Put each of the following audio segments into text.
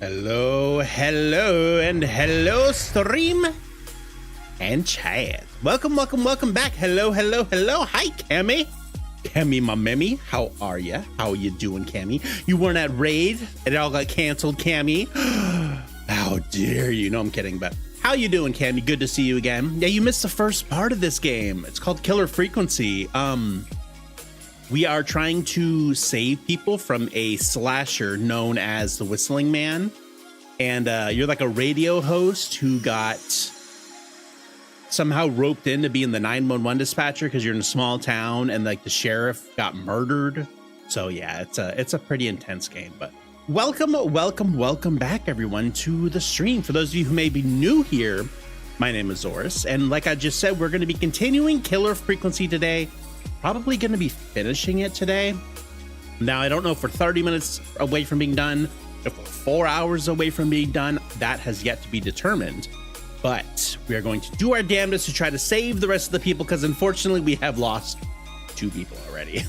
Hello, and hello, stream and chat. Welcome back. Hello. Hi, Cammy. Cammy, my memmy. How are ya? How you doing, Cammy? You weren't at Raid. It all got canceled, Cammy. How dare you? No, I'm kidding, but how you doing, Cammy? Good to see you again. Yeah, you missed the first part of this game. It's called Killer Frequency. We are trying to save people from a slasher known as the Whistling Man. And you're like a radio host who got somehow roped in to be in the 911 dispatcher because you're in a small town and like the sheriff got murdered. So yeah, it's a pretty intense game. But welcome back, everyone, to the stream. For those of you who may be new here, my name is Zoris. And like I just said, we're going to be continuing Killer Frequency today. Probably going to be finishing it today. Now, I don't know if we're 30 minutes away from being done, if we're 4 hours away from being done. That has yet to be determined. But we are going to do our damnedest to try to save the rest of the people, because unfortunately we have lost 2 people already.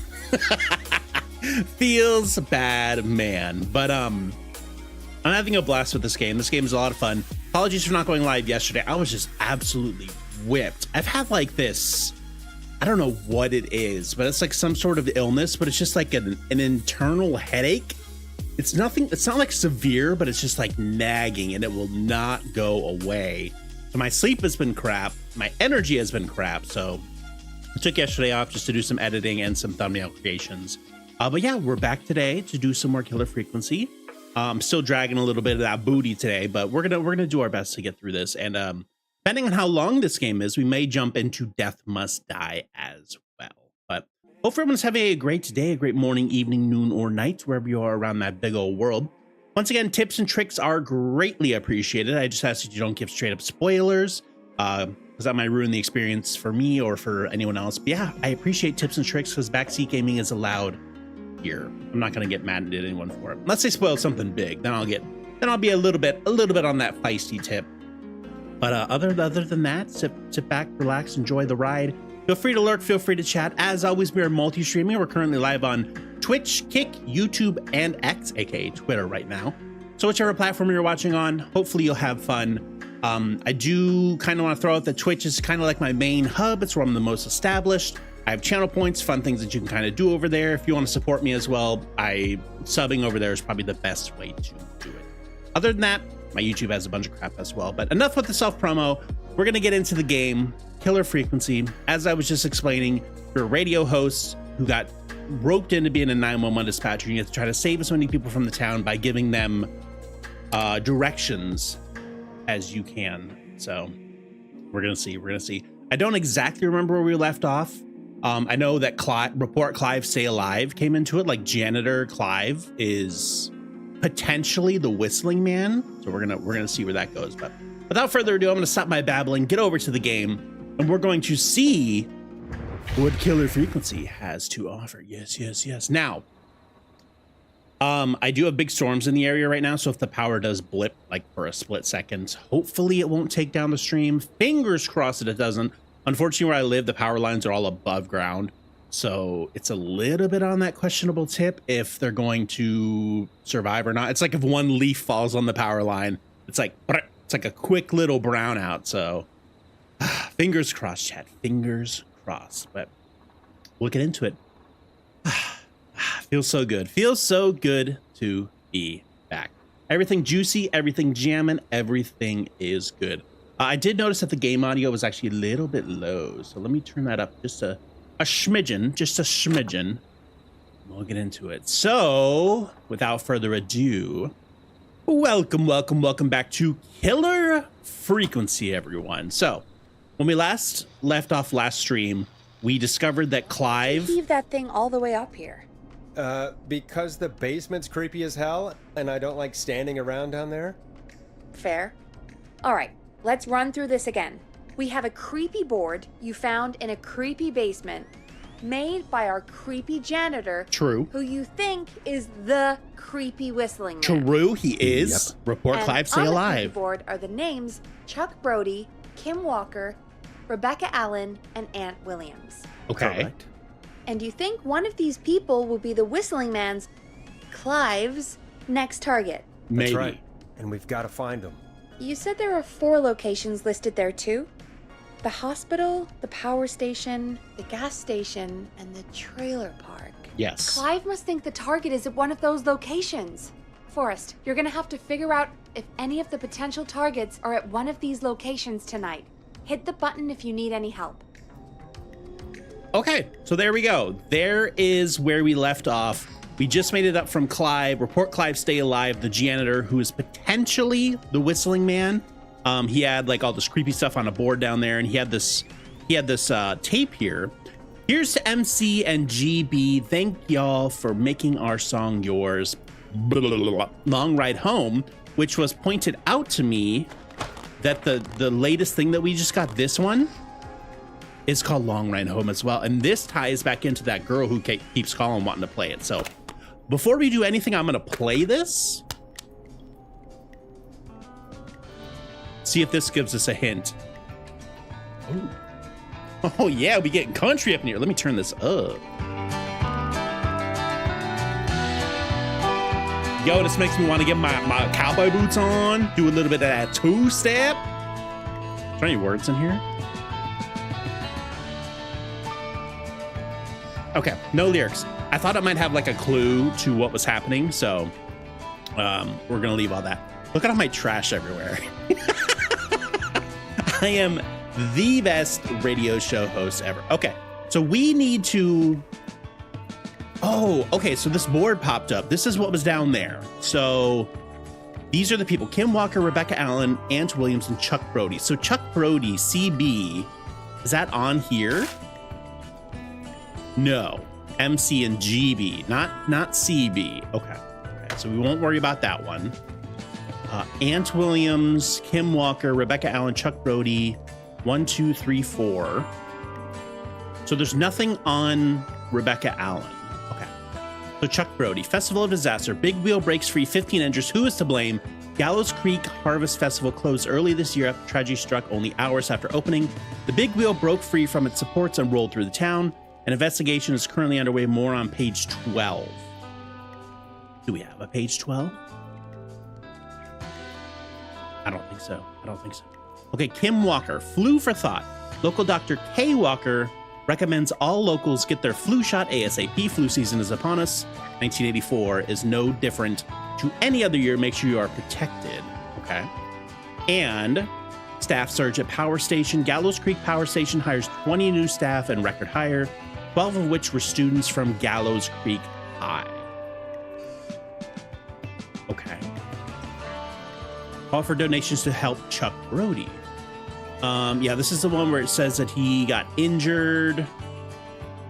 Feels bad, man. But I'm having a blast with this game. This game is a lot of fun. Apologies for not going live yesterday. I was just absolutely whipped. I've had like this, I don't know what it is, but it's like some sort of illness, but it's just like an internal headache. It's nothing, it's not like severe, but it's just like nagging and it will not go away. So my sleep has been crap. My energy has been crap. So I took yesterday off just to do some editing and some thumbnail creations. But yeah, we're back today to do some more Killer Frequency. I'm still dragging a little bit of that booty today, but we're gonna do our best to get through this. And depending on how long this game is, we may jump into Death Must Die as well. But hopefully everyone's having a great day, a great morning, evening, noon, or night, wherever you are around that big old world. Once again, tips and tricks are greatly appreciated. I just ask that you don't give straight up spoilers, because that might ruin the experience for me or for anyone else. But yeah, I appreciate tips and tricks because backseat gaming is allowed here. I'm not going to get mad at anyone for it. Unless they spoil something big, then I'll be a little bit on that feisty tip. But other than that, sit back, relax, enjoy the ride. Feel free to lurk, feel free to chat. As always, we are multi-streaming. We're currently live on Twitch, Kick, YouTube, and X, aka Twitter right now. So whichever platform you're watching on, hopefully you'll have fun. I do kind of want to throw out that Twitch is kind of like my main hub. It's where I'm the most established. I have channel points, fun things that you can kind of do over there. If you want to support me as well, subbing over there is probably the best way to do it. Other than that, my YouTube has a bunch of crap as well. But enough with the self-promo. We're going to get into the game, Killer Frequency. As I was just explaining, you're a radio host who got roped into being a 911 dispatcher. You have to try to save as many people from the town by giving them directions as you can. So we're going to see. I don't exactly remember where we left off. I know that Report Clive Stay Alive came into it. Like Janitor Clive is potentially the Whistling Man. So we're gonna see where that goes. But without further ado, I'm gonna stop my babbling, get over to the game, and we're going to see what Killer Frequency has to offer. Yes. Now, I do have big storms in the area right now, so if the power does blip like for a split second, hopefully it won't take down the stream. Fingers crossed that it doesn't. Unfortunately, where I live, the power lines are all above ground. So it's a little bit on that questionable tip if they're going to survive or not. It's like if one leaf falls on the power line, it's like a quick little brownout. So fingers crossed, chat. Fingers crossed. But we'll get into it. Feels so good. Feels so good to be back. Everything juicy, everything jamming, everything is good. I did notice that the game audio was actually a little bit low. So let me turn that up just a smidgen. We'll get into it. So without further ado, welcome back to Killer Frequency, everyone. So when we last left off last stream, we discovered that Clive Leave that thing all the way up here. Because the basement's creepy as hell and I don't like standing around down there. Fair. All right, let's run through this again. We have a creepy board you found in a creepy basement made by our creepy janitor. True. Who you think is the creepy Whistling Man. True, he is. Yep. Report Clive Stay Alive. On the creepy board are the names Chuck Brody, Kim Walker, Rebecca Allen, and Aunt Williams. Okay. Correct. And you think one of these people will be the Whistling Man's, Clive's, next target. Maybe. That's right. and we've got to find them. You said there are 4 locations listed there too? The hospital, the power station, the gas station, and the trailer park. Yes. Clive must think the target is at one of those locations. Forrest, you're gonna have to figure out if any of the potential targets are at one of these locations tonight. Hit the button if you need any help. Okay, so there we go. There is where we left off. We just made it up from Clive. Report Clive stay alive, the janitor who is potentially the whistling man. He had like all this creepy stuff on a board down there, and he had this tape here. Here's to MC and GB. Thank y'all for making our song yours. Blah, blah, blah, blah. Long Ride Home, which was pointed out to me that the latest thing that we just got, this one, is called Long Ride Home as well. And this ties back into that girl who keeps calling wanting to play it. So before we do anything, I'm gonna play this. See if this gives us a hint. Oh yeah, we getting country up in here. Let me turn this up. Yo, this makes me want to get my cowboy boots on, do a little bit of that two-step. Is there any words in here? Okay, no lyrics. I thought it might have like a clue to what was happening, so we're gonna leave all that. Look at all my trash everywhere. I am the best radio show host ever. Okay, so we need to... Oh, okay, so this board popped up. This is what was down there. So these are the people: Kim Walker, Rebecca Allen, Ant Williams, and Chuck Brody. So Chuck Brody, CB, is that on here? No. MC and GB, not CB. Okay, so we won't worry about that one. Ant Williams, Kim Walker, Rebecca Allen, Chuck Brody, 1, 2, 3, 4. So there's nothing on Rebecca Allen. Okay. So Chuck Brody, Festival of Disaster, Big Wheel breaks free, 15 injuries. Who is to blame? Gallows Creek Harvest Festival closed early this year after tragedy struck only hours after opening. The Big Wheel broke free from its supports and rolled through the town. An investigation is currently underway. More on page 12. Do we have a page 12? I don't think so. Okay, Kim Walker, flu for thought. Local doctor K. Walker recommends all locals get their flu shot ASAP. Flu season is upon us. 1984 is no different to any other year. Make sure you are protected. Okay. And staff surge at Power Station. Gallows Creek Power Station hires 20 new staff and record hire, 12 of which were students from Gallows Creek High. Okay. Call for donations to help Chuck Brody. Yeah, this is the one where it says that he got injured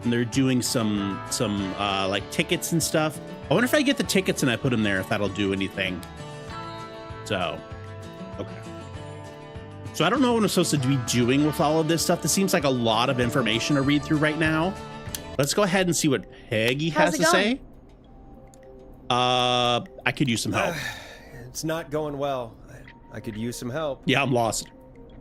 and they're doing some like tickets and stuff. I wonder if I get the tickets and I put them there, if that'll do anything. So, okay. So I don't know what I'm supposed to be doing with all of this stuff. This seems like a lot of information to read through right now. Let's go ahead and see what Peggy has to say. I could use some help. It's not going well. I could use some help. Yeah, I'm lost.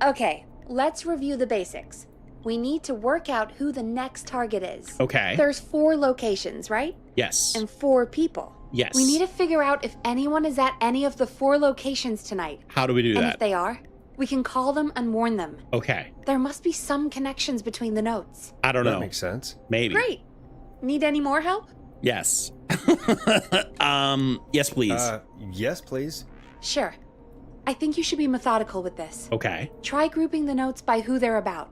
Okay, let's review the basics. We need to work out who the next target is. Okay. There's 4 locations, right? Yes. And 4 people. Yes. We need to figure out if anyone is at any of the 4 locations tonight. How do we do And that? if they are, we can call them and warn them. Okay. There must be some connections between the notes. I don't know. That makes sense. Maybe. Great. Need any more help? Yes. Yes, please. Yes, please. Sure. I think you should be methodical with this. Okay. Try grouping the notes by who they're about.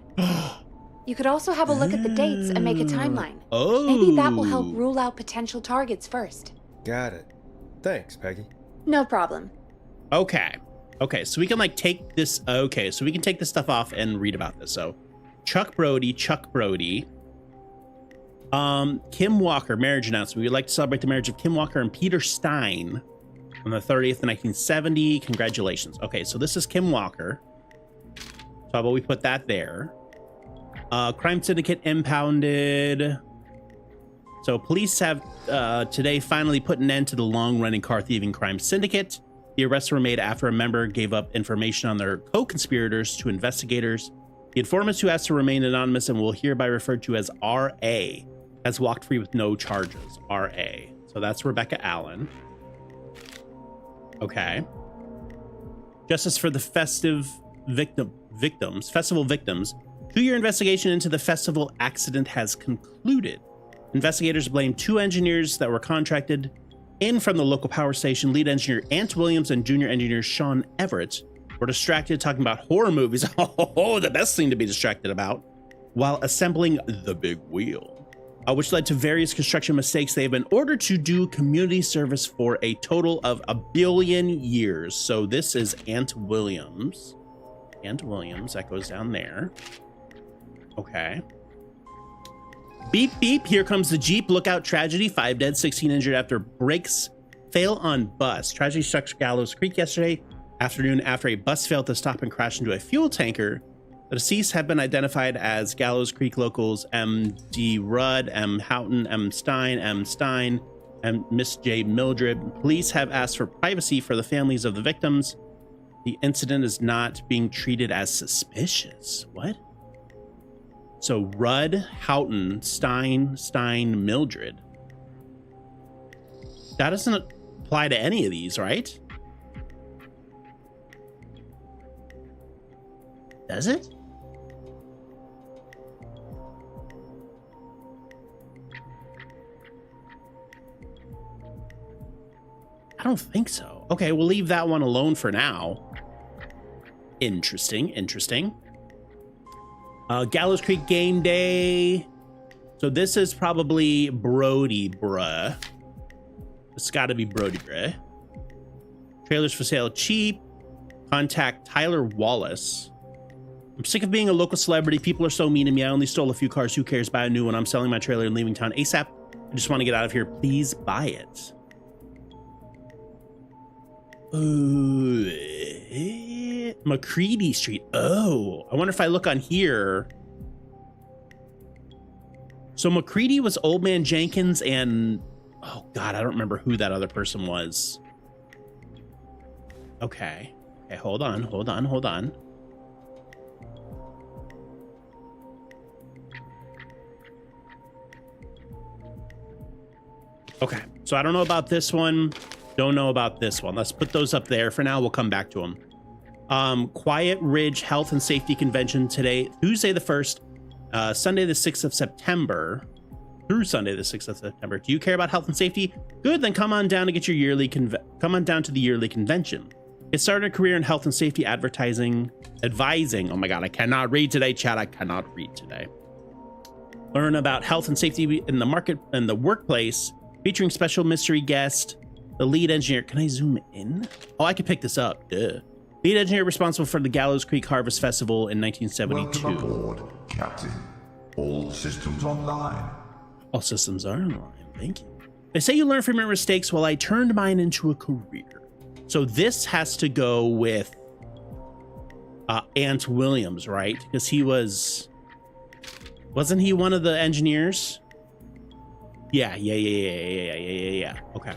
You could also have a look at the dates and make a timeline. Oh. Maybe that will help rule out potential targets first. Got it. Thanks, Peggy. No problem. Okay. Okay, so we can like take this. Okay, so we can take this stuff off and read about this. So Chuck Brody. Kim Walker, marriage announcement. We'd like to celebrate the marriage of Kim Walker and Peter Stein on the 30th of 1970. Congratulations. Okay, so this is Kim Walker. So how about we put that there? Crime syndicate impounded. So police have today finally put an end to the long-running car thieving crime syndicate. The arrests were made after a member gave up information on their co-conspirators to investigators. The informants, who asked to remain anonymous and will hereby referred to as R.A., has walked free with no charges. R.A. So that's Rebecca Allen. Okay. Justice for the festival victims. 2-year investigation into the festival accident has concluded. Investigators blame 2 engineers that were contracted in from the local power station. Lead engineer Ant Williams and junior engineer Sean Everett were distracted talking about horror movies. Oh, the best thing to be distracted about, while assembling the big wheel, which led to various construction mistakes. They have been ordered to do community service for a total of 1 billion years. So this is Ant Williams. Ant Williams, that goes down there. Okay. Beep, beep. Here comes the Jeep. Look out. Tragedy. 5 dead, 16 injured after brakes fail on bus. Tragedy struck Gallows Creek yesterday afternoon after a bus failed to stop and crashed into a fuel tanker. The deceased have been identified as Gallows Creek locals M.D. Rudd, M. Houghton, M. Stein, and Miss J. Mildred. Police have asked for privacy for the families of the victims. The incident is not being treated as suspicious. What? So Rudd, Houghton, Stein, Mildred. That doesn't apply to any of these, right? Does it? I don't think so. Okay, we'll leave that one alone for now. Interesting. Gallows Creek game day. So this is probably Brody bruh. It's got to be Brody bruh. Trailers for sale cheap. Contact Tyler Wallace. I'm sick of being a local celebrity. People are so mean to me. I only stole a few cars. Who cares? Buy a new one. I'm selling my trailer and leaving town ASAP. I just want to get out of here. Please buy it. Ooh, McCready Street. Oh, I wonder if I look on here. So McCready was Old Man Jenkins and, oh God, I don't remember who that other person was. Okay. Okay, hold on. Okay, so I don't know about this one. Don't know about this one. Let's put those up there for now. We'll come back to them. Quiet Ridge Health and Safety Convention today, Tuesday the 1st, Sunday the 6th of September, through Sunday the 6th of September. Do you care about health and safety? Good, then come on down to get your yearly the yearly convention. Get started a career in health and safety advising. Oh my God, I cannot read today, chat. I cannot read today. Learn about health and safety in the market and the workplace, featuring special mystery guest, the lead engineer. Can I zoom in? Oh, I can pick this up. Duh. Lead engineer responsible for the Gallows Creek Harvest Festival in 1972. Welcome aboard, Captain. All systems online. All systems are online. Thank you. They say you learn from your mistakes. Well, I turned mine into a career. So this has to go with Ant Williams, right? Because he wasn't he one of the engineers? Yeah. Okay.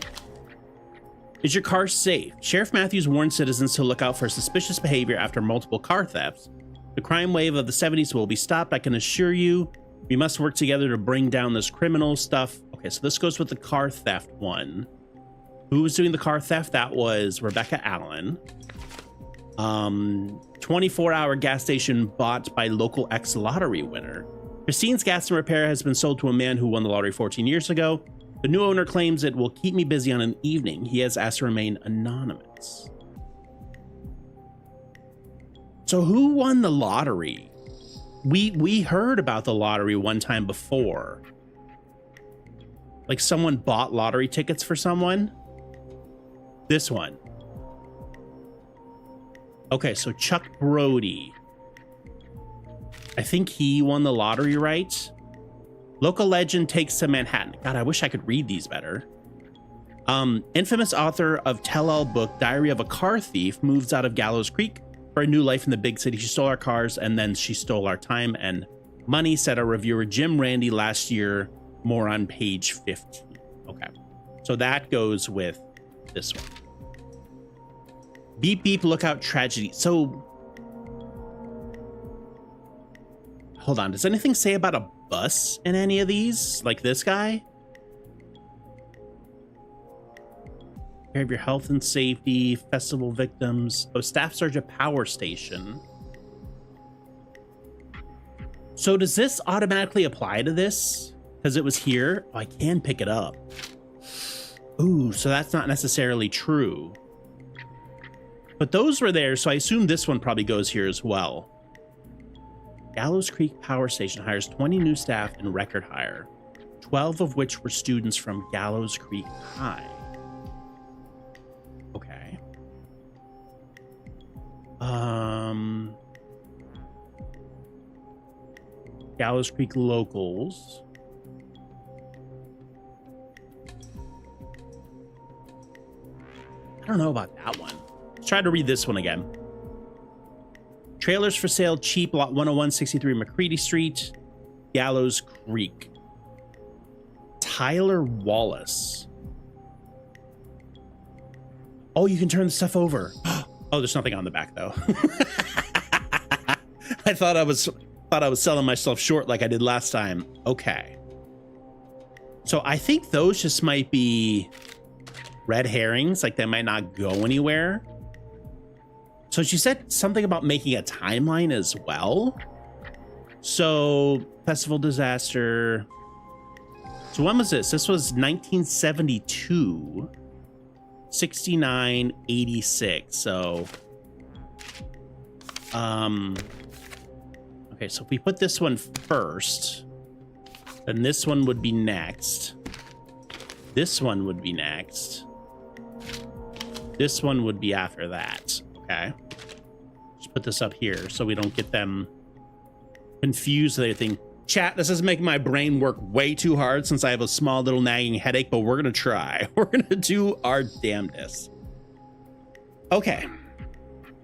Is your car safe? Sheriff Matthews warned citizens to look out for suspicious behavior after multiple car thefts. The crime wave of the 70s will be stopped. I can assure you, we must work together to bring down this criminal stuff. Okay, so this goes with the car theft one. Who was doing the car theft? That was Rebecca Allen. 24-hour gas station bought by local ex-lottery winner. Christine's Gas and Repair has been sold to a man who won the lottery 14 years ago. The new owner claims it will keep me busy on an evening. He has asked to remain anonymous. So who won the lottery? We heard about the lottery one time before. Like someone bought lottery tickets for someone. This one. Okay, so Chuck Brody. I think he won the lottery, right? Local legend takes to Manhattan. God, I wish I could read these better. Infamous author of tell-all book Diary of a Car Thief moves out of Gallows Creek for a new life in the big city. She stole our cars and then she stole our time and money, said our reviewer Jim Randy last year. More on page 15. Okay, so that goes with this one. Beep beep, look out, tragedy. So hold on, does anything say about a bus in any of these? Like this guy? care of your health and safety, festival victims. Oh, Staff Sergeant Power Station. So does this automatically apply to this? Because it was here? Oh, I can pick it up. Ooh, so that's not necessarily true. But those were there, so I assume this one probably goes here as well. Gallows Creek Power Station hires 20 new staff in record hire, 12 of which were students from Gallows Creek High. Okay. Gallows Creek locals. I don't know about that one. Let's try to read this one again. Trailers for sale, cheap, lot 10163 McCready Street, Gallows Creek. Tyler Wallace. Oh, you can turn the stuff over. Oh, there's nothing on the back though. I thought I was selling myself short like I did last time. Okay. So I think those just might be red herrings, like they might not go anywhere. So she said something about making a timeline as well. So festival disaster. So when was this? This was 1972. 69, 86. So okay, so if we put this one first, then this one would be next. This one would be next. This one would be after that. Okay. Just put this up here so we don't get them confused with anything. Chat, this is making my brain work way too hard since I have a small little nagging headache, but we're going to try. We're going to do our damnedest. Okay.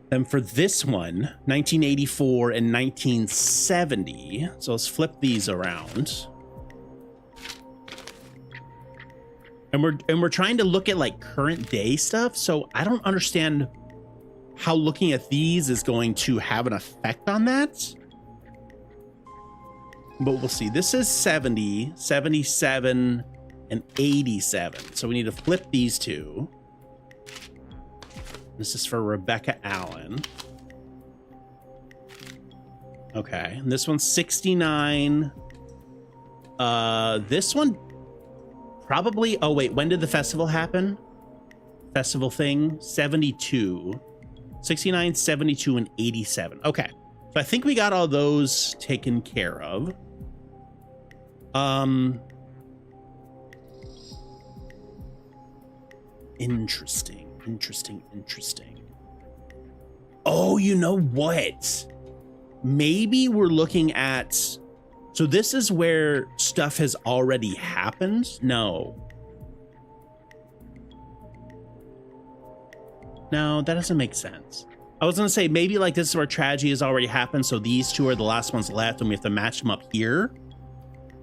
Then for this one, 1984 and 1970. So let's flip these around. And we're trying to look at like current day stuff. So I don't understand how looking at these is going to have an effect on that. But we'll see. This is 70, 77, and 87. So we need to flip these two. This is for Rebecca Allen. Okay. And this one's 69. This one probably... Oh, wait. When did the festival happen? Festival thing? 72. 69, 72, and 87. Okay. So I think we got all those taken care of. Interesting. Oh, you know what? Maybe we're looking at... So this is where stuff has already happened? No, that doesn't make sense. I was going to say maybe like this is where tragedy has already happened. So these two are the last ones left and we have to match them up here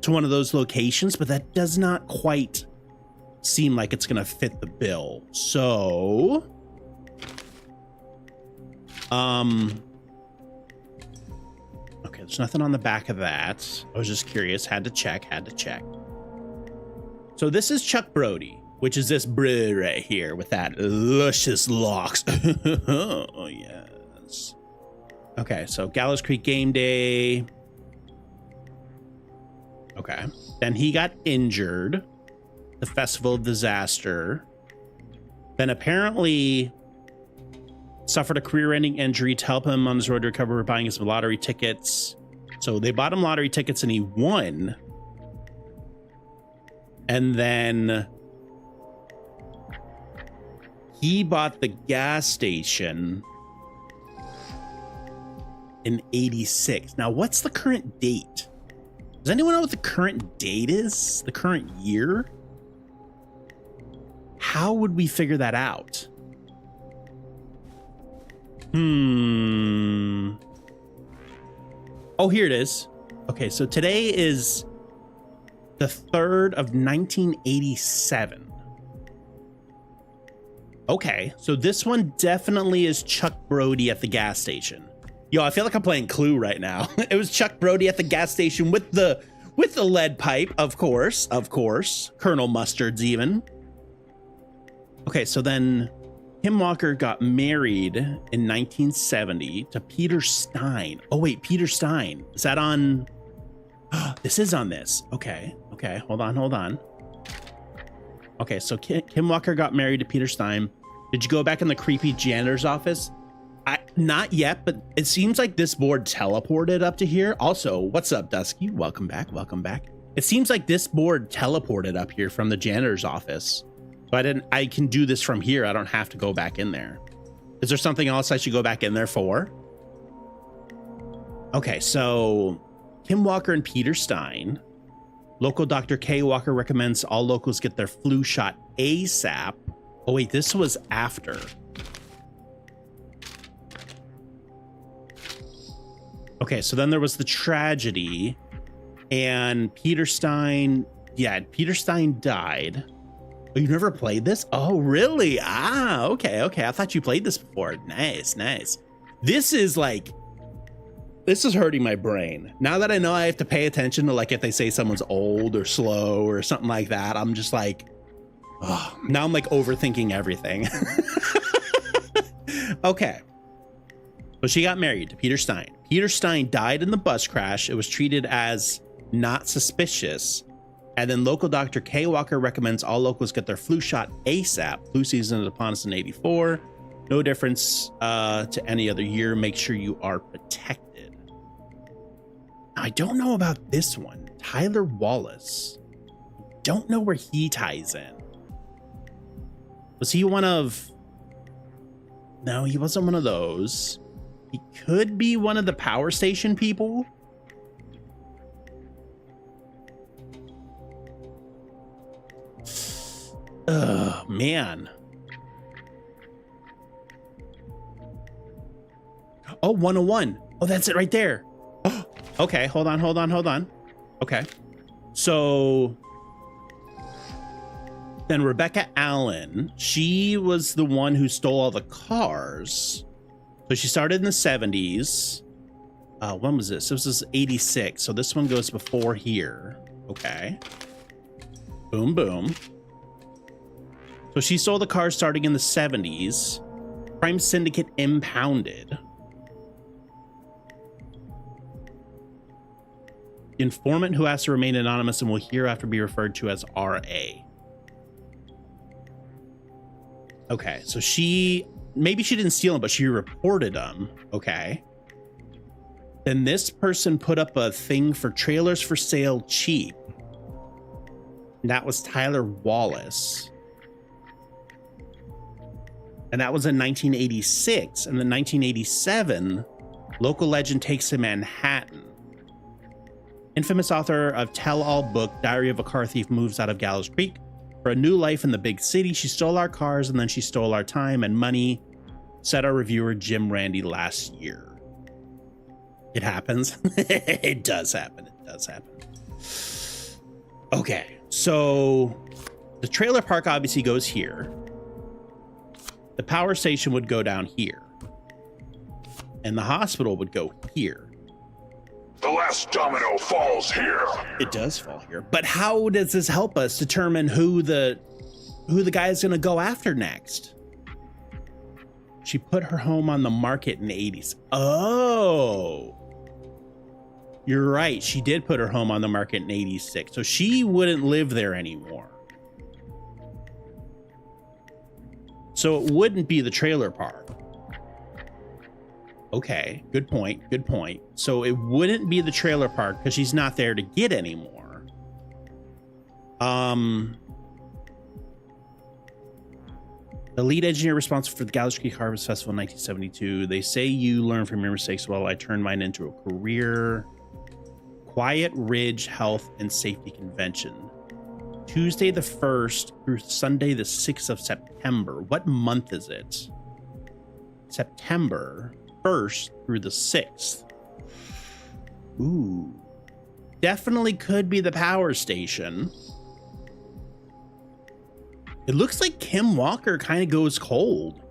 to one of those locations, but that does not quite seem like it's going to fit the bill. So, okay, there's nothing on the back of that. I was just curious, had to check. So this is Chuck Brody, which is this bro right here with that luscious locks. Oh, yes. Okay, so Gallows Creek game day. Okay. Then he got injured. The festival disaster. Then apparently suffered a career-ending injury to help him on his road to recover, buying his lottery tickets. So they bought him lottery tickets and he won. And then he bought the gas station in 86. Now, what's the current date? Does anyone know what the current date is? The current year? How would we figure that out? Oh, here it is. Okay, so today is the 3rd of 1987. Okay, so this one definitely is Chuck Brody at the gas station. Yo, I feel like I'm playing Clue right now. It was Chuck Brody at the gas station with the lead pipe, of course. Colonel Mustard's even. Okay, so then Kim Walker got married in 1970 to Peter Stein. Oh wait, Peter Stein. Is that on? This is on this. Okay. Hold on. Okay, so Kim Walker got married to Peter Stein. Did you go back in the creepy janitor's office? Not yet, but it seems like this board teleported up to here. Also, what's up, Dusky? Welcome back. It seems like this board teleported up here from the janitor's office. So I can do this from here. I don't have to go back in there. Is there something else I should go back in there for? Okay, so Kim Walker and Peter Stein. Local Dr. K. Walker recommends all locals get their flu shot ASAP. Oh wait, this was after. Okay, so then there was the tragedy and Peter Stein died. Oh, you never played this? Oh, really? Okay. I thought you played this before. Nice. This is hurting my brain. Now that I know I have to pay attention to like if they say someone's old or slow or something like that, I'm just like, oh, now I'm like overthinking everything. Okay. So she got married to Peter Stein. Peter Stein died in the bus crash. It was treated as not suspicious. And then local Dr. K. Walker recommends all locals get their flu shot ASAP. Flu season is upon us in 84. No difference to any other year. Make sure you are protected. I don't know about this one. Tyler Wallace. Don't know where he ties in. Was he one of... No, he wasn't one of those. He could be one of the power station people. Oh, man. Oh, 101. Oh, that's it right there. Oh, okay, hold on. Okay. So then Rebecca Allen, she was the one who stole all the cars. So she started in the 70s. When was this? This was 86. So this one goes before here. Okay. Boom, boom. So she stole the cars starting in the 70s. Crime Syndicate impounded. Informant who has to remain anonymous and will hereafter be referred to as RA. Okay, so maybe she didn't steal them, but she reported them. Okay. Then this person put up a thing for trailers for sale cheap. And that was Tyler Wallace. And that was in 1986. And then 1987, local legend takes to Manhattan. Infamous author of tell-all book Diary of a Car Thief moves out of Gallows Creek for a new life in the big city. She stole our cars and then she stole our time and money, said our reviewer Jim Randy last year. It happens. It does happen. Okay, so the trailer park obviously goes here. The power station would go down here. And the hospital would go here. The last domino falls here. It does fall here. But how does this help us determine who the guy is going to go after next? She put her home on the market in the 80s. Oh. You're right. She did put her home on the market in 86. So she wouldn't live there anymore. So it wouldn't be the trailer park. Okay, good point. So it wouldn't be the trailer park because she's not there to get anymore. The lead engineer responsible for the Gallows Creek Harvest Festival in 1972. They say you learn from your mistakes. Well, I turned mine into a career. Quiet Ridge Health and Safety Convention. Tuesday the 1st through Sunday the 6th of September. What month is it? September 1st through the 6th. Ooh. Definitely could be the power station. It looks like Kim Walker kind of goes cold.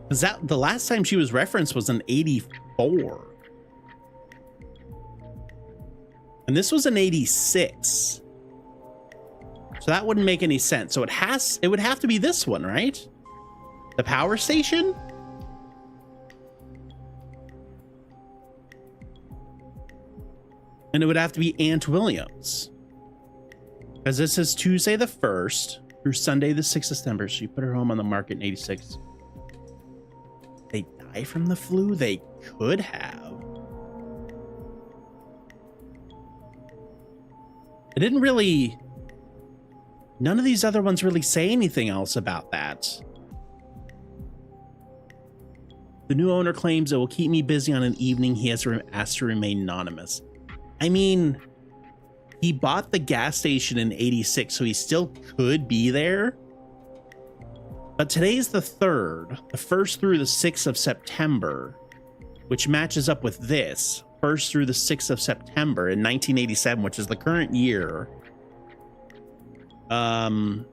Because the last time she was referenced was in 84. And this was in 86. So that wouldn't make any sense. So it would have to be this one, right? The power station? And it would have to be Aunt Williams. Because this is Tuesday the 1st through Sunday the 6th of September. She put her home on the market in 86. They die from the flu? They could have. It didn't really... None of these other ones really say anything else about that. The new owner claims it will keep me busy on an evening he has asked to remain anonymous. I mean, he bought the gas station in 86, so he still could be there. But today's the 3rd, the 1st through the 6th of September, which matches up with this, 1st through the 6th of September in 1987, which is the current year. Oh,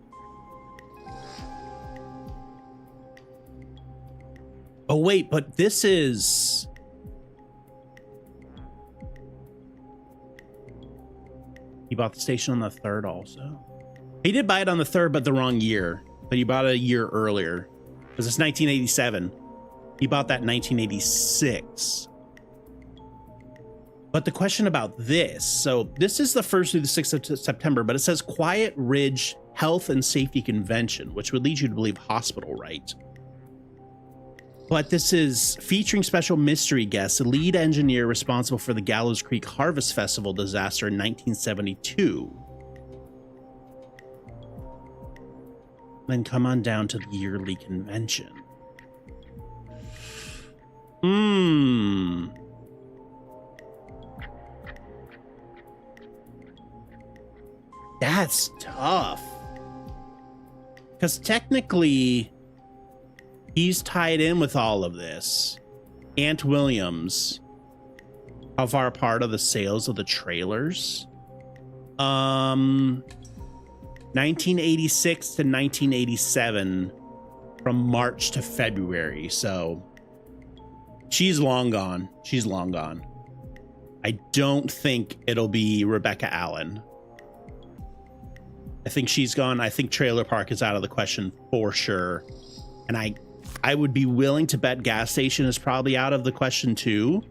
wait, but this is... He bought the station on the 3rd also. He did buy it on the 3rd, but the wrong year. But he bought it a year earlier. Because it's 1987. He bought that in 1986. But the question about this, so this is the 1st through the 6th of September, but it says Quiet Ridge Health and Safety Convention, which would lead you to believe hospital, right? But this is featuring special mystery guests, the lead engineer responsible for the Gallows Creek Harvest Festival disaster in 1972. Then come on down to the yearly convention. That's tough. Because technically, he's tied in with all of this. Aunt Williams. How far apart are the sales of the trailers? 1986 to 1987 from March to February. So she's long gone. She's long gone. I don't think it'll be Rebecca Allen. I think she's gone. I think Trailer Park is out of the question for sure. And I would be willing to bet gas station is probably out of the question too.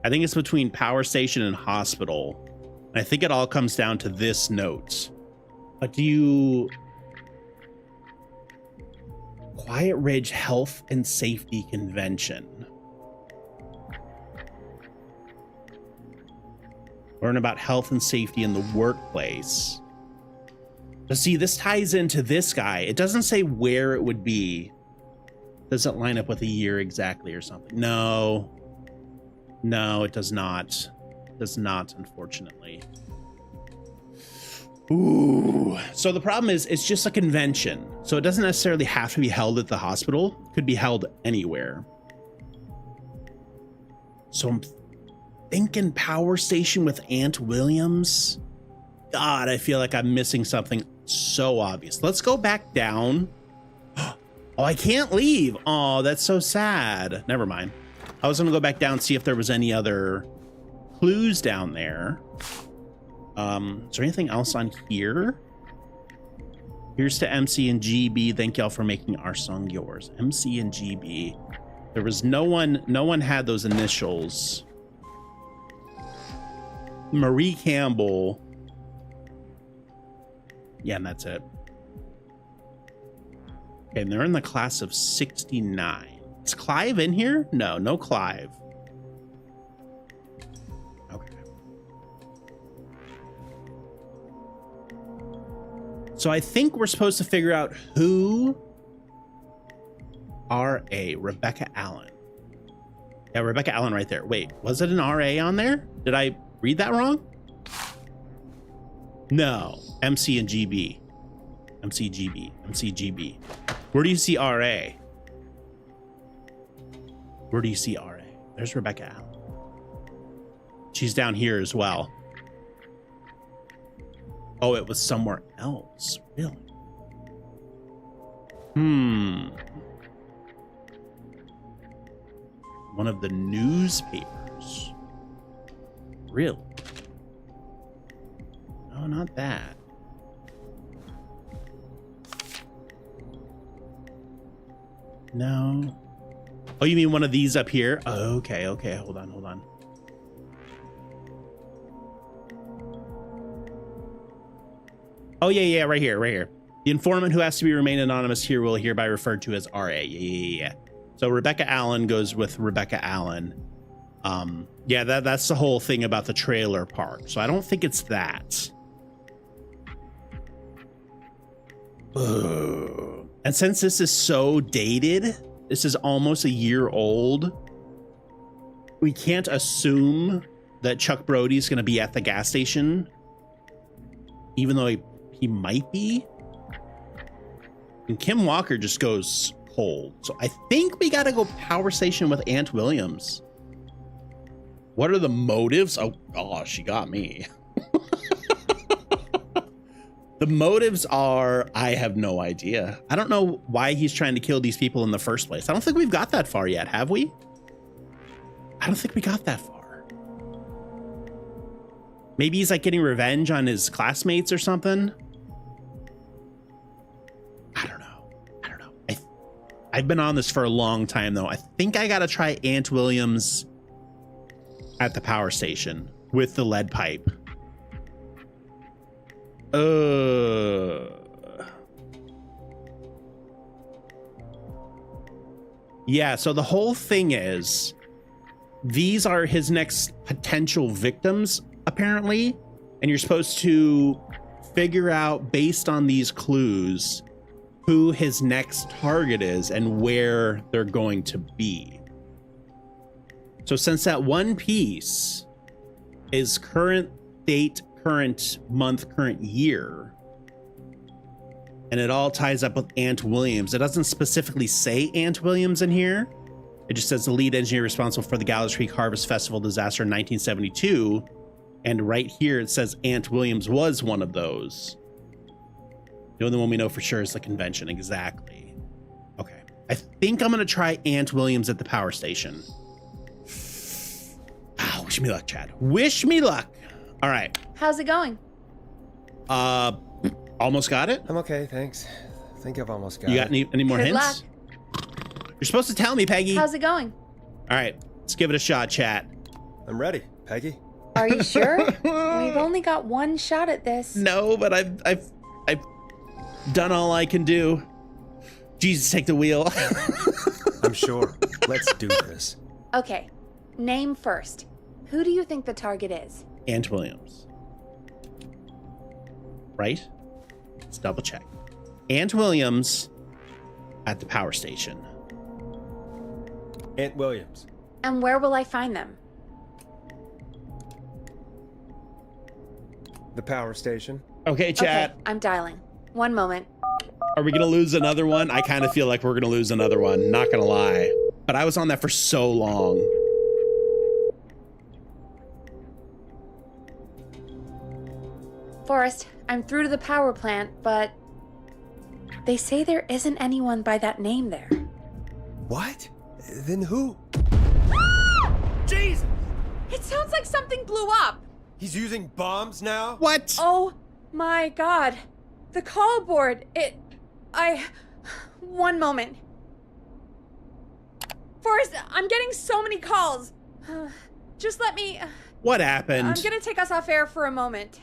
I think it's between power station and hospital. And I think it all comes down to this note. But do you... Quiet Ridge Health and Safety Convention. Learn about health and safety in the workplace. But see, this ties into this guy. It doesn't say where it would be. Does it line up with a year exactly or something? No. No, it does not. It does not, unfortunately. Ooh. So the problem is it's just a convention. So it doesn't necessarily have to be held at the hospital. It could be held anywhere. So I'm thinking power station with Aunt Williams. God, I feel like I'm missing something so obvious. Let's go back down. Oh, I can't leave. Oh, that's so sad. Never mind. I was gonna go back down and see if there was any other clues down there. Is there anything else on here? Here's to MC and GB. Thank y'all for making our song yours. MC and GB. There was no one had those initials. Marie Campbell. Yeah, and that's it. Okay, and they're in the class of 69. Is Clive in here? No, no Clive. Okay. So I think we're supposed to figure out who RA, Rebecca Allen. Yeah, Rebecca Allen right there. Wait, was it an RA on there? Did I read that wrong? No, MC and GB. MCGB, MCGB. Where do you see RA? Where do you see RA? There's Rebecca Allen. She's down here as well. Oh, it was somewhere else. Really? One of the newspapers. Really? No, not that. No. Oh, you mean one of these up here? Oh, okay, okay. Hold on, hold on. Oh, yeah, right here, right here. The informant who has to be remain anonymous here will hereby referred to as RA. Yeah. So Rebecca Allen goes with Rebecca Allen. Yeah, that's the whole thing about the trailer park. So I don't think it's that. Ugh. And since this is so dated, this is almost a year old, we can't assume that Chuck Brody's going to be at the gas station, even though he might be. And Kim Walker just goes cold. So I think we got to go power station with Aunt Williams. What are the motives? Oh, gosh, she got me. The motives are, I have no idea. I don't know why he's trying to kill these people in the first place. I don't think we've got that far yet, have we? I don't think we got that far. Maybe he's like getting revenge on his classmates or something. I don't know. I've been on this for a long time, though. I think I got to try Aunt Williams at the power station with the lead pipe. Yeah, so the whole thing is these are his next potential victims, apparently, and you're supposed to figure out based on these clues who his next target is and where they're going to be. So since that one piece is current date, current month, current year, and it all ties up with Aunt Williams. It doesn't specifically say Aunt Williams in here. It just says the lead engineer responsible for the Gallows Creek Harvest Festival disaster in 1972. And right here it says Aunt Williams was one of those. The only one we know for sure is the convention. Exactly. Okay. I think I'm going to try Aunt Williams at the power station. Ah, wish me luck, Chad. Wish me luck. All right. How's it going? Almost got it. I'm okay, thanks. I think I've almost got it. You got any more Good hints? luck. You're supposed to tell me, Peggy. How's it going? All right, let's give it a shot, chat. I'm ready, Peggy. Are you sure? We've only got one shot at this. No, but I've done all I can do. Jesus, take the wheel. I'm sure. Let's do this. Okay, name first. Who do you think the target is? Aunt Williams. Right? Let's double check. Aunt Williams at the power station. Aunt Williams. And where will I find them? The power station. Okay, chat. Okay, I'm dialing. One moment. Are we going to lose another one? I kind of feel like we're going to lose another one. Not going to lie. But I was on that for so long. Forrest, I'm through to the power plant, but they say there isn't anyone by that name there. What? Then who? Jesus! It sounds like something blew up. He's using bombs now? What? Oh my god. The call board, one moment. Forrest, I'm getting so many calls. Just let me... What happened? I'm gonna take us off air for a moment.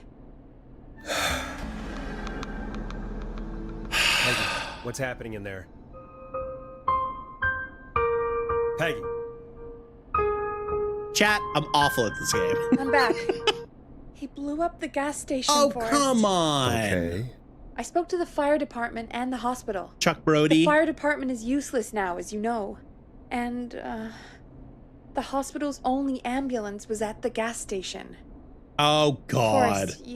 Peggy, what's happening in there? Peggy. Chat, I'm awful at this game. I'm back. He blew up the gas station, Oh, Forrest. come on. Okay. I spoke to the fire department and the hospital. Chuck Brody. The fire department is useless now, as you know. And, the hospital's only ambulance was at the gas station. Oh, God. Forrest,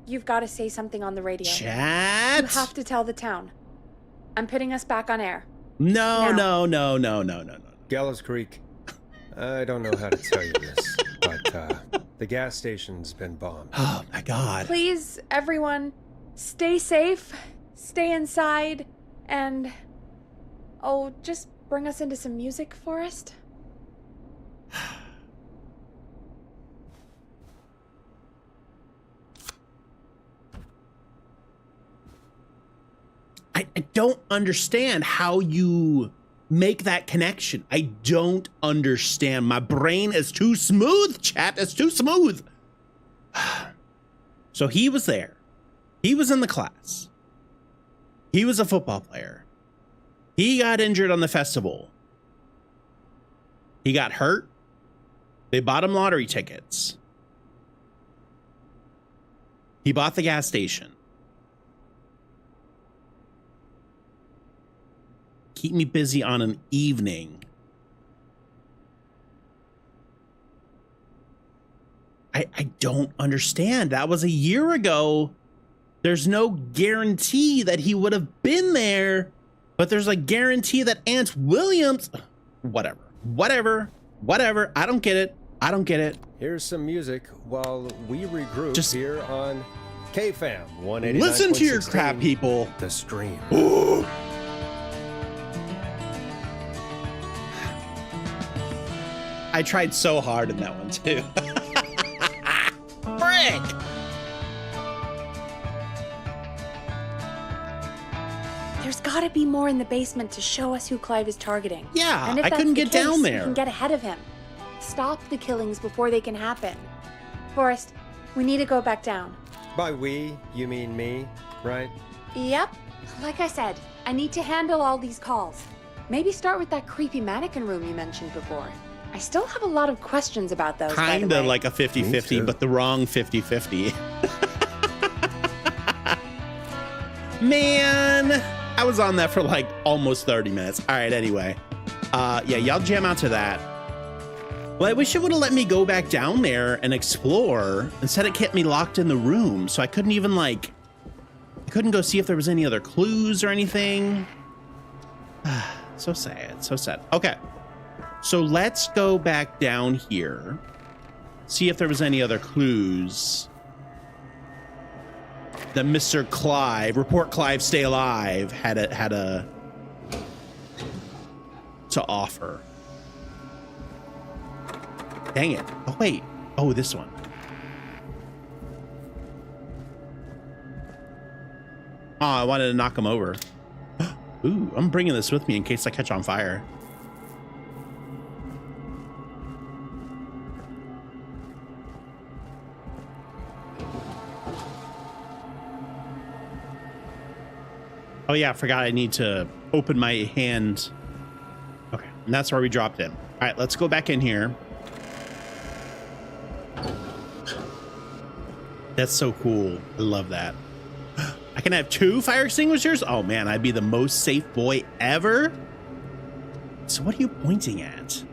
you've got to say something on the radio. Chat. You have to tell the town. I'm putting us back on air. No. Gallows Creek. I don't know how to tell you this, but the gas station's been bombed. Oh, my God. Please, everyone, stay safe, stay inside, and... Oh, just bring us into some music, Forrest. I don't understand how you make that connection. I don't understand. My brain is too smooth, chat. It's too smooth. So he was there. He was in the class. He was a football player. He got injured on the festival. He got hurt. They bought him lottery tickets. He bought the gas station. Keep me busy on an evening. I don't understand. That was a year ago. There's no guarantee that he would have been there, but there's a guarantee that Aunt Williams, whatever. I don't get it. Here's some music while we regroup Just here on KFAM 189.16. listen to your crap, people. The stream. I tried so hard in that one too. Frick! There's got to be more in the basement to show us who Clive is targeting. Yeah, and if I that's couldn't the get down case, there. We can get ahead of him. Stop the killings before they can happen. Forrest, we need to go back down. By we, you mean me, right? Yep. Like I said, I need to handle all these calls. Maybe start with that creepy mannequin room you mentioned before. I still have a lot of questions about those, by the Kinda way. like a 50-50, but the wrong 50-50. Man, I was on that for like almost 30 minutes. All right, anyway. Yeah, y'all jam out to that. Well, I wish it would have let me go back down there and explore. Instead, it kept me locked in the room, so I couldn't even like... I couldn't go see if there was any other clues or anything. So sad, so sad. Okay. So let's go back down here, see if there was any other clues that Mr. Clive, report Clive stay alive, had a to offer. Dang it. Oh, wait. Oh, this one. Oh, I wanted to knock him over. Ooh, I'm bringing this with me in case I catch on fire. Oh yeah, I forgot I need to open my hand. Okay, and that's where we dropped in. All right, let's go back in here. That's so cool. I love that. I can have 2 fire extinguishers? Oh man, I'd be the most safe boy ever. So what are you pointing at? So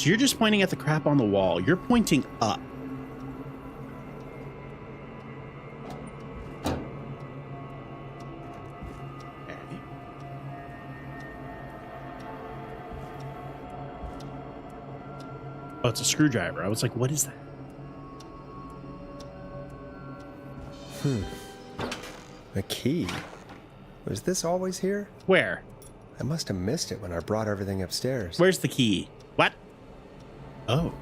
you're just pointing at the crap on the wall. You're pointing up. Oh, it's a screwdriver. I was like, what is that? A key. Was this always here? Where? I must have missed it when I brought everything upstairs. Where's the key? What? Oh.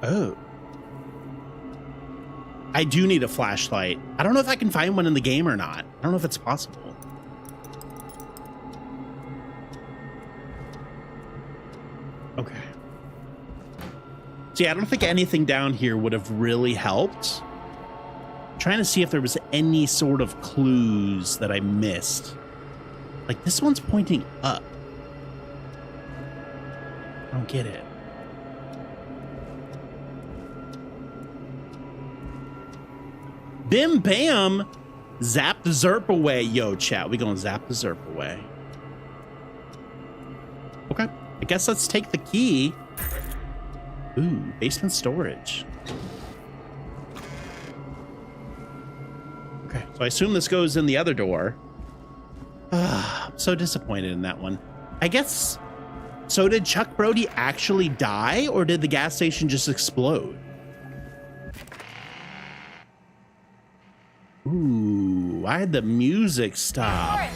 Oh. I do need a flashlight. I don't know if I can find one in the game or not. I don't know if it's possible. Okay. See, I don't think anything down here would have really helped. I'm trying to see if there was any sort of clues that I missed. Like, this one's pointing up. I don't get it. Bim bam! Zap the zerp away. Yo, chat, we gonna zap the zerp away. Okay, I guess let's take the key. Ooh, basement storage. Okay, so I assume this goes in the other door. I'm so disappointed in that one. I guess, so did Chuck Brody actually die, or did the gas station just explode? Ooh, why did the music stop?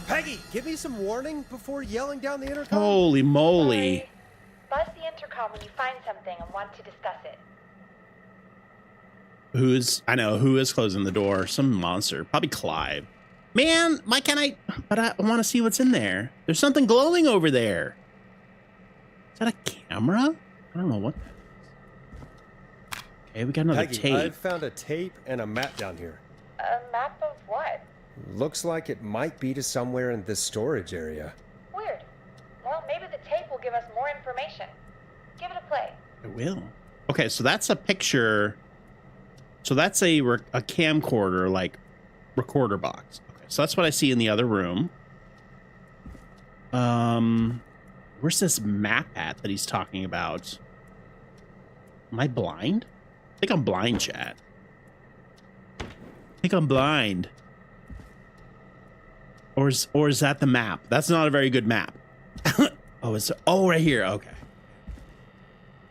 Peggy, give me some warning before yelling down the intercom. Holy moly. Buzz the intercom when you find something and want to discuss it. I know, who is closing the door? Some monster, probably Clive. Man, why can't I? But I want to see what's in there. There's something glowing over there. Is that a camera? I don't know what that is. Okay, we got another Peggy, tape. I've found a tape and a map down here. A map of what? Looks like it might be to somewhere in this storage area. Weird. Well, maybe the tape will give us more information. Give it a play. I will. Okay, so that's a picture. So that's a camcorder, like recorder box. Okay, so that's what I see in the other room. Where's this map at that he's talking about? Am I blind? I think I'm blind, chat. I think I'm blind. Or is that the map? That's not a very good map. Oh, right here. Okay.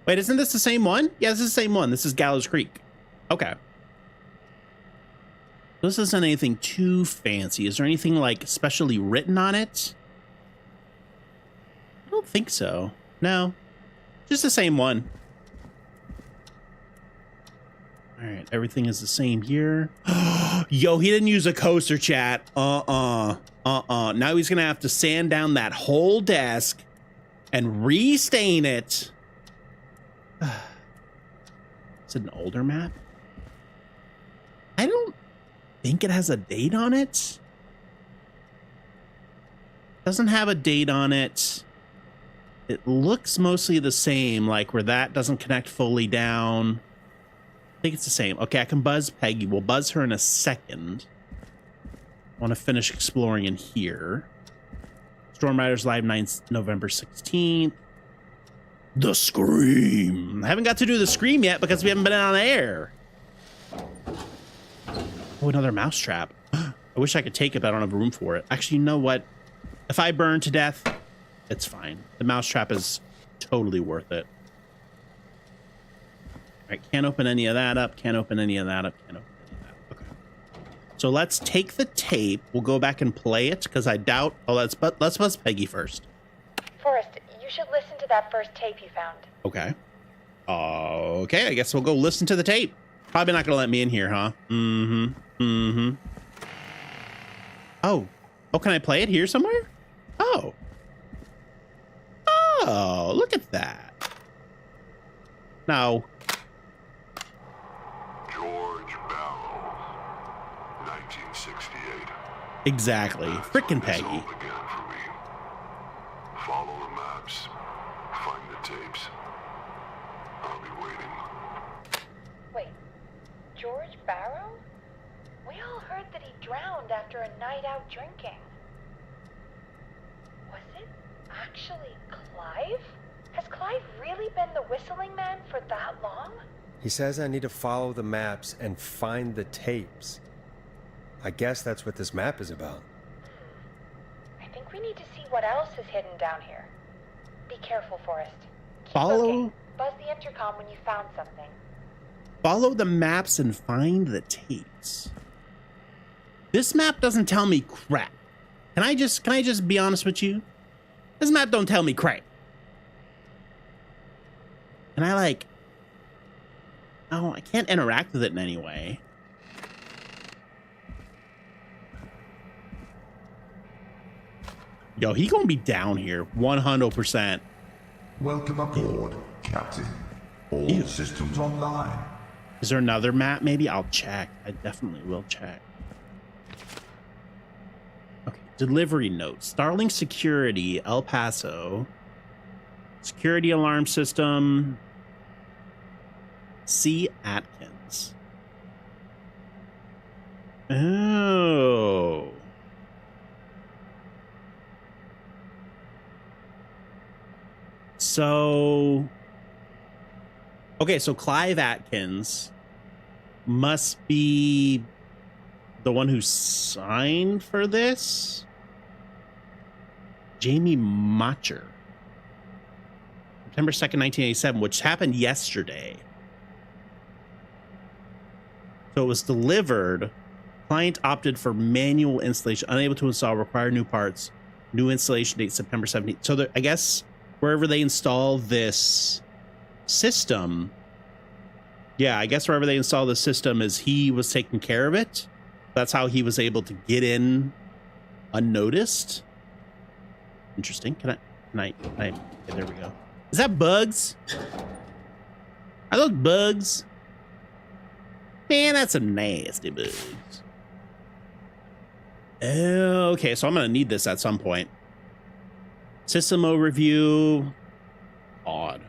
Wait, isn't this the same one? Yeah, this is the same one. This is Gallows Creek. Okay. This isn't anything too fancy. Is there anything like specially written on it? I don't think so. No. Just the same one. All right, everything is the same here. Yo, he didn't use a coaster, chat. Now he's gonna have to sand down that whole desk and restain it. Is it an older map? I don't think it has a date on it. Doesn't have a date on it. It looks mostly the same, like where that doesn't connect fully down. I think it's the same. Okay, I can buzz Peggy. We'll buzz her in a second. I want to finish exploring in here. Storm Riders Live 9th, November 16th. The Scream. I haven't got to do the Scream yet because we haven't been on air. Oh, another mousetrap. I wish I could take it, but I don't have room for it. Actually, you know what? If I burn to death, it's fine. The mousetrap is totally worth it. All right, can't open any of that up. Can't open any of that up. Can't open any of that. Okay. So let's take the tape. We'll go back and play it because I doubt. Oh, let's buzz Peggy first. Forrest, you should listen to that first tape you found. Okay. Okay, I guess we'll go listen to the tape. Probably not gonna let me in here, huh? Oh, can I play it here somewhere? Oh, look at that. Now, George Barrow, 1968. exactly. Frickin' It's all Peggy. began for me. Follow the maps. Find the tapes. I'll be waiting. Wait, George Barrow? We all heard that he drowned after a night out drinking. Was it actually Clive? Has Clive really been the whistling man for that long? He says I need to follow the maps and find the tapes. I guess that's what this map is about. I think we need to see what else is hidden down here. Be careful, Forrest. Keep Follow- looking. Buzz the intercom when you found something. Follow the maps and find the tapes. This map doesn't tell me crap. Can I just be honest with you? This map don't tell me crap. And I can't interact with it in any way. Yo, he gonna be down here 100%. Welcome aboard, Captain. All Ew. systems online. Is there another map? Maybe I'll check. I definitely will check. Okay, delivery notes. Starlink Security, El Paso. Security alarm system. C. Atkins. Oh. So, okay, so Clive Atkins must be the one who signed for this. Jamie Macher. September 2nd, 1987, which happened yesterday. So it was delivered. Client opted for manual installation, unable to install, require new parts. New installation date September 17th. So I guess wherever they install this system, yeah, I guess wherever they install the system is he was taking care of it. That's how he was able to get in unnoticed. Interesting. Can I, okay, there we go. Is that bugs? Are those bugs? Man, that's some nasty bugs. Okay, so I'm gonna need this at some point. System overview. Odd.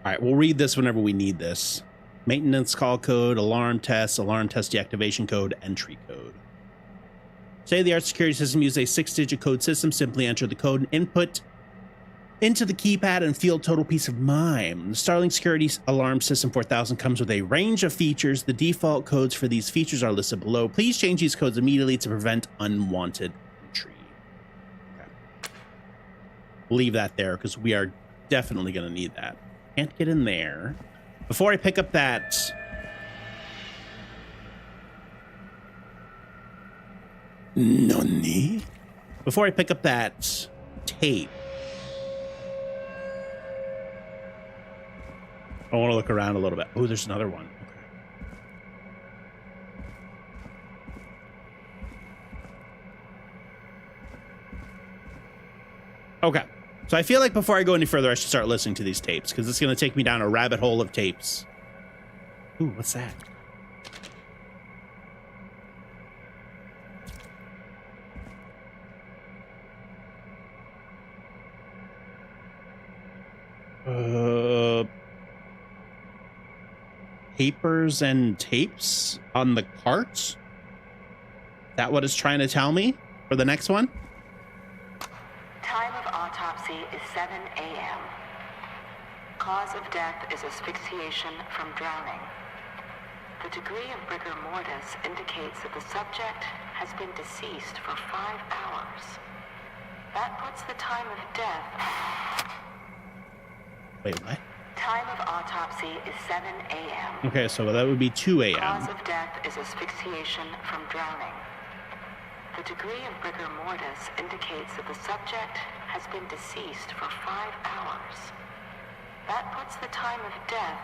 All right, we'll read this whenever we need this. Maintenance call code, alarm test deactivation code, entry code. State-of-the-art security system uses a 6-digit code system. Simply enter the code and input into the keypad and feel total peace of mind. The Starling Security Alarm System 4000 comes with a range of features. The default codes for these features are listed below. Please change these codes immediately to prevent unwanted entry. Okay. Leave that there because we are definitely going to need that. Can't get in there. Before I pick up that... Nani? Before I pick up that tape, I want to look around a little bit. Oh, there's another one. Okay. So I feel like before I go any further, I should start listening to these tapes because it's going to take me down a rabbit hole of tapes. Ooh, what's that? Papers and tapes on the carts? That what it's trying to tell me for the next one? Time of autopsy is 7 a.m. Cause of death is asphyxiation from drowning. The degree of rigor mortis indicates that the subject has been deceased for 5 hours. That puts the time of death... Wait, what? Time of autopsy is 7 a.m. Okay, so that would be 2 a.m. Cause of death is asphyxiation from drowning. The degree of rigor mortis indicates that the subject has been deceased for 5 hours. That puts the time of death...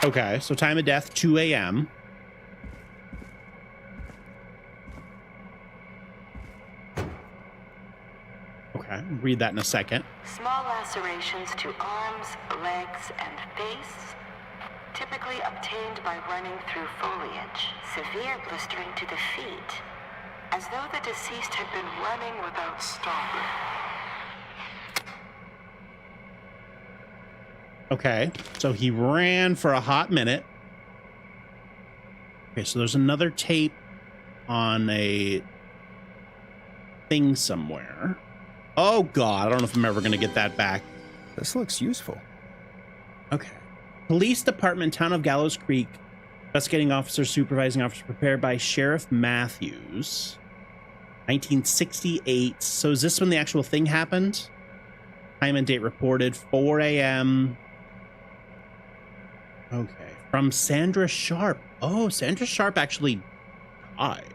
Okay, so time of death, 2 a.m. Okay, read that in a second. Small lacerations to arms, legs, and face, typically obtained by running through foliage. Severe blistering to the feet, as though the deceased had been running without stopping. Okay, so he ran for a hot minute. Okay, so there's another tape on a thing somewhere. Oh, God, I don't know if I'm ever going to get that back. This looks useful. Okay. Police Department, Town of Gallows Creek. Investigating officer, supervising officer, prepared by Sheriff Matthews. 1968. So is this when the actual thing happened? Time and date reported, 4 a.m. Okay. From Sandra Sharp. Oh, Sandra Sharp actually died.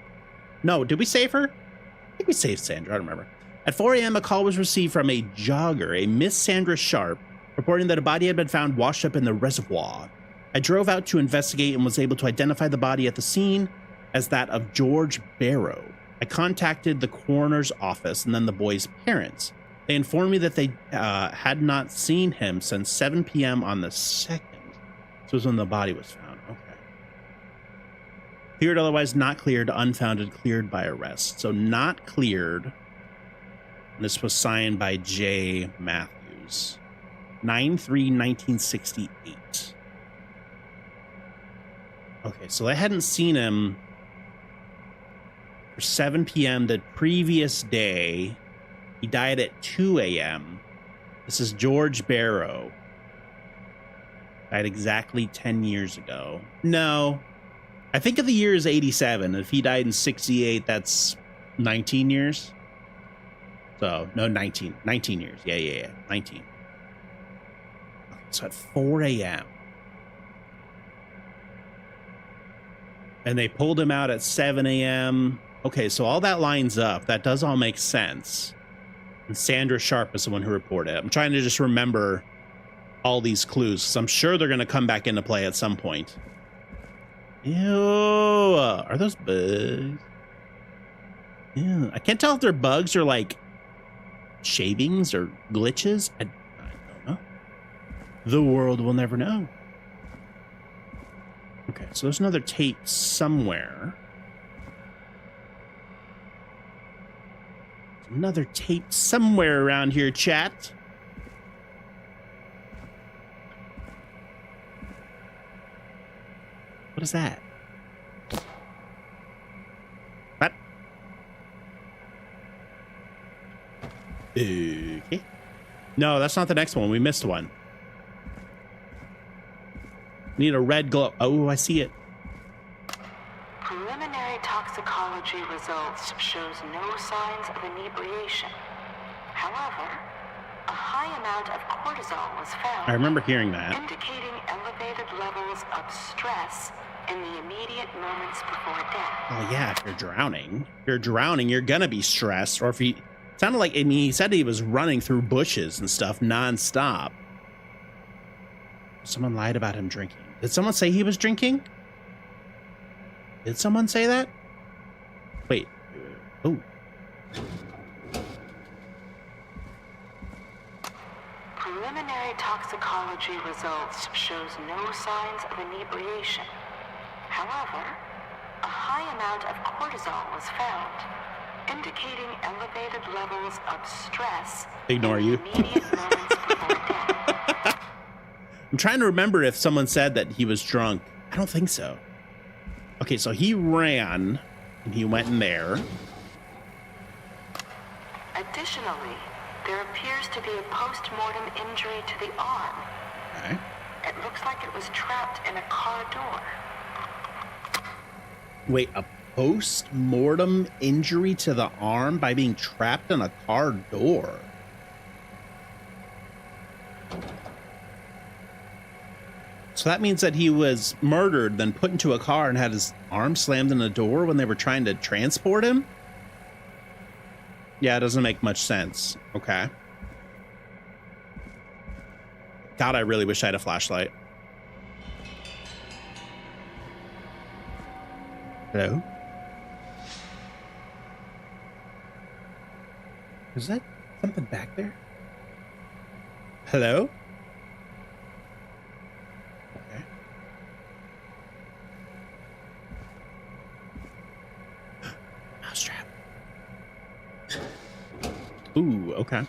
No, did we save her? I think we saved Sandra. I don't remember. At 4 a.m., a call was received from a jogger, a Miss Sandra Sharp, reporting that a body had been found washed up in the reservoir. I drove out to investigate and was able to identify the body at the scene as that of George Barrow. I contacted the coroner's office and then the boy's parents. They informed me that they had not seen him since 7 p.m. on the 2nd. This was when the body was found. Okay. Cleared, otherwise not cleared, unfounded, cleared by arrest. So not cleared. And this was signed by J. Matthews. 9/3/1968. Okay, so I hadn't seen him for 7 p.m. the previous day. He died at 2 a.m. This is George Barrow. Died exactly 10 years ago. No. I think of the year as 87. If he died in 68, that's 19 years. So, no, 19. 19 years. Yeah. 19. Okay, so at 4 a.m. And they pulled him out at 7 a.m. Okay, so all that lines up. That does all make sense. And Sandra Sharp is the one who reported it. I'm trying to just remember all these clues, because I'm sure they're going to come back into play at some point. Ew. Are those bugs? Yeah. I can't tell if they're bugs or like shavings or glitches. I don't know. The world will never know. Okay, so there's another tape somewhere. Another tape somewhere around here, chat. What is that? What? Okay. No, that's not the next one. We missed one. Need a red glow. Oh, I see it. Preliminary toxicology results shows no signs of inebriation. However, a high amount of cortisol was found. I remember hearing that. Indicating elevated levels of stress in the immediate moments before death. Oh yeah, if you're drowning, you're gonna be stressed. Or if he sounded like, I mean, he said he was running through bushes and stuff nonstop. Someone lied about him drinking. Did someone say he was drinking? Did someone say that? Wait. Oh. Preliminary toxicology results shows no signs of inebriation. However, a high amount of cortisol was found, indicating elevated levels of stress. Ignore in you. the immediate moments before death. I'm trying to remember if someone said that he was drunk. I don't think so. Okay, so he ran and he went in there. Additionally, there appears to be a post-mortem injury to the arm. Okay. It looks like it was trapped in a car door. Wait, a post-mortem injury to the arm by being trapped in a car door? So that means that he was murdered, then put into a car and had his arm slammed in a door when they were trying to transport him? Yeah, it doesn't make much sense. Okay. God, I really wish I had a flashlight. Hello? Is that something back there? Hello? Okay. Mousetrap. Ooh, okay.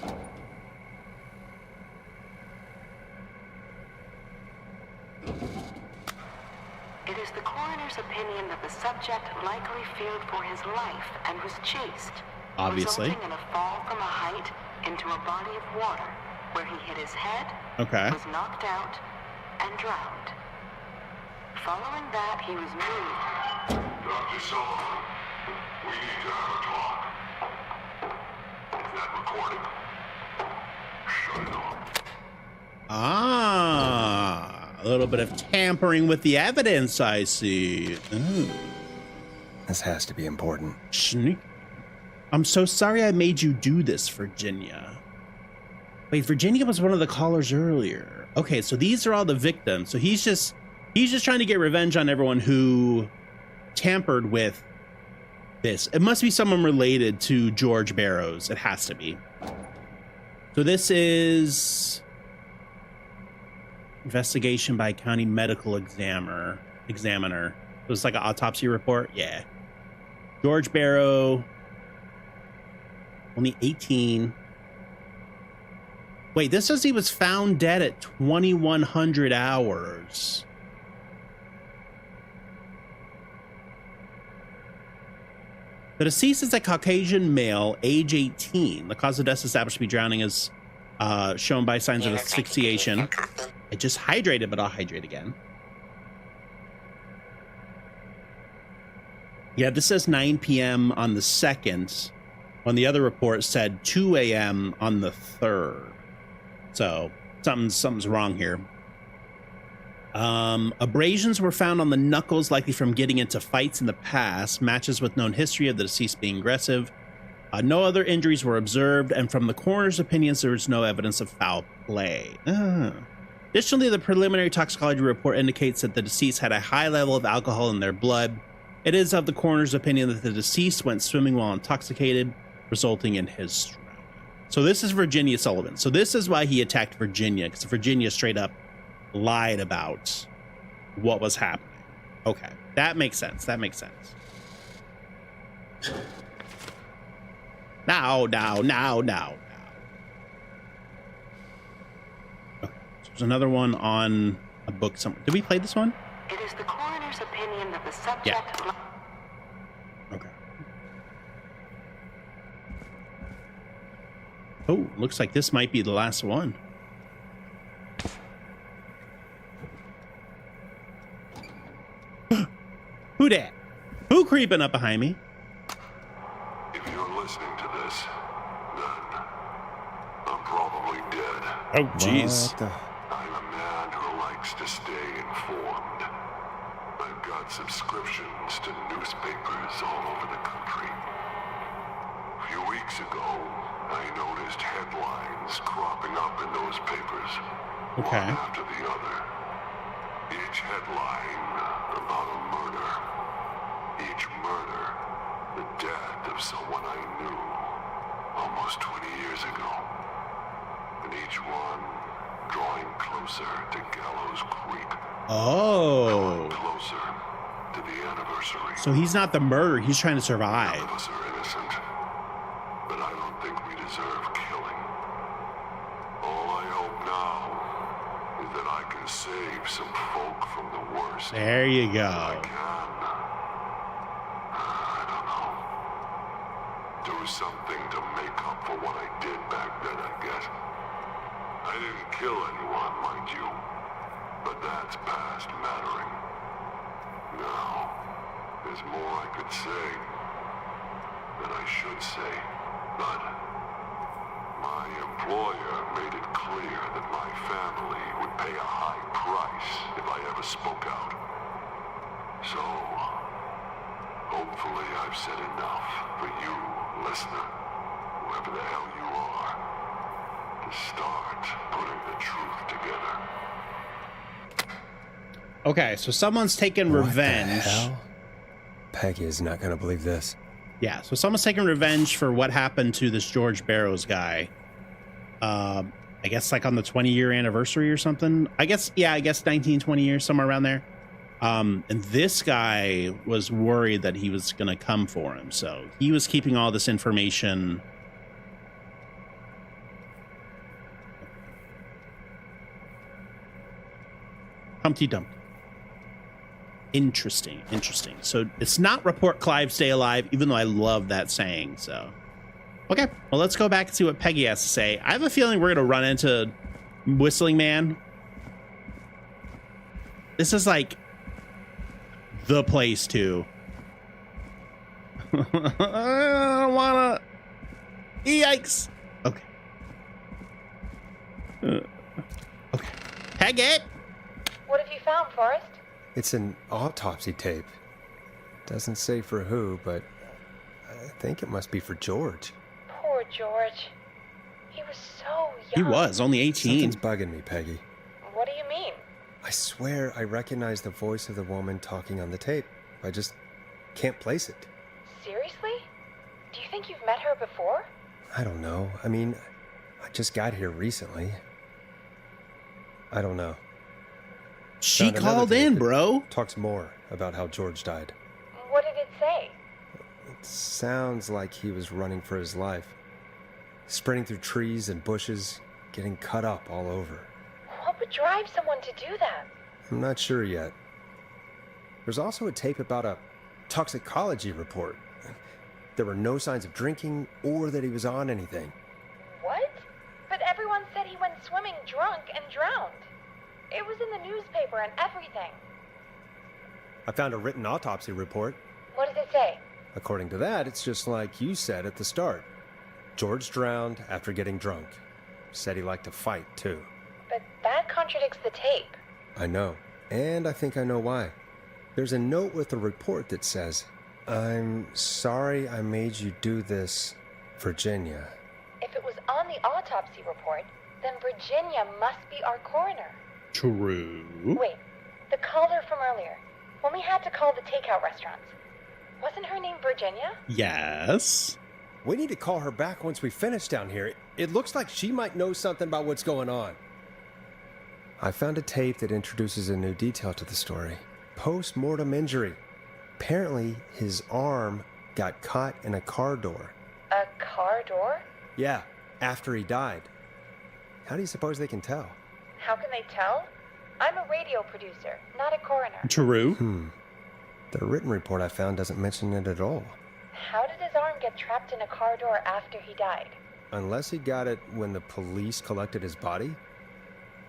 It is the coroner's opinion that the subject likely feared for his life and was chased, Obviously. resulting in a fall from a height into a body of water, where he hit his head, Okay. was knocked out, and drowned. Following that, he was moved. Dr. Sullivan, we need to have a talk. Is that recorded? Shut it off. Ah, a little bit of tampering with the evidence, I see. Ooh. This has to be important. Sneak. I'm so sorry I made you do this, Virginia. Wait, Virginia was one of the callers earlier. Okay, so these are all the victims. So he's just trying to get revenge on everyone who tampered with this. It must be someone related to George Barrows. It has to be. So this is investigation by county medical examiner. It was like an autopsy report. Yeah. George Barrow, only 18. Wait, this says he was found dead at 2100 hours. The deceased is a Caucasian male, age 18. The cause of death established to be drowning is shown by signs of asphyxiation. I just hydrated, but I'll hydrate again. Yeah, this says 9 p.m. on the 2nd, when the other report said 2 a.m. on the 3rd. So something's wrong here. Abrasions were found on the knuckles, likely from getting into fights in the past. Matches with known history of the deceased being aggressive. No other injuries were observed, and from the coroner's opinions, there was no evidence of foul play. Additionally, the preliminary toxicology report indicates that the deceased had a high level of alcohol in their blood. It is of the coroner's opinion that the deceased went swimming while intoxicated, resulting in his drowning. So this is Virginia Sullivan. So this is why he attacked Virginia, because Virginia straight up lied about what was happening. Okay, that makes sense. That makes sense. Now. Okay, so there's another one on a book somewhere. Did we play this one? It is the coroner's opinion that the subject... Yeah. Okay. Oh, looks like this might be the last one. Who dat? Who creeping up behind me? If you're listening to this, then I'm probably dead. Oh, jeez. What the... I'm a man who likes to stay informed. I've got subscriptions to newspapers all over the country. A few weeks ago, I noticed headlines cropping up in those papers, Okay. one after the other. Each headline about a murder. Each murder, the death of someone I knew almost 20 years ago. And each one drawing closer to Gallows Creek. Oh. Closer to the anniversary. So he's not the murderer. He's trying to survive. None of us are innocent, but I don't think we deserve killing. All I hope now is that I can save some folk from the worst. There you I go. can. I don't know. Do something to make up for what I did back then, I guess. I didn't kill anyone, mind you, but that's past mattering. Now, there's more I could say than I should say, but my employer made it clear that my family would pay a high price if I ever spoke out. So, hopefully I've said enough for you, listener, whoever the hell you are, to start putting the truth together. Okay, so someone's taking What the revenge. hell? Peggy is not going to believe this. Yeah, so someone's taking revenge for what happened to this George Barrows guy. I guess like on the 20-year anniversary or something. I guess 19, 20 years, somewhere around there. And this guy was worried that he was going to come for him. So he was keeping all this information. Humpty Dumpty. Interesting. So it's not report Clive stay alive, even though I love that saying. So, okay, well, let's go back and see what Peggy has to say. I have a feeling we're going to run into Whistling Man. This is like the place to. I don't want to. Yikes. Okay. Okay. Peggy. What have you found, Forrest? It's an autopsy tape. Doesn't say for who, but I think it must be for George. Poor George. He was so He young. was only 18. Something's bugging me, Peggy. What do you mean? I swear I recognize the voice of the woman talking on the tape. I just can't place it. Seriously? Do you think you've met her before? I don't know. I mean, I just got here recently. I don't know. She Found another called tape in, that bro. Talks more about how George died. What did it say? It sounds like he was running for his life. Sprinting through trees and bushes, getting cut up all over. What would drive someone to do that? I'm not sure yet. There's also a tape about a toxicology report. There were no signs of drinking or that he was on anything. What? But everyone said he went swimming drunk and drowned. It was in the newspaper and everything. I found a written autopsy report. What does it say? According to that, it's just like you said at the start. George drowned after getting drunk. Said he liked to fight, too. But that contradicts the tape. I know. And I think I know why. There's a note with the report that says, "I'm sorry I made you do this, Virginia." If it was on the autopsy report, then Virginia must be our coroner. True. Wait, the caller from earlier, when we had to call the takeout restaurants, wasn't her name Virginia? Yes. We need to call her back once we finish down here. It looks like she might know something about what's going on. I found a tape that introduces a new detail to the story. Post-mortem injury. Apparently, his arm got caught in a car door. A car door? Yeah, after he died. How do you suppose they can tell? How can they tell? I'm a radio producer, not a coroner. True. The written report I found doesn't mention it at all. How did his arm get trapped in a car door after he died? Unless he got it when the police collected his body,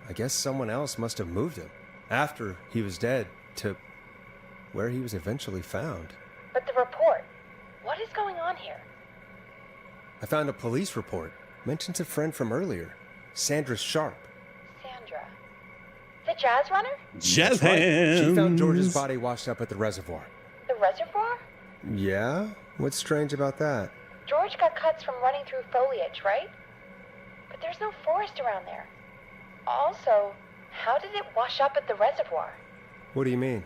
I guess someone else must have moved him after he was dead to where he was eventually found. But the report, what is going on here? I found a police report. Mentions a friend from earlier, Sandra Sharp. Sandra. The jazz runner? Jazz Right. hands. She found George's body washed up at the reservoir. The reservoir? Yeah? What's strange about that? George got cuts from running through foliage, right? But there's no forest around there. Also, how did it wash up at the reservoir? What do you mean?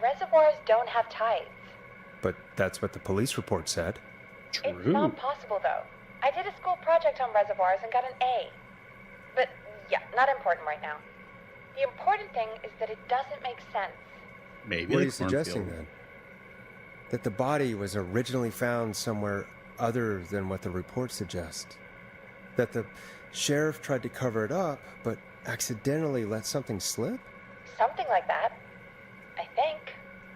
Reservoirs don't have tides. But that's what the police report said. It's True. not possible, though. I did a school project on reservoirs and got an A. But, yeah, not important right now. The important thing is that it doesn't make sense. Maybe What are the you suggesting cornfield. then? That the body was originally found somewhere other than what the report suggests? That the sheriff tried to cover it up, but accidentally let something slip? Something like that. I think.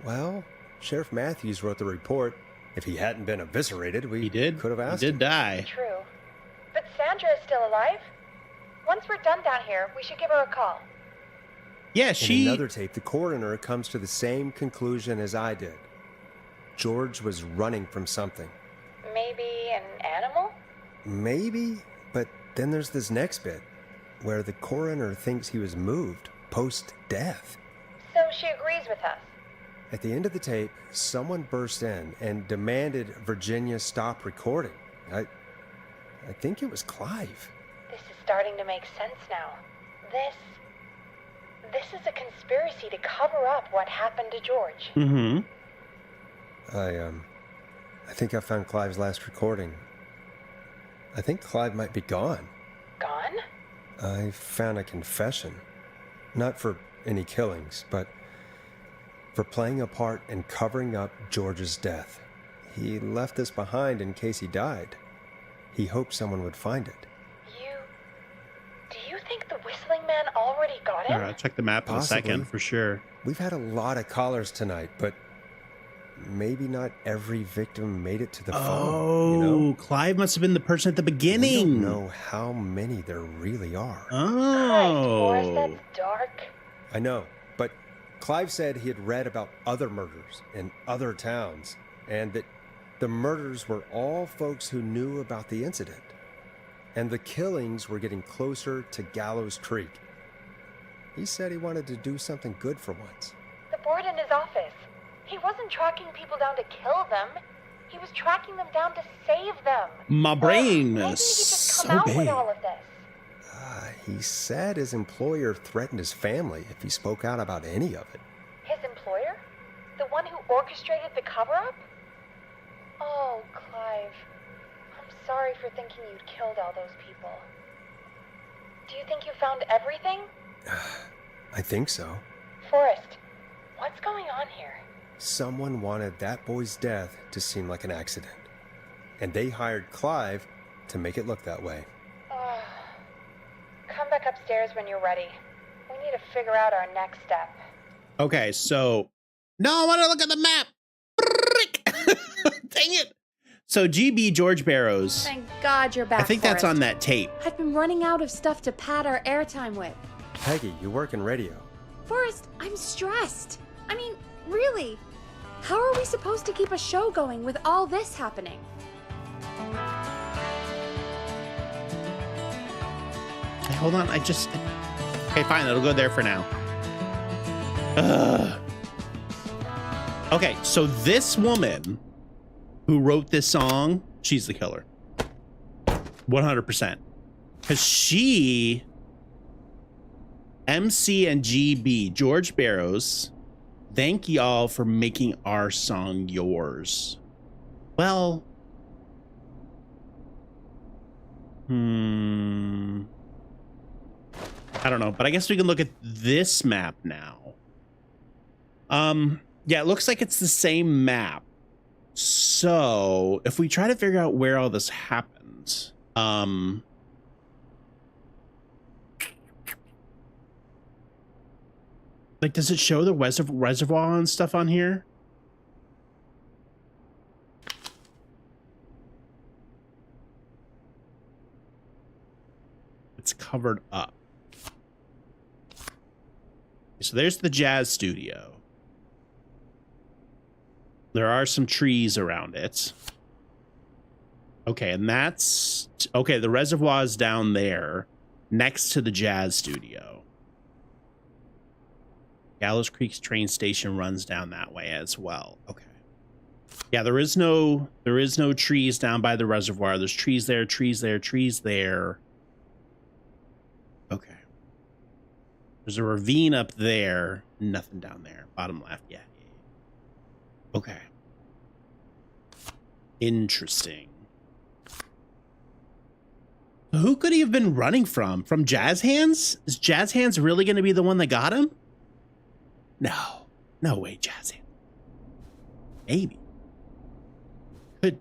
Well, Sheriff Matthews wrote the report. If he hadn't been eviscerated, we He did. could have asked He did him. die. True. But Sandra is still alive? Once we're done down here, we should give her a call. Yeah, In she. another tape, the coroner comes to the same conclusion as I did. George was running from something. Maybe an animal? Maybe, but then there's this next bit, where the coroner thinks he was moved post-death. So she agrees with us. At the end of the tape, someone burst in and demanded Virginia stop recording. I think it was Clive. This is starting to make sense now. This is a conspiracy to cover up what happened to George. Mm-hmm. I think I found Clive's last recording. I think Clive might be gone. Gone? I found a confession. Not for any killings, but for playing a part in covering up George's death. He left this behind in case he died. He hoped someone would find it. Do you think the Whistling Man already got him? All right, check the map in a Possibly. second for sure. We've had a lot of callers tonight, but maybe not every victim made it to the phone, you know? Clive must have been the person at the We beginning. don't know how many there really are. Christ, Boris, Oh. that's dark. I know, but Clive said he had read about other murders in other towns, and that the murders were all folks who knew about the incident. And the killings were getting closer to Gallows Creek. He said he wanted to do something good for once. The board in his office. He wasn't tracking people down to kill them. He was tracking them down to save them. My brain Why is didn't he just so come out big. with all of this? He said his employer threatened his family if he spoke out about any of it. His employer? The one who orchestrated the cover-up? Oh, Clive. I'm sorry for thinking you'd killed all those people. Do you think you found everything? I think so. Forrest, what's going on here? Someone wanted that boy's death to seem like an accident. And they hired Clive to make it look that way. Come back upstairs when you're ready. We need to figure out our next step. Okay, so no, I want to look at the map. Dang it. So GB George Barrows. Thank God you're back, I think that's Forrest. on that tape. I've been running out of stuff to pad our airtime with. Peggy, you work in radio. Forrest, I'm stressed. I mean, really. How are we supposed to keep a show going with all this happening? Hey, hold on. Okay, fine. It'll go there for now. Ugh. Okay, so this woman who wrote this song, she's the killer. 100%. Because she MC and GB, George Barrows, thank y'all for making our song yours. Well, I don't know, but I guess we can look at this map now. Yeah, it looks like it's the same map. So if we try to figure out where all this happens, like, does it show the reservoir and stuff on here? It's covered up. So there's the jazz studio. There are some trees around it. Okay, and that's... Okay, the reservoir is down there next to the jazz studio. Gallows Creek's train station runs down that way as well. Okay. Yeah, there is no trees down by the reservoir. There's trees there, trees there, trees there. Okay. There's a ravine up there. Nothing down there. Bottom left. Yeah. Okay. Interesting. Who could he have been running from? From Jazz Hands? Is Jazz Hands really going to be the one that got him? No. No way, Jazz Hands. Maybe. Could.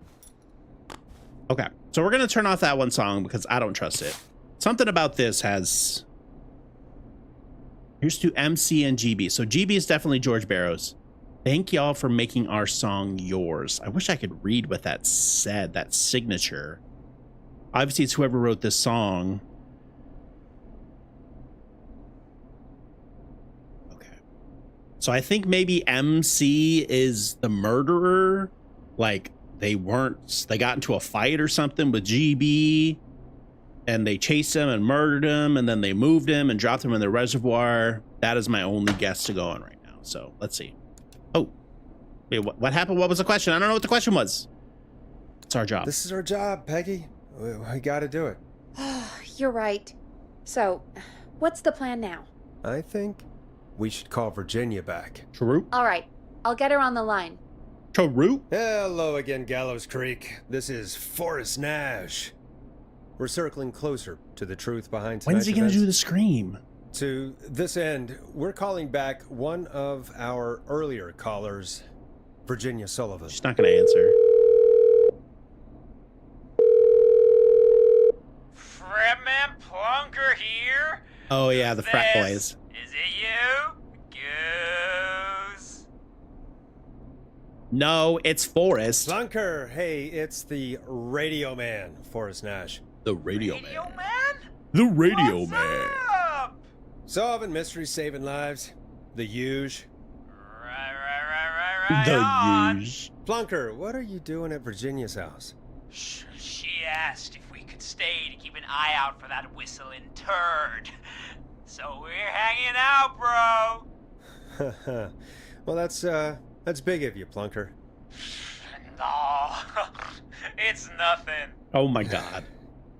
Okay. So we're going to turn off that one song because I don't trust it. Something about this has... Here's to MC and GB. So GB is definitely George Barrows. Thank y'all for making our song yours. I wish I could read what that said, that signature. Obviously, it's whoever wrote this song. Okay. So I think maybe MC is the murderer. Like, they got into a fight or something with GB. And they chased him and murdered him. And then they moved him and dropped him in the reservoir. That is my only guess to go on right now. So let's see. Oh, wait, what happened? What was the question? I don't know what the question was. It's our job. This is our job, Peggy. We got to do it. You're right. So, what's the plan now? I think we should call Virginia back. True. All right, I'll get her on the line. True. Hello again, Gallows Creek. This is Forrest Nash. We're circling closer to the truth behind tonight's When's he going to events. do the scream? To this end, we're calling back one of our earlier callers, Virginia Sullivan. She's not going to answer. Fratman Plunker here. Oh, yeah, the frat This- boys. Is it you? Goose. No, it's Forrest. Plunker, hey, it's the Radio Man, Forrest Nash. The Radio Radio Man. Man? The Radio What's Man. up? Solving mysteries, saving lives. The huge. Right on. The huge. Plunker, what are you doing at Virginia's house? She asked if we could stay to keep an eye out for that whistling turd. So we're hanging out, bro. Well, that's big of you, Plunker. No, it's nothing. Oh, my God.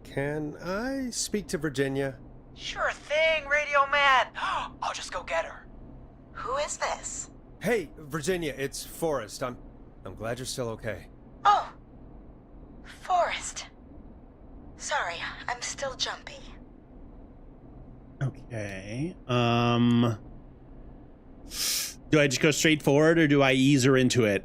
Can I speak to Virginia? Sure thing, Radio Man. I'll just go get her. Who is this? Hey, Virginia, it's Forrest. I'm glad you're still okay. Oh, Forrest. Sorry, I'm still jumpy. Okay. Do I just go straight forward or do I ease her into it?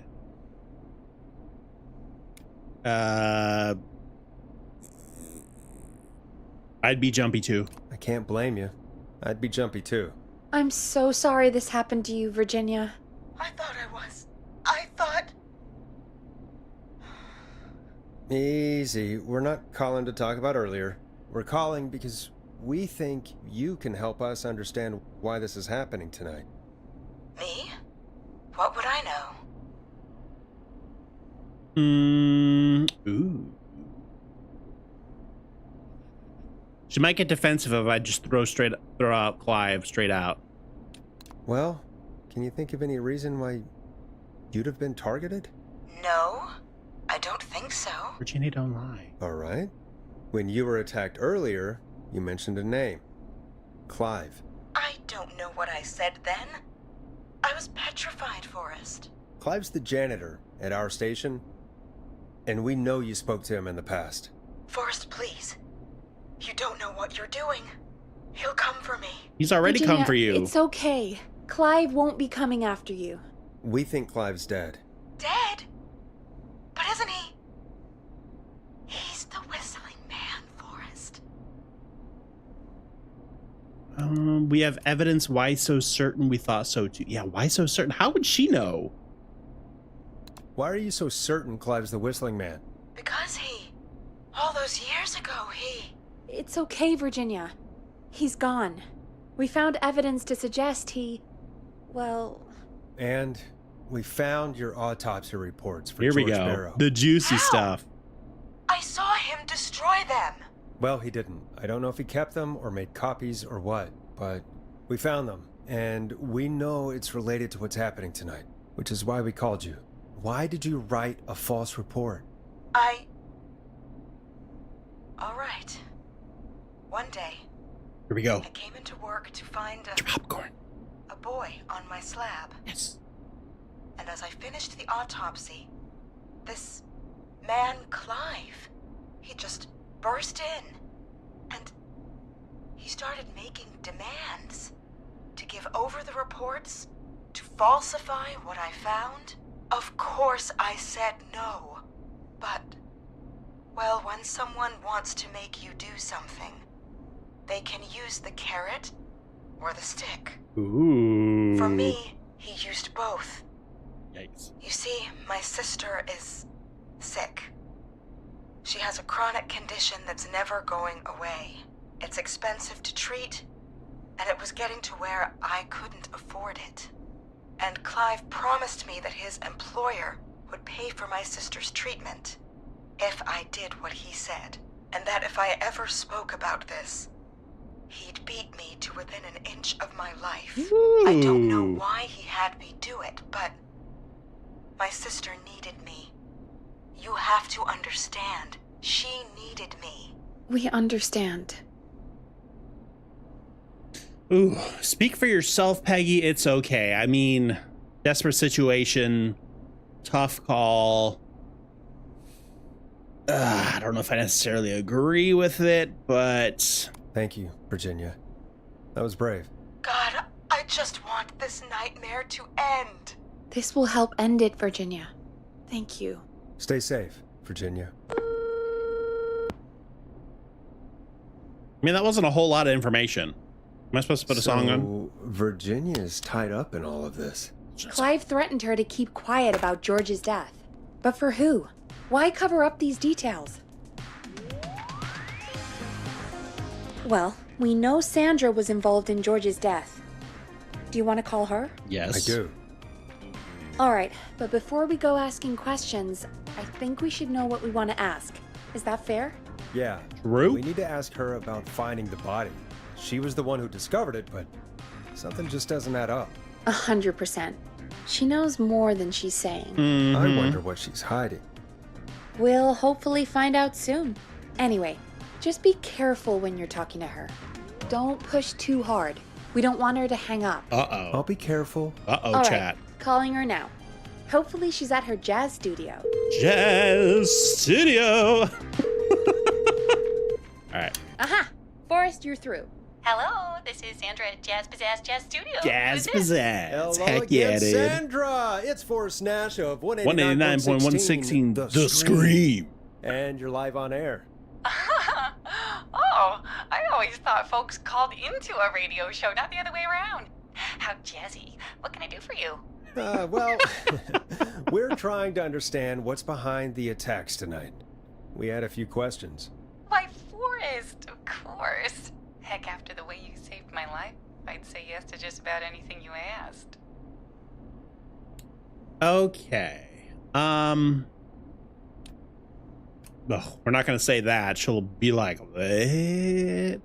I'd be jumpy too. I can't blame you. I'd be jumpy too. I'm so sorry this happened to you, Virginia. I thought I was. I thought... Easy. We're not calling to talk about earlier. We're calling because we think you can help us understand why this is happening tonight. Me? What would I know? Ooh. She might get defensive if I just throw out Clive straight out. Well, can you think of any reason why you'd have been targeted? No, I don't think so. Virginia, don't lie. All right. When you were attacked earlier, you mentioned a name. Clive. I don't know what I said then. I was petrified, Forrest. Clive's the janitor at our station, and we know you spoke to him in the past. Forrest, please. You don't know what you're doing. He'll come for me. He's already Virginia, come for you. It's okay. Clive won't be coming after you. We think Clive's dead. Dead? But isn't he? He's the whistling man, Forrest. We have evidence. Why so certain? We thought so too. Yeah, why so certain? How would she know? Why are you so certain Clive's the whistling man? Because all those years ago, It's okay, Virginia. He's gone. We found evidence to suggest well... And we found your autopsy reports for Here we George go. Barrow. The juicy How? stuff. I saw him destroy them. Well, he didn't. I don't know if he kept them or made copies or what, but we found them, and we know it's related to what's happening tonight, which is why we called you. Why did you write a false report? All right. One day, Here we go. I came into work to find Popcorn. a boy on my slab. Yes. And as I finished the autopsy, this man, Clive, he just burst in. And he started making demands to give over the reports, to falsify what I found. Of course I said no. But, well, when someone wants to make you do something, they can use the carrot or the stick. Ooh. For me, he used both. Yikes. You see, my sister is sick. She has a chronic condition that's never going away. It's expensive to treat, and it was getting to where I couldn't afford it. And Clive promised me that his employer would pay for my sister's treatment if I did what he said, and that if I ever spoke about this, he'd beat me to within an inch of my life. I don't know why he had me do it, but my sister needed me. You have to understand, she needed me. We understand. Ooh, speak for yourself, Peggy. It's okay. I mean, desperate situation, tough call. I don't know if I necessarily agree with it, but... Thank you, Virginia. That was brave. God, I just want this nightmare to end. This will help end it, Virginia. Thank you. Stay safe, Virginia. I mean, that wasn't a whole lot of information. Am I supposed to put a song on? Virginia is tied up in all of this. Clive threatened her to keep quiet about George's death. But for who? Why cover up these details? Well, we know Sandra was involved in George's death. Do you want to call her? Yes. I do. All right, but before we go asking questions, I think we should know what we want to ask. Is that fair? Yeah. True. We need to ask her about finding the body. She was the one who discovered it, but something just doesn't add up. 100%. She knows more than she's saying. I wonder what she's hiding. We'll hopefully find out soon. Anyway, just be careful when you're talking to her. Don't push too hard. We don't want her to hang up. Uh-oh. I'll be careful. Uh-oh, All chat. right, calling her now. Hopefully she's at her jazz studio. Jazz Studio. All right. Aha! Forrest, you're through. Hello, this is Sandra at Jazz Pizzazz Jazz Studio. Jazz Who's this? Pizzazz. Hello Heck again, yeah, dude. Sandra! It's Forrest Nash of 189.116 The Scream. Scream. And you're live on air. Oh, I always thought folks called into a radio show, not the other way around. How jazzy. What can I do for you? Well, we're trying to understand what's behind the attacks tonight. We had a few questions. Why, Forrest, of course. Heck, after the way you saved my life, I'd say yes to just about anything you asked. Okay. Ugh, we're not going to say that. She'll be like, what?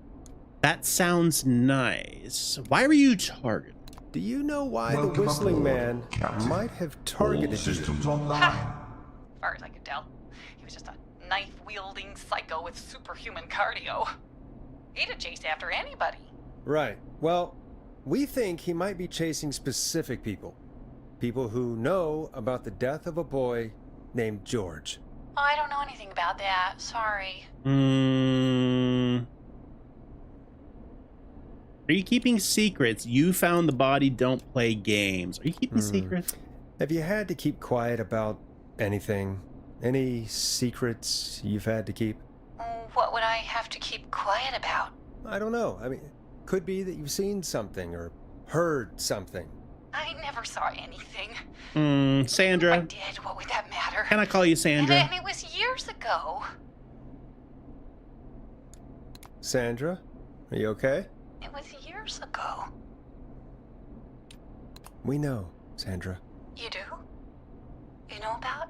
That sounds nice. Why were you targeted? Do you know why the Whistling Man might have targeted you? Online. As far as I could tell, he was just a knife-wielding psycho with superhuman cardio. He'd have chased after anybody. Right. Well, We think he might be chasing specific people. People who know about the death of a boy named George. Oh, I don't know anything about that. Sorry. Are you keeping secrets? You found the body, don't play games. Are you keeping secrets? Have you had to keep quiet about anything? Any secrets you've had to keep? What would I have to keep quiet about? I don't know. I mean, could be that you've seen something or heard something. I never saw anything. If I Sandra. did, what would that matter? Can I call you Sandra? And it was years ago. Sandra, are you okay? It was years ago. We know, Sandra. You do? You know about?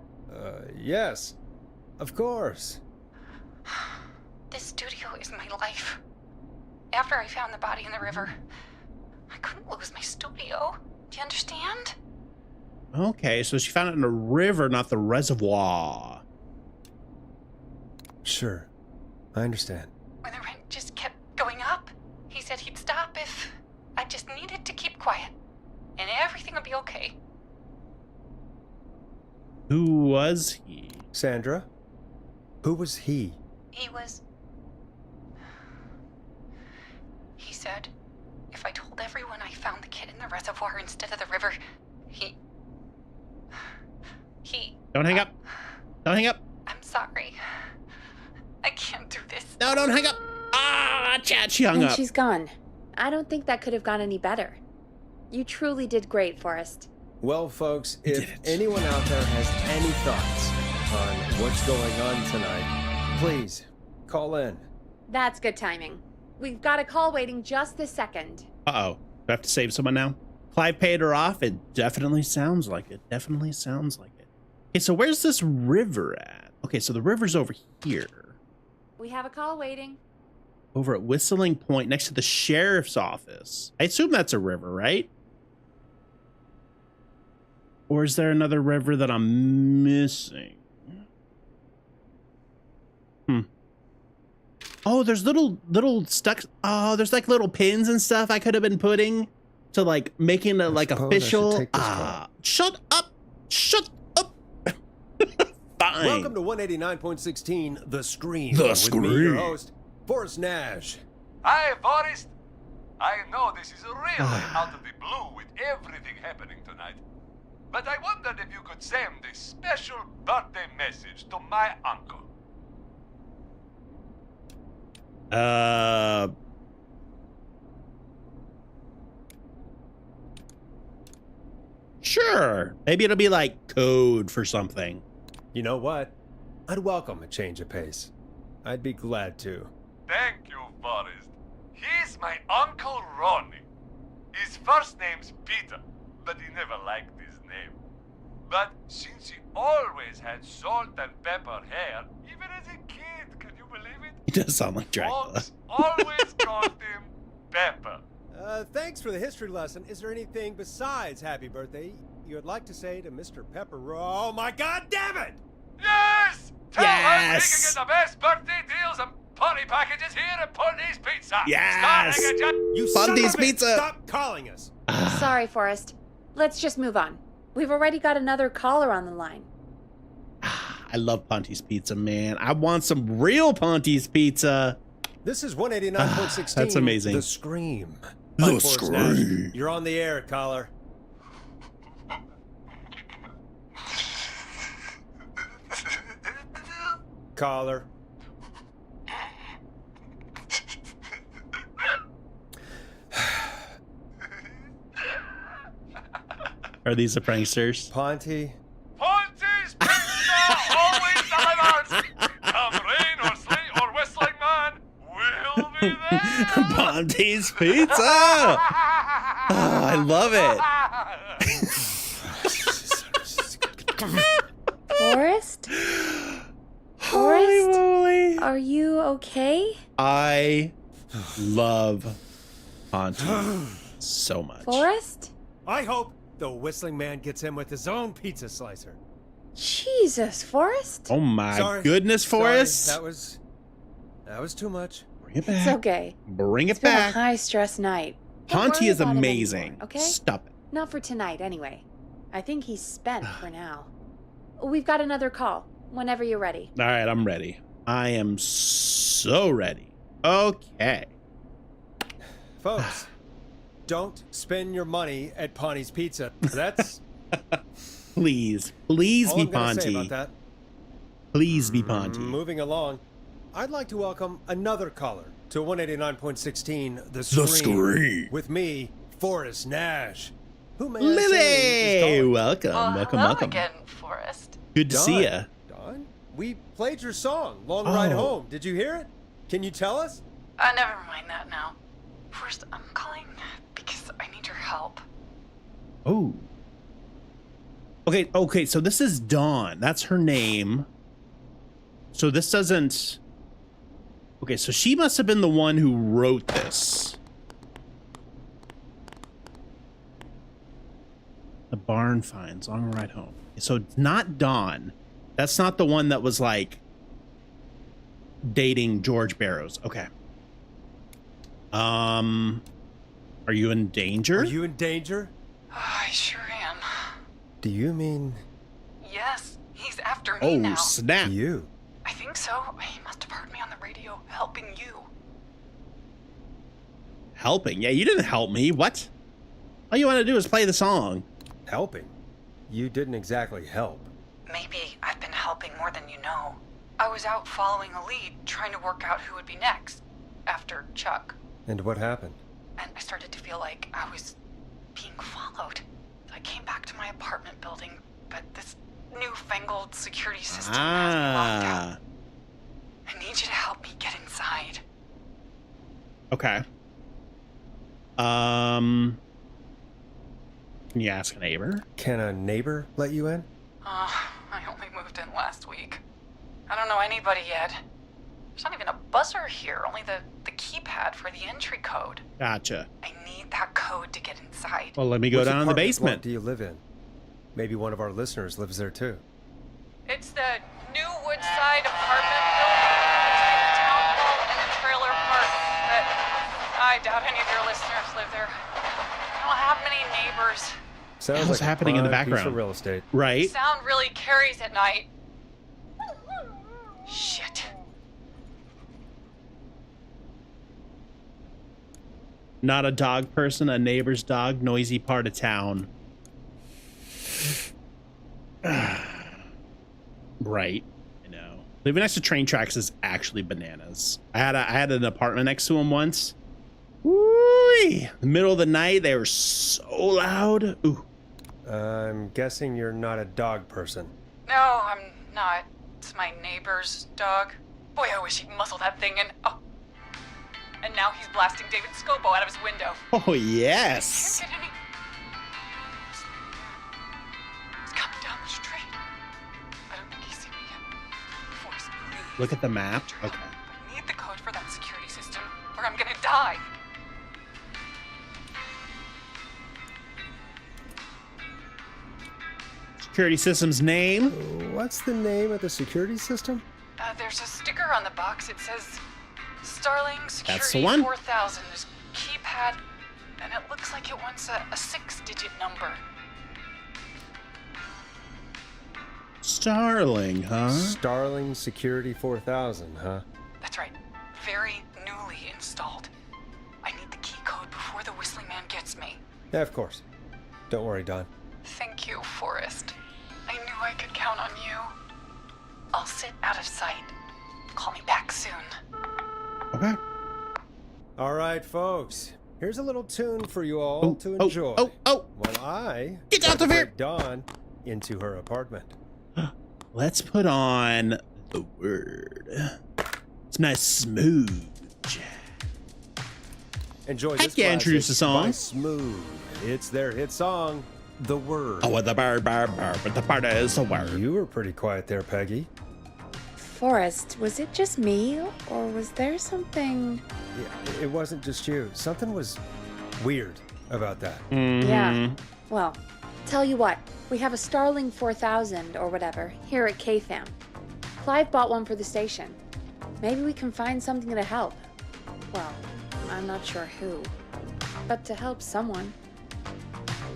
Yes. Of course. This studio is my life. After I found the body in the river, I couldn't lose my studio. Do you understand? Okay, so she found it in a river, not the reservoir. Sure. I understand. When the rent just kept going up, he said he'd stop if I just needed to keep quiet. And everything would be okay. Who was he? Sandra? Who was he? He said if I told everyone I found the kid in the reservoir instead of the river, he... Don't hang up. Don't hang up. I'm sorry. I can't do this. No, don't hang up. Ah, chat, she hung And up. she's gone. I don't think that could have gone any better. You truly did great, Forrest. Well, folks, did if it. anyone out there has any thoughts on what's going on tonight, please call in. That's good timing. We've got a call waiting just this second. Uh-oh. Do I have to save someone now? Clive paid her off. It definitely sounds like it. Definitely sounds like it. Okay, so where's this river at? Okay, so the river's over here. We have a call waiting. Over at Whistling Point, next to the sheriff's office. I assume that's a river, right? Or is there another river that I'm missing? Oh, there's little stuck. Oh, there's like little pins and stuff I could have been putting to like making it like suppose I should official. take this call. Shut up. Shut up. Fine. Welcome to 189.16, The Screen. The With me, your Screen. host, Forrest Nash. Hi, Forrest. I know this is really out of the blue with everything happening tonight, but I wondered if you could send a special birthday message to my uncle. Sure. Maybe it'll be like code for something. You know what? I'd welcome a change of pace. I'd be glad to. Thank you, Forrest. He's my Uncle Ronnie. His first name's Peter, but he never liked his name. But since he always had salt and pepper hair, even as a kid, can you believe it? He does sound like Dracula. Folks always called him Pepper. Thanks for the history lesson. Is there anything besides happy birthday you would like to say to Mr. Pepper? Oh my God damn it! Yes! Tell Yes! us we can get the best birthday deals and party packages here at Pondy's Pizza. Yes! Starting at You Bundy's son of a bitch, Pizza. Stop calling us. Sorry, Forrest. Let's just move on. We've already got another caller on the line. I love Ponty's Pizza, man. I want some real Ponty's Pizza. This is 189.16. That's amazing. The Scream. The I'm Forrest Nash. Scream. You're on the air, caller. Caller. Are these the pranksters? Ponty. Ponty's Pizza always delivers. Come rain or sleet or whistling man, we'll be there. Ponty's Pizza. Oh, I love it. Forrest? Holy Forrest? moly. Are you okay? I love Ponty so much. Forrest? I hope the whistling man gets him with his own pizza slicer. Jesus, Forrest? Oh my Sorry. goodness, Forrest. Sorry, that was too much. Bring it It's back. okay. Bring it It's been a back. high-stress night. Don't Ponty worry is about him amazing. anymore, okay? Stop it. Not for tonight, anyway. I think he's spent for now. We've got another call. Whenever you're ready. All right, I'm ready. I am so ready. Okay. Folks, don't spend your money at Ponty's Pizza. That's Please all be I'm gonna say Ponty. about that. Please be Ponty. Moving along, I'd like to welcome another caller to 189.16 The Screen. With me, Forrest Nash. Who may I say is Lily, calling? welcome, welcome, hello welcome. again, Forrest. Good to see ya. Don, we played your song, Long Ride Oh. Home. Did you hear it? Can you tell us? Never mind that now. First, I'm calling because I need your help. Oh. Okay, so this is Dawn. That's her name. So this doesn't... Okay, so she must have been the one who wrote this. The barn finds on the ride home. So it's not Dawn. That's not the one that was like dating George Barrows. Okay. Are you in danger? Are you in danger? I sure am. Do you mean Yes, he's after me now. Snap. you? I think so. He must have heard me on the radio helping you. Helping? Yeah, you didn't help me. What? All you want to do is play the song. Helping? You didn't exactly help. Maybe I've been helping more than you know. I was out following a lead, trying to work out who would be next, after Chuck. And what happened? And I started to feel like I was being followed. So I came back to my apartment building, but this newfangled security system has me locked out. I need you to help me get inside. Okay. Can you ask a neighbor? Can a neighbor let you in? I only moved in last week. I don't know anybody yet. There's not even a buzzer here, only the keypad for the entry code. Gotcha. I need that code to get inside. Well, let me go Which down in the apartment block basement. do you live in? Maybe one of our listeners lives there too. It's the new Woodside apartment building between the town hall and the trailer park. But I doubt any of your listeners live there. I don't have many neighbors. Sounds What's like a happening in the prime piece background? of real estate. Right? Sound really carries at night. Shit. Not a dog person, a neighbor's dog, noisy part of town. Right. I know. Living next to train tracks is actually bananas. I had an apartment next to him once. Woo! The middle of the night, they were so loud. Ooh. I'm guessing you're not a dog person. No, I'm not. It's my neighbor's dog. Boy, I wish he'd muscle that thing in. Oh. And now he's blasting David Scopo out of his window. Oh, yes. Can't get any. He's coming down the street. I don't think he's seen me yet. Force, please. Look at the map. Okay. I need the code for that security system, or I'm gonna die. Security system's name. What's the name of the security system? There's a sticker on the box. It says Starling Security That's the one. 4000. There's a keypad, and it looks like it wants a 6-digit number. Starling, huh? Starling Security 4000, huh? That's right. Very newly installed. I need the key code before the Whistling Man gets me. Yeah, of course. Don't worry, Don. Thank you, Forrest. I knew I could count on you. I'll sit out of sight. Call me back soon. Okay. All right, folks. Here's a little tune for you all to enjoy. Oh. While I Get out of here! take Dawn into her apartment. Let's put on the word. It's nice, smooth jazz. Enjoy Heck this yeah, classic introduce the song. by Smooth. It's their hit song, The Word. Oh, the bird, but the part is the word. You were pretty quiet there, Peggy. Forrest, was it just me, or was there something... Yeah, it wasn't just you. Something was weird about that. Yeah. Well, tell you what, we have a Starling 4000 or whatever here at KFAM. Clive bought one for the station. Maybe we can find something to help. Well, I'm not sure who. but to help someone.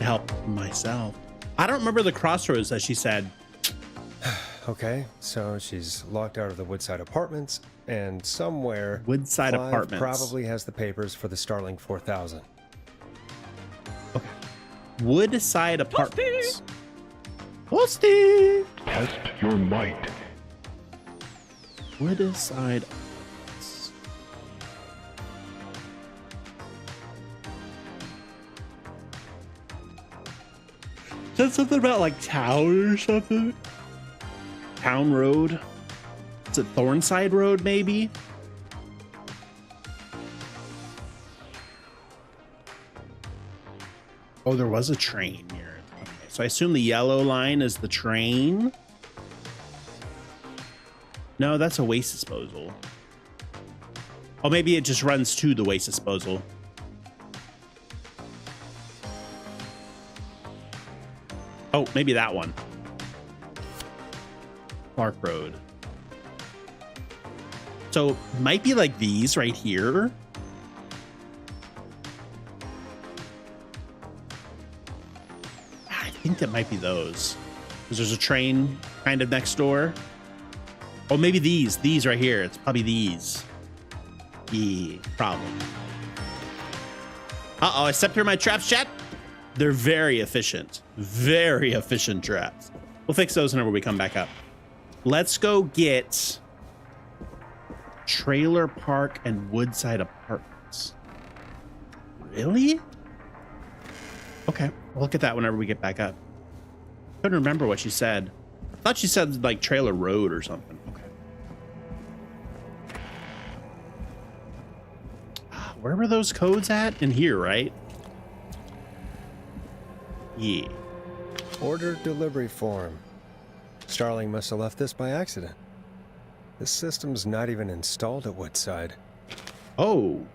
Help myself. I don't remember the crossroads that she said. Okay, so she's locked out of the Woodside Apartments, and somewhere Woodside Clive Apartments probably has the papers for the Starling 4000. Okay. Woodside Apartments. Posty. Test your might. Woodside Apartments. Is that something about like town or something? Town Road? Is it Thornside Road, maybe? Oh, there was a train here. Okay, so I assume the yellow line is the train. No, that's a waste disposal. Oh, maybe it just runs to the waste disposal. Oh, maybe that one. Clark Road. So might be like these right here. I think that might be those. Because there's a train kind of next door. Oh, maybe these right here. It's probably these. Yeah, problem. Uh-oh, I stepped through my traps, chat. They're very efficient. Very efficient traps. We'll fix those whenever we come back up. Let's go get Trailer Park and Woodside Apartments. Really? Okay, we'll look at that whenever we get back up. Couldn't remember what she said. I thought she said like Trailer Road or something. Okay. Where were those codes at? In here, right? Yeah. Order delivery form. Starling must have left this by accident. The system's not even installed at Woodside. Oh.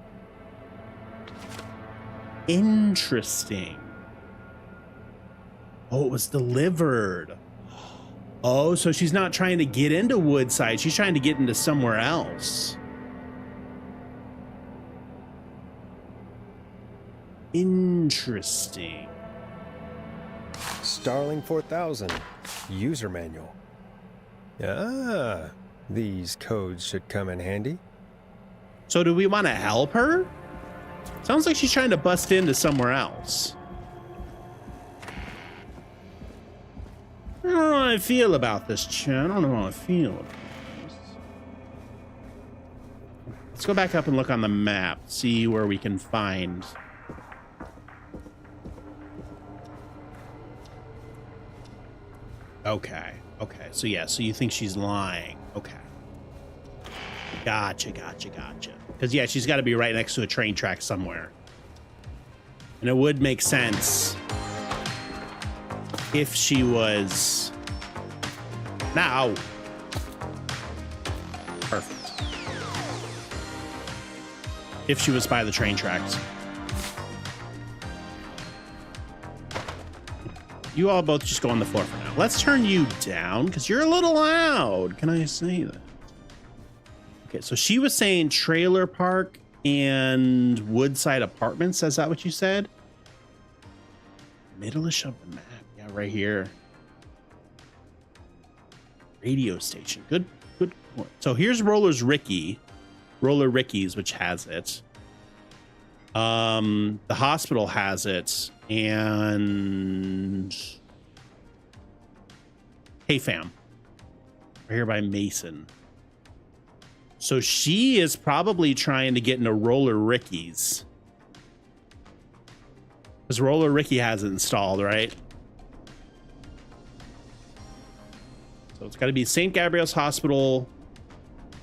Interesting. Oh, it was delivered. Oh, so she's not trying to get into Woodside. She's trying to get into somewhere else. Interesting. Starling 4000. User manual. Ah, these codes should come in handy. So do we want to help her? Sounds like she's trying to bust into somewhere else. I don't know how I feel about this, Chan. I don't know how I feel about this. Let's go back up and look on the map, see where we can find. Okay. Okay. So yeah, so you think she's lying. Okay. Gotcha. Because yeah, she's got to be right next to a train track somewhere. And it would make sense if she was... Now. Perfect. If she was by the train tracks. You all both just go on the floor for now. Let's turn you down because you're a little loud. Can I say that? Okay, so she was saying Trailer Park and Woodside Apartments. Is that what you said? Middle-ish of the map. Yeah, right here. Radio station. Good point. So here's Roller Ricky's, which has it. The hospital has it, and Hey Fam, right here by Mason. So she is probably trying to get into Roller Ricky's, because Roller Ricky has it installed, right? So it's got to be St. Gabriel's Hospital,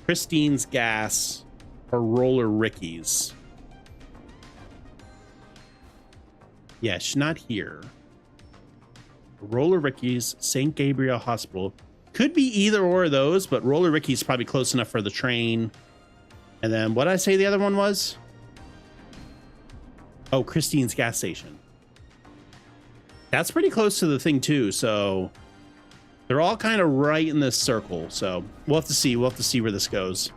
Christine's Gas, or Roller Ricky's. Yeah, she's not here. Roller Ricky's, St. Gabriel Hospital. Could be either or of those, but Roller Ricky's probably close enough for the train. And then what did I say the other one was? Oh, Christine's gas station. That's pretty close to the thing too, so they're all kind of right in this circle. So we'll have to see. We'll have to see where this goes.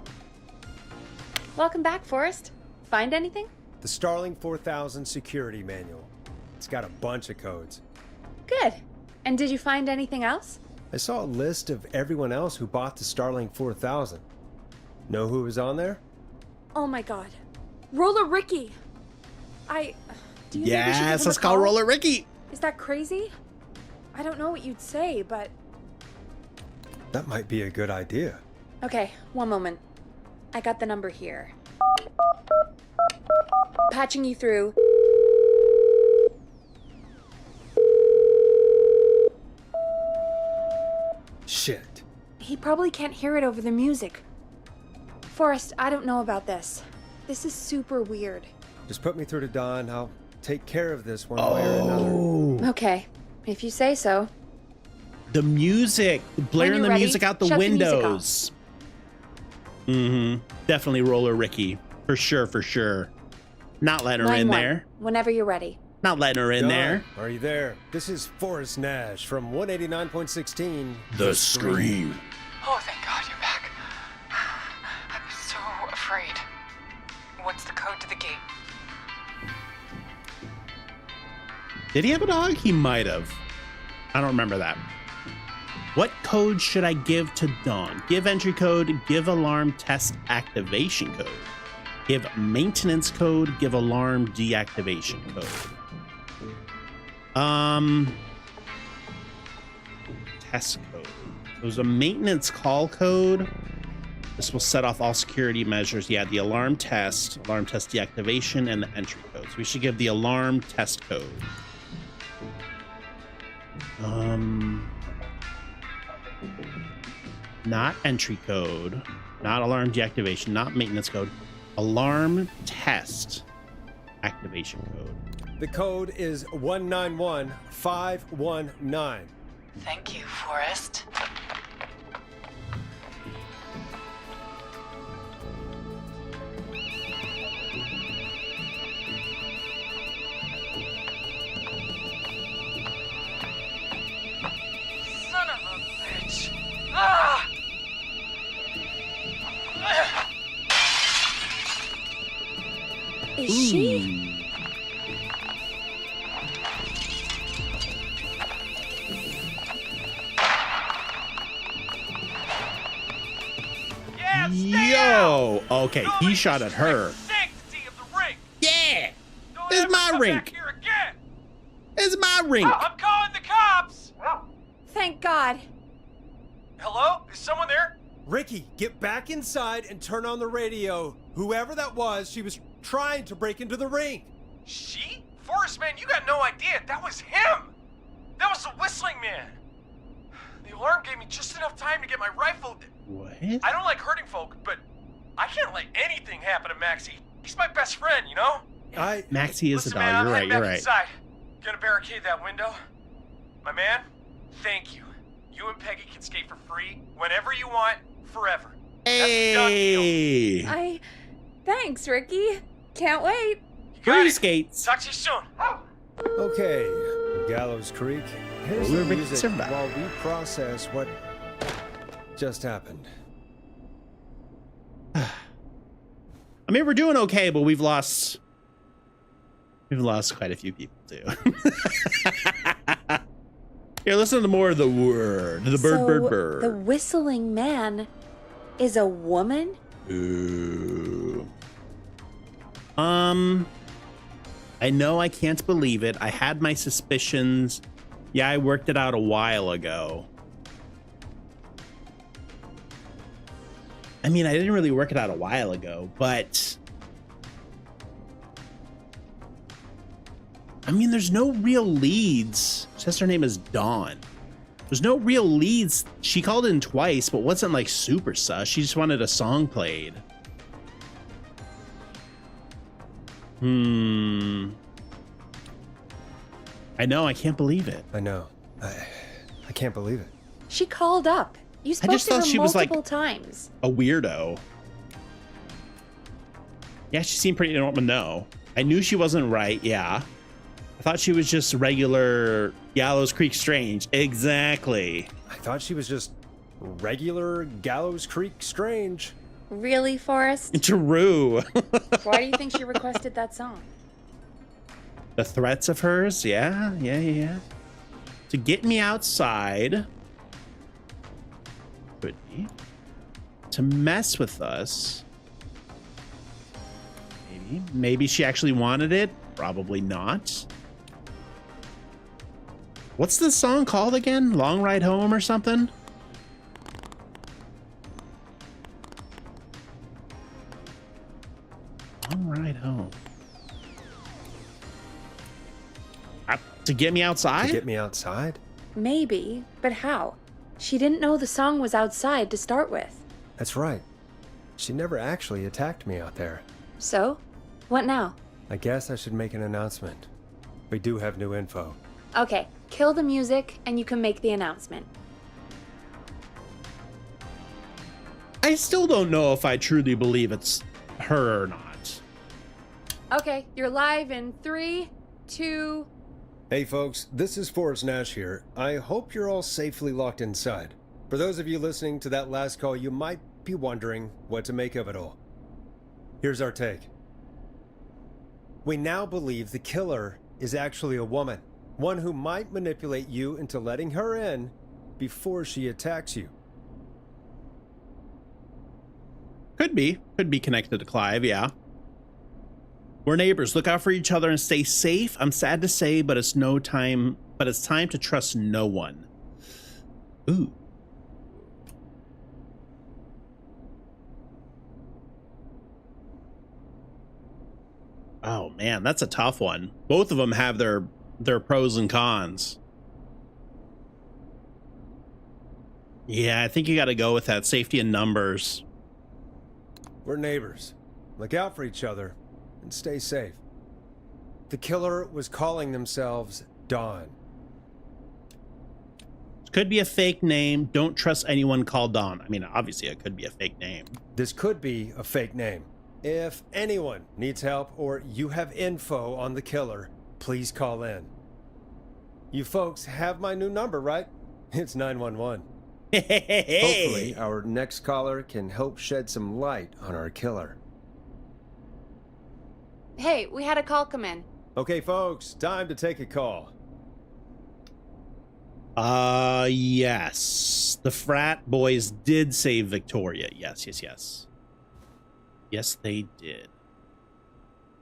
Welcome back, Forrest. Find anything? The Starling 4000 security manual. It's got a bunch of codes. Good. And did you find anything else? I saw a list of everyone else who bought the Starling 4000. Know who was on there? Oh my god. Roller Ricky! Do you think we should give Yes, him let's a call call? Roller Ricky. Is that crazy? I don't know what you'd say, but... That might be a good idea. Okay, one moment. I got the number here. Patching you through. Shit. He probably can't hear it over the music. Forrest, I don't know about this. This is super weird. Just put me through to Don. I'll take care of this one way or another. Oh, Okay, if you say so. the music. Blaring you're the ready, music out the shut the music windows. Definitely Roller Ricky. For sure, for sure. Not letting her in 9-1, there. Whenever you're ready. Not letting her in Don, there. are you there? This is Forrest Nash from 189.16. The Scream. Oh, thank God you're back. I'm so afraid. What's the code to the gate? Did he have a dog? He might have. I don't remember that. What code should I give to Dawn? Give entry code, give alarm test activation code. Give maintenance code, give alarm deactivation code. Test code. There's a maintenance call code. This will set off all security measures. Yeah, the alarm test deactivation, and the entry code. So we should give the alarm test code. Not entry code, not alarm deactivation, not maintenance code. Alarm test activation code. The code is 191519. Thank you, Forrest. Son of a bitch. Ah! Is she? Yeah, stay out! Yo! Okay, Don't he make shot me at her. respect the sanctity of the rink. Yeah! Don't This is ever my come rink. back here again. This is my rink. I'm calling the cops. Thank God. Hello? Is someone there? Ricky, get back inside and turn on the radio. Whoever that was, she was trying to break into the ring. She? Forrest, man, you got no idea. That was him. That was the whistling man. The alarm gave me just enough time to get my rifle. What? I don't like hurting folk, but I can't let anything happen to Maxie. He's my best friend, you know? Maxie is Listen, a dog. man, I'm You're right. heading You're back right. inside. Gonna barricade that window. My man, thank you. You and Peggy can skate for free whenever you want, forever. That's a done deal. Hey! Thanks, Ricky. Can't wait. You got Free it. skates. Talk to you soon. Okay, Gallows Creek. Here's We're the making music some back. while we process what just happened. I mean, we're doing okay, but we've lost quite a few people too. Here, listen to more of the word. The bird, So, bird, bird. the whistling man is a woman? Ooh. I know I can't believe it. I had my suspicions. Yeah, I worked it out a while ago. I mean, I didn't really work it out a while ago, but I mean, there's no real leads. It says her name is Dawn. There's no real leads. She called in twice, but wasn't like super sus. She just wanted a song played. I know, I can't believe it. I know. I can't believe it. She called up. You spoke just to her thought she was, like, multiple times. A weirdo. Yeah, she seemed pretty normal. No, I knew she wasn't right. Yeah, I thought she was just regular Gallows Creek Strange. Exactly. I thought she was just regular Gallows Creek Strange. Really, Forrest? True. Why do you think she requested that song? The threats of hers? Yeah. To get me outside. Could be. To mess with us. Maybe she actually wanted it. Probably not. What's the song called again? Long Ride Home or something? Long Ride Home. To get me outside? To get me outside? Maybe, but how? She didn't know the song was outside to start with. That's right. She never actually attacked me out there. So, what now? I guess I should make an announcement. We do have new info. Okay, kill the music and you can make the announcement. I still don't know if I truly believe it's her or not. Okay, you're live in 3, 2... Hey folks, this is Forrest Nash here. I hope you're all safely locked inside. For those of you listening to that last call, you might be wondering what to make of it all. Here's our take. We now believe the killer is actually a woman. One who might manipulate you into letting her in before she attacks you. Could be connected to Clive, yeah. We're neighbors. Look out for each other and stay safe. I'm sad to say, but it's time to trust no one. Ooh. Oh man, that's a tough one. Both of them have their pros and cons. Yeah, I think you got to go with that safety in numbers. We're neighbors. Look out for each other and stay safe. The killer was calling themselves Dawn. Could be a fake name. Don't trust anyone called Dawn. I mean, obviously it could be a fake name. This could be a fake name. If anyone needs help or you have info on the killer, please call in. You folks have my new number, right? It's 911. Hopefully, our next caller can help shed some light on our killer. Hey, we had a call come in. Okay, folks, time to take a call. Yes. The frat boys did save Victoria. Yes. Yes, they did.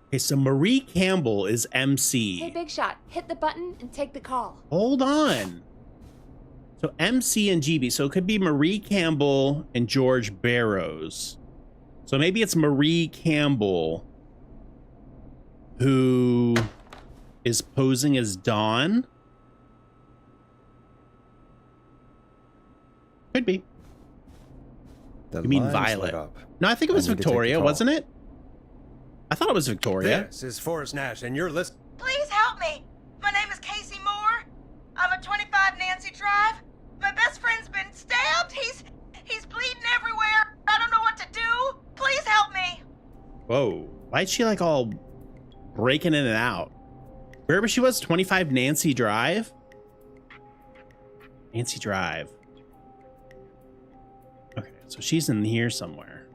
Okay, so Marie Campbell is MC. Hey, Big Shot, hit the button and take the call. Hold on. So MC and GB. So it could be Marie Campbell and George Barrows. So maybe it's Marie Campbell who is posing as Dawn. Could be. You mean Violet? No, I think it was Victoria, wasn't it? I thought it was Victoria. This is Forrest Nash, and you're listening. Please help me. My name is Casey Moore. I'm at 25 Nancy Drive. My best friend's been stabbed. He's bleeding everywhere. I don't know what to do. Please help me. Whoa. Why is she like all breaking in and out? Wherever she was, 25 Nancy Drive? Nancy Drive. Okay, so she's in here somewhere.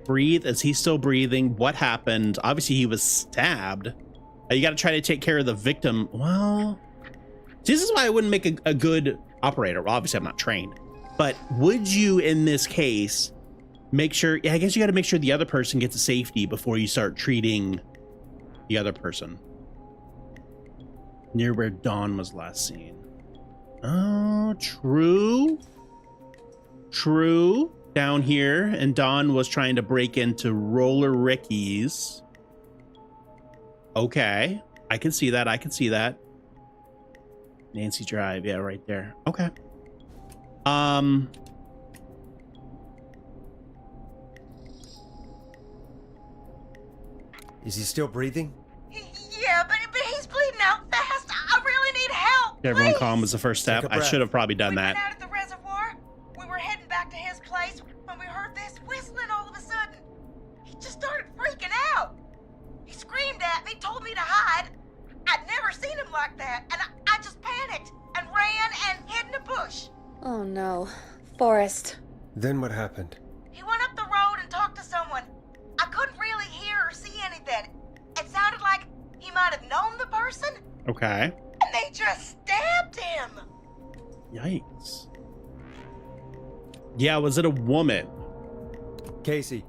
Breathe. Is he still breathing? What happened? Obviously, he was stabbed. You got to try to take care of the victim. Well, this is why I wouldn't make a good operator. Well, obviously, I'm not trained. But would you, in this case, make sure... I guess you got to make sure the other person gets to safety before you start treating the other person. Near where Dawn was last seen. Oh, true. True. Down here, and Dawn was trying to break into Roller Ricky's. Okay, I can see that. Nancy Drive, yeah, right there. Okay. Is he still breathing? Yeah, but he's bleeding out fast. I really need help. Everyone Please. calm was the first step. I should have probably done We that. went out at the reservoir. We were heading back to his place when we heard this whistling all of a sudden. He just started freaking out. He screamed at me, told me to hide. I'd never seen him like that, and I just panicked and ran and hid in a bush. Oh no. Forrest. Then what happened? He went up the road and talked to someone. I couldn't really hear or see anything. It sounded like he might have known the person, Okay. and they just stabbed him. Yikes. Yeah, was it a woman? Casey,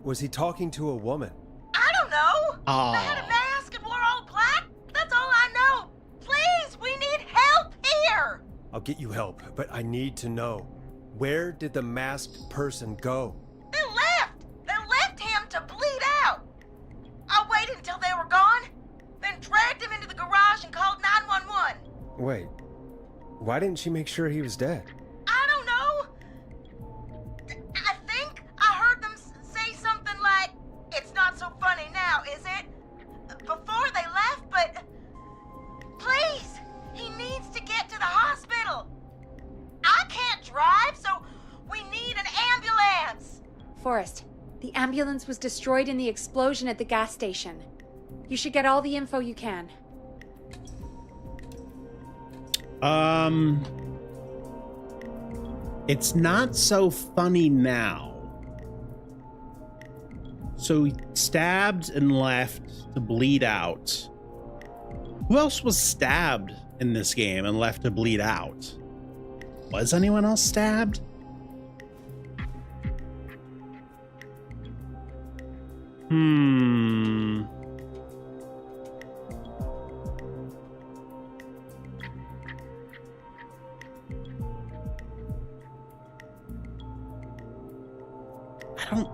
was he talking to a woman? I don't know. Oh. They had a mask and wore all black. That's all I know. Please, we need help here. I'll get you help, but I need to know. Where did the masked person go? They left. They left him to bleed out. I waited until they were gone, then dragged him into the garage and called 911. Wait, why didn't she make sure he was dead? I don't know. I think I heard them say something like, "It's not so funny now, is it?" Before they left, but please, he needs to get to the hospital. I can't drive, so we need an ambulance. Forrest, the ambulance was destroyed in the explosion at the gas station. You should get all the info you can. It's not so funny now. So he stabbed and left to bleed out. Who else was stabbed in this game and left to bleed out? Was anyone else stabbed? I don't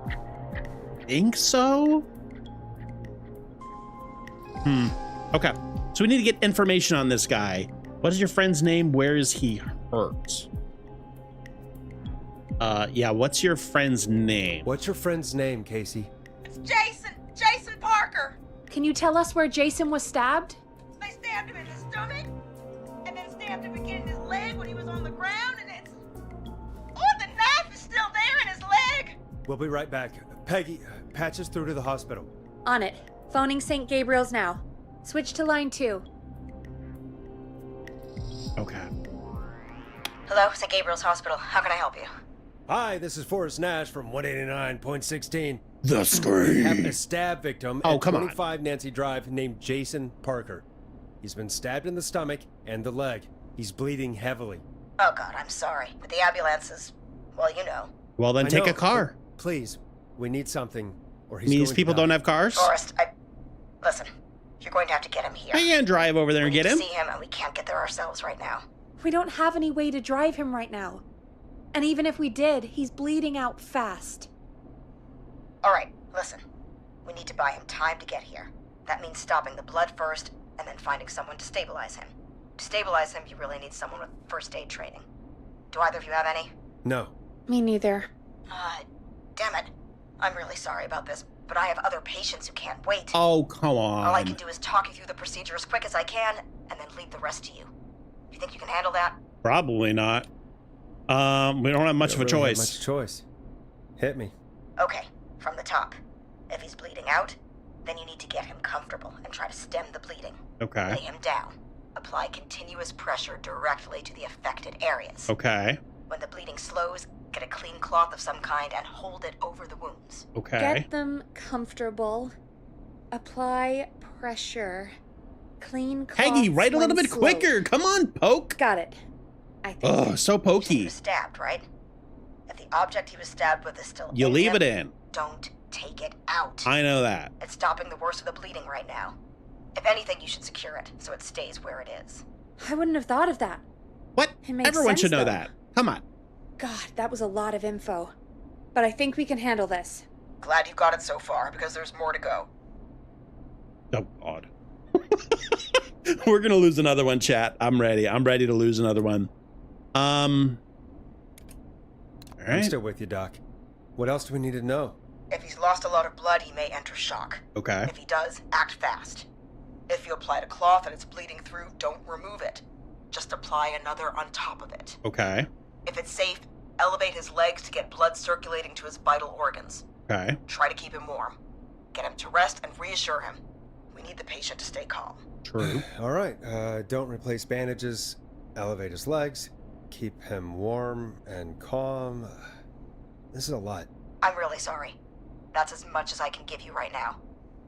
think so. Okay. So we need to get information on this guy. What is your friend's name? Where is he hurt? Yeah, what's your friend's name? What's your friend's name, Casey? It's Jason. Jason Parker. Can you tell us where Jason was stabbed? They stabbed him in the stomach, and then stabbed him again in his leg when he was on the ground, and it's... Oh, the knife is still there in his leg! We'll be right back. Peggy, patch us through to the hospital. On it. Phoning St. Gabriel's now. Switch to line 2. Okay. Hello, St. Gabriel's Hospital. How can I help you? Hi, this is Forrest Nash from 189.16. The Screen. Having a stab victim Oh, at come on. 25 Nancy Drive named Jason Parker. He's been stabbed in the stomach and the leg. He's bleeding heavily. Oh, God, I'm sorry. But the ambulance is... well, you know. Well, then I take know, a car. but please, we need something, or I he's mean, going these to people die. don't have cars. Forrest, Listen, you're going to have to get him here. I can't drive over there and We need get to him. see him, and we can't get there ourselves right now. We don't have any way to drive him right now. And even if we did, he's bleeding out fast. All right, listen. We need to buy him time to get here. That means stopping the blood first, and then finding someone to stabilize him. To stabilize him, you really need someone with first aid training. Do either of you have any? No. Me neither. Damn it. I'm really sorry about this, but I have other patients who can't wait. Oh, come All I on. can do is talk you through the procedure as quick as I can, and then leave the rest to you. You think you can handle that? Probably not. We don't have much of a Don't really have choice. much choice. Hit me. Okay, from the top. If he's bleeding out, then you need to get him comfortable and try to stem the bleeding. Okay. Lay him down. Apply continuous pressure directly to the affected areas. Okay. When the bleeding slows, get a clean cloth of some kind and hold it over the wounds. Okay. Get them comfortable. Apply pressure. Clean cloths Peggy, write a when little bit slow. quicker. Come on, poke. Got it. I think. Oh, so He pokey. was stabbed, right? If the object he was stabbed with is still You in leave him, it in. don't take it out. I know that. It's stopping the worst of the bleeding right now. If anything, you should secure it so it stays where it is. I wouldn't have thought of that. What? It makes Everyone sense, should know though. that. Come on. God, that was a lot of info. But I think we can handle this. Glad you've got it so far, because there's more to go. Oh, God. We're going to lose another one, chat. I'm ready. I'm ready to lose another one. All I'm right. still with you, Doc. What else do we need to know? If he's lost a lot of blood, he may enter shock. Okay. If he does, act fast. If you applied a cloth and it's bleeding through, don't remove it. Just apply another on top of it. Okay. If it's safe, elevate his legs to get blood circulating to his vital organs. Okay. Try to keep him warm. Get him to rest and reassure him. We need the patient to stay calm. True. All right. Don't replace bandages. Elevate his legs. keep him warm and calm. This is a lot. I'm really sorry. That's as much as I can give you right now.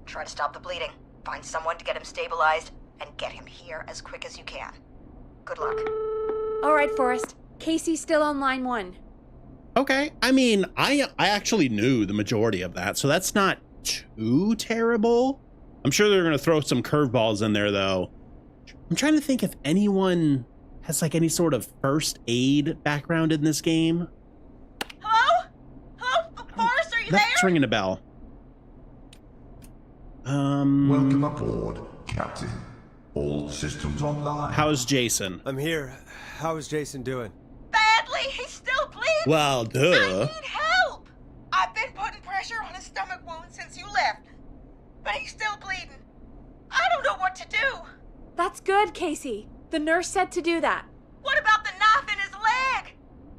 Try to stop the bleeding, find someone to get him stabilized, and get him here as quick as you can. Good luck. All right, Forrest. Casey's still on line 1. Okay. I mean, I actually knew the majority of that, so that's not too terrible. I'm sure they're going to throw some curveballs in there, though. I'm trying to think if anyone has like any sort of first aid background in this game. Hello? Hello? Forrest, are you there? That's ringing a bell. Welcome aboard, Captain. All systems online. How's Jason? I'm here. How is Jason doing? Badly. He's still bleeding. Well, duh. I need help. I've been putting pressure on his stomach wound since you left, but he's still bleeding. I don't know what to do. That's good, Casey. The nurse said to do that. What about the knife in his leg?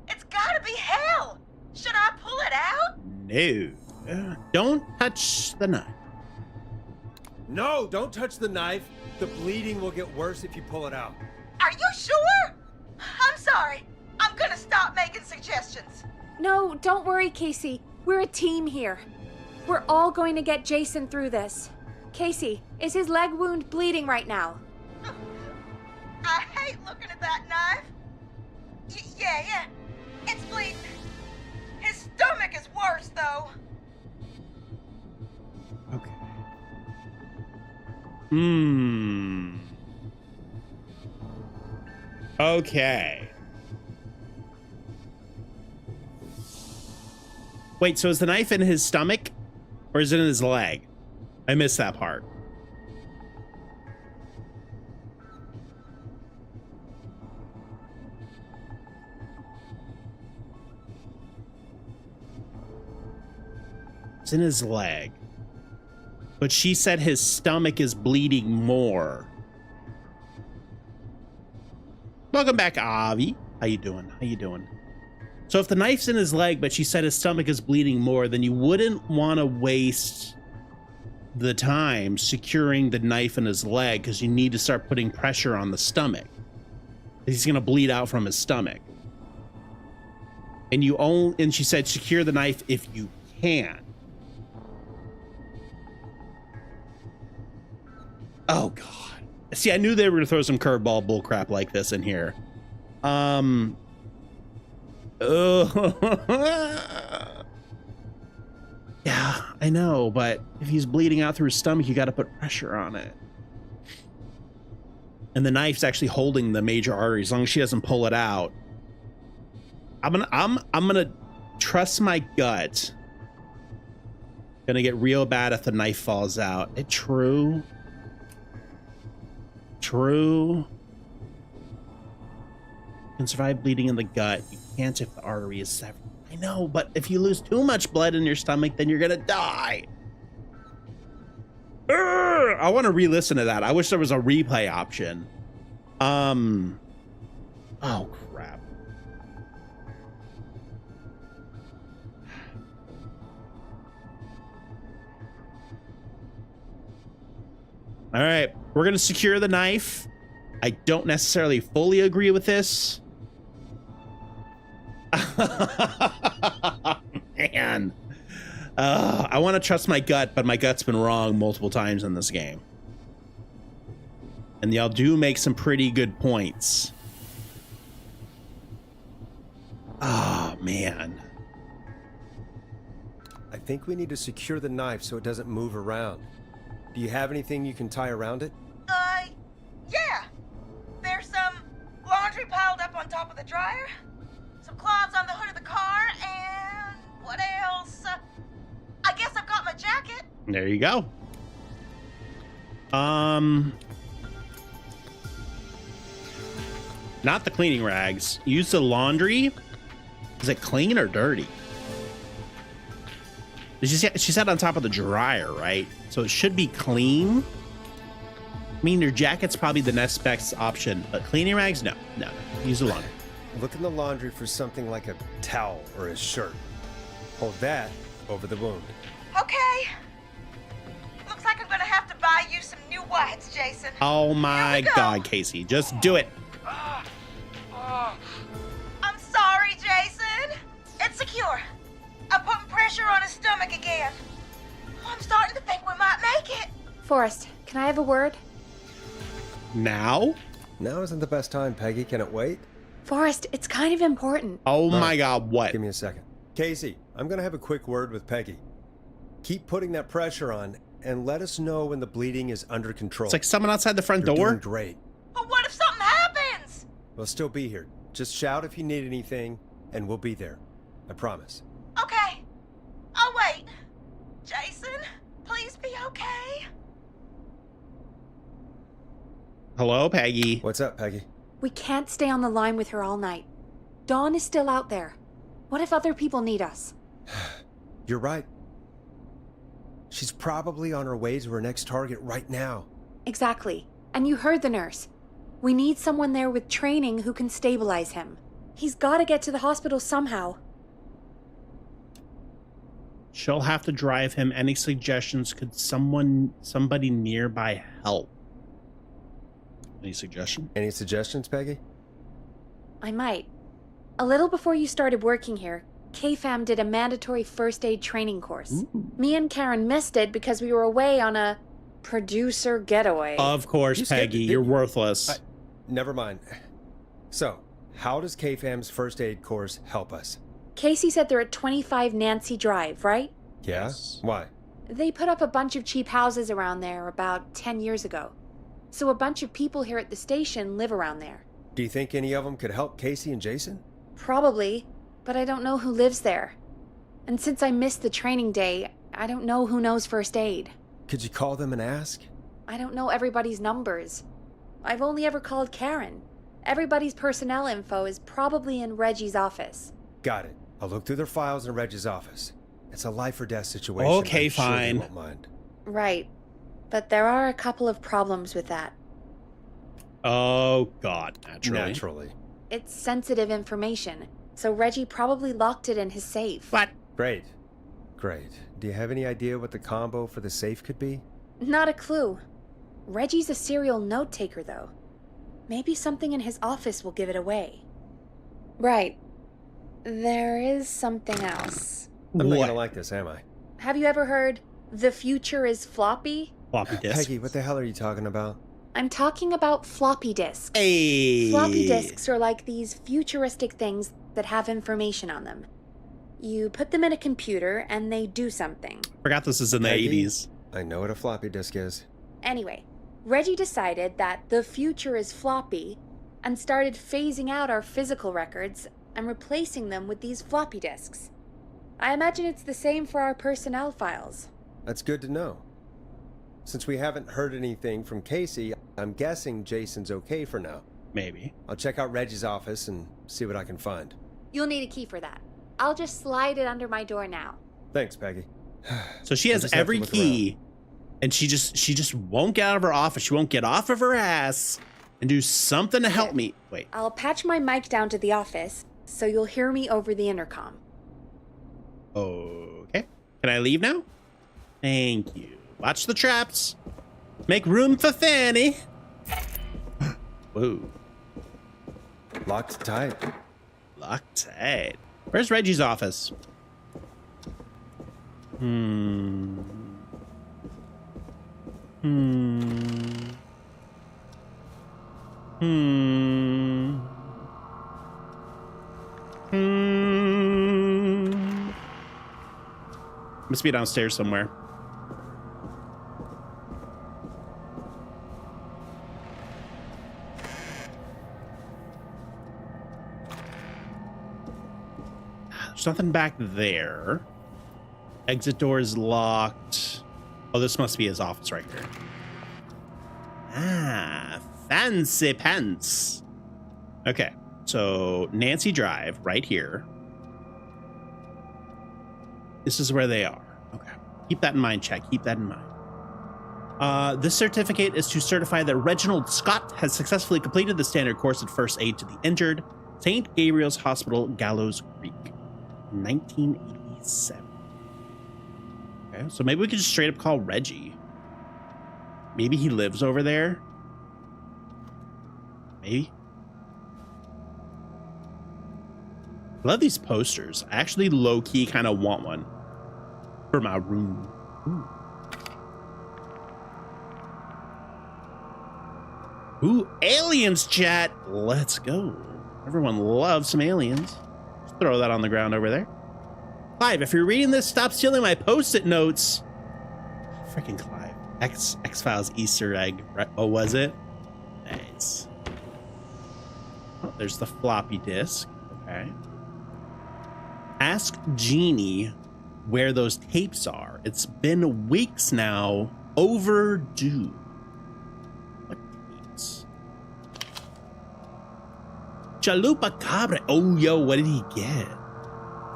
It's gotta be hell. Should I pull it out? No. Don't touch the knife. No, don't touch the knife. The bleeding will get worse if you pull it out. Are you sure? I'm sorry. I'm gonna stop making suggestions. No, don't worry, Casey. We're a team here. We're all going to get Jason through this. Casey, is his leg wound bleeding right now? I hate looking at that knife. Yeah. It's bleeding. His stomach is worse, though. Okay. Okay. Wait, so is the knife in his stomach or is it in his leg? I missed that part. It's in his leg. But she said his stomach is bleeding more. Welcome back, Avi. How you doing? How you doing? So if the knife's in his leg, but she said his stomach is bleeding more, then you wouldn't want to waste the time securing the knife in his leg because you need to start putting pressure on the stomach. He's going to bleed out from his stomach. And she said secure the knife if you can. Oh God. See, I knew they were going to throw some curveball bullcrap like this in here. Yeah, I know, but if he's bleeding out through his stomach, you got to put pressure on it. And the knife's actually holding the major artery. As long as she doesn't pull it out, I'm gonna trust my gut. Gonna get real bad if the knife falls out. True. You can survive bleeding in the gut. You can't if the artery is severed. I know, but if you lose too much blood in your stomach, then you're gonna die. I want to re-listen to that. I wish there was a replay option. Oh crap. All right, we're gonna secure the knife. I don't necessarily fully agree with this. Man. I want to trust my gut, but my gut's been wrong multiple times in this game. And y'all do make some pretty good points. Oh, man. I think we need to secure the knife so it doesn't move around. Do you have anything you can tie around it? Yeah. There's some laundry piled up on top of the dryer, some cloths on the hood of the car, and what else? I guess I've got my jacket. There you go. Not the cleaning rags. Use the laundry. Is it clean or dirty? She said on top of the dryer, right? So it should be clean. I mean, your jacket's probably the next best option, but cleaning rags, no. Use the laundry. Look in the laundry for something like a towel or a shirt. Hold that over the wound. Okay. Looks like I'm gonna have to buy you some new whites, Jason. Oh my God, Casey, just do it. Forrest, can I have a word? Now? Now isn't the best time, Peggy. Can it wait? Forrest, it's kind of important. Oh my God, what? Give me a second. Casey, I'm going to have a quick word with Peggy. Keep putting that pressure on and let us know when the bleeding is under control. It's like someone outside the front You're door. doing great. But what if something happens? We'll still be here. Just shout if you need anything, and we'll be there. I promise. Okay. I'll wait. Jason, please be okay. Hello, Peggy. What's up, Peggy? We can't stay on the line with her all night. Dawn is still out there. What if other people need us? You're right. She's probably on her way to her next target right now. Exactly. And you heard the nurse. We need someone there with training who can stabilize him. He's got to get to the hospital somehow. She'll have to drive him. Any suggestions? Could somebody nearby help? Any suggestion? Any suggestions, Peggy? I might. A little before you started working here, KFAM did a mandatory first aid training course. Ooh. Me and Karen missed it because we were away on a producer getaway. Of course, You skipped Peggy. it, You're didn't you? worthless. Never mind. So, how does KFAM's first aid course help us? Casey said they're at 25 Nancy Drive, right? Yeah? Yes. Why? They put up a bunch of cheap houses around there about 10 years ago. So a bunch of people here at the station live around there. Do you think any of them could help Casey and Jason? Probably, but I don't know who lives there. And since I missed the training day, I don't know who knows first aid. Could you call them and ask? I don't know everybody's numbers. I've only ever called Karen. Everybody's personnel info is probably in Reggie's office. Got it. I'll look through their files in Reggie's office. It's a life or death situation. Okay, I'm sure they fine. won't mind. Right. But there are a couple of problems with that. Oh God, naturally. Naturally. It's sensitive information, so Reggie probably locked it in his safe. What? Great. Great. Do you have any idea what the combo for the safe could be? Not a clue. Reggie's a serial note taker, though. Maybe something in his office will give it away. Right. There is something else. I'm not What? gonna like this, am I? Have you ever heard, "The future is floppy"? Floppy disk. Peggy, what the hell are you talking about? I'm talking about floppy disks. Hey. Floppy disks are like these futuristic things that have information on them. You put them in a computer and they do something. Forgot this is in the Peggy? 80s. I know what a floppy disk is. Anyway, Reggie decided that the future is floppy and started phasing out our physical records and replacing them with these floppy disks. I imagine it's the same for our personnel files. That's good to know. Since we haven't heard anything from Casey, I'm guessing Jason's okay for now. Maybe. I'll check out Reggie's office and see what I can find. You'll need a key for that. I'll just slide it under my door now. Thanks, Peggy. So she I has just have to every look key, and she just won't get out of her office. She won't get off of her ass and do something to help me. Wait. I'll patch my mic down to the office, so you'll hear me over the intercom. Okay. Can I leave now? Thank you. Watch the traps. Make room for Fanny. Whoa. Locked tight. Locked tight. Where's Reggie's office? Hmm. Must be downstairs somewhere. There's nothing back there. Exit door is locked. Oh, this must be his office right here. Ah, fancy pants. Okay, so Nancy Drive right here. This is where they are. Okay, keep that in mind, Check. Keep that in mind. This certificate is to certify that Reginald Scott has successfully completed the standard course of first aid to the injured. St. Gabriel's Hospital, Gallows Creek, 1987. Okay, so maybe we could just straight up call Reggie. Maybe he lives over there. Maybe. I love these posters. I actually low-key kind of want one for my room. Ooh. Ooh, aliens, chat. Let's go. Everyone loves some aliens. Just throw that on the ground over there. Clive, if you're reading this, stop stealing my post-it notes. Freaking Clive. X-Files Easter egg. Right? Oh, was it? Nice. Oh, there's the floppy disk. Okay. Ask Jeannie where those tapes are. It's been weeks now. Overdue. What tapes? Chalupa Cabre. Oh, yo, what did he get?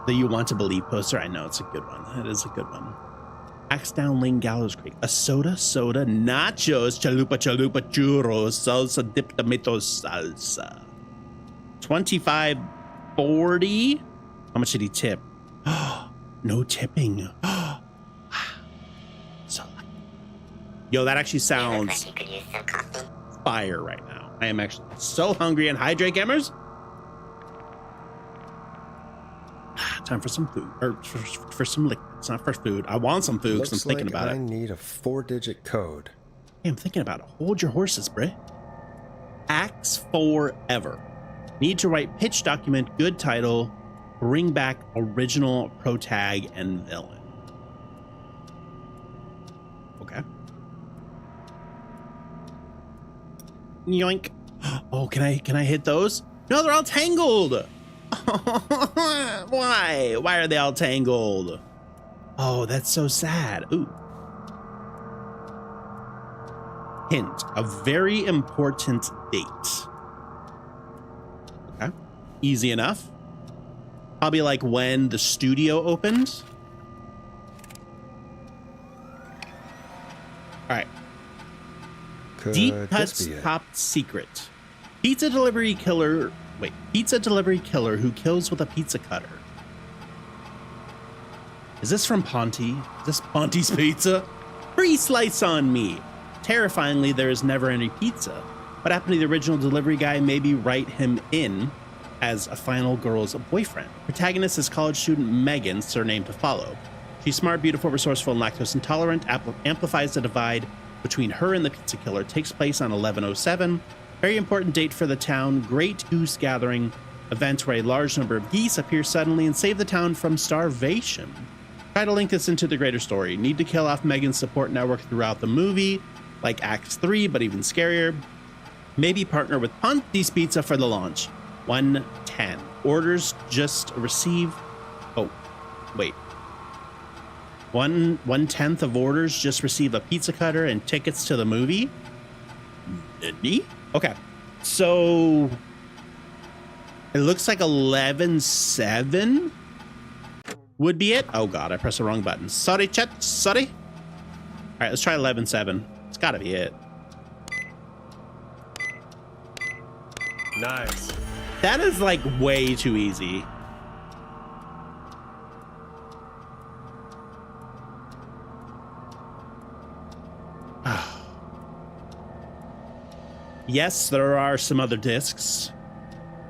The You Want to Believe poster. I know, it's a good one. That is a good one. Axe Down Lane Gallows Creek. A soda, nachos, chalupa, churros, salsa, dip tomato salsa. 25.40. How much did he tip? No tipping. So lucky. Yo, that actually sounds fire right now. I am actually so hungry and hydrate, gamers. Time for some food, or for some liquid. It's not for food. I want some food because I'm thinking about it. I need a 4-digit code. Hey, I'm thinking about it. Hold your horses, Brit. Axe Forever. Need to write pitch document, good title, bring back original pro tag and villain. Okay. Yoink. Oh, can I hit those? No, they're all tangled. Why? Why are they all tangled? Oh, that's so sad. Ooh. Hint, a very important date. Okay. Easy enough. Probably like when the studio opened. All right. Deep Cuts Top Secret. Pizza delivery killer who kills with a pizza cutter. Is this from Ponte? Is this Ponte's Pizza? Free slice on me. Terrifyingly, there is never any pizza. What happened to the original delivery guy? Maybe write him in as a final girl's boyfriend. Protagonist is college student Megan, surname to follow. She's smart, beautiful, resourceful, and lactose intolerant. Amplifies the divide between her and the pizza killer. Takes place on 11/07. Very important date for the town. Great Goose Gathering event where a large number of geese appear suddenly and save the town from starvation. Try to link this into the greater story. Need to kill off Megan's support network throughout the movie, like Acts 3, but even scarier. Maybe partner with Ponte's Pizza for the launch. 110. Orders just receive. Oh, wait. 1/10 of orders just receive a pizza cutter and tickets to the movie. Me? Okay, so it looks like 11/7 would be it. Oh god, I pressed the wrong button. Sorry, chat. Sorry. All right, let's try 11/7. It's got to be it. Nice. That is like way too easy. Yes, there are some other discs.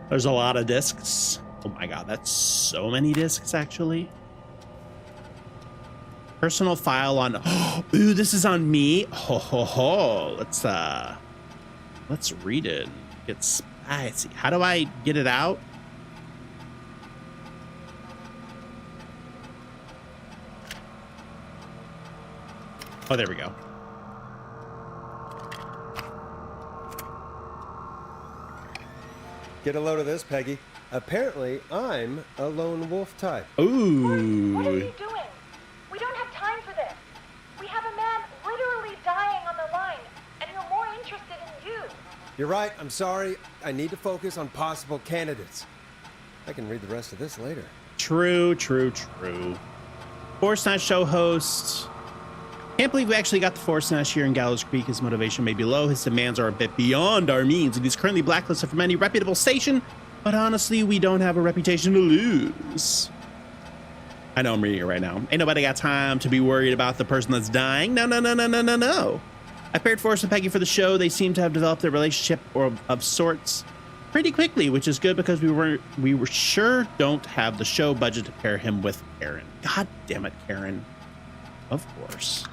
There's a lot of discs. Oh my god, that's so many discs actually. Personal file on. Ooh, this is on me. Ho ho ho. Let's read it. It's spicy. How do I get it out? Oh, there we go. Get a load of this, Peggy. Apparently, I'm a lone wolf type. Ooh. What are you doing? We don't have time for this. We have a man literally dying on the line, and you're more interested in you. You're right. I'm sorry. I need to focus on possible candidates. I can read the rest of this later. True, true, true. Force Snatch show host. Can't believe we actually got the Force Snatch here in Gallows Creek. His motivation may be low. His demands are a bit beyond our means, and he's currently blacklisted from any reputable station. But honestly, we don't have a reputation to lose. I know I'm reading it right now. Ain't nobody got time to be worried about the person that's dying. No, no, no, no, no, no, no. I paired Forrest and Peggy for the show. They seem to have developed a relationship of sorts pretty quickly, which is good because we were sure don't have the show budget to pair him with Karen. God damn it, Karen. Of course.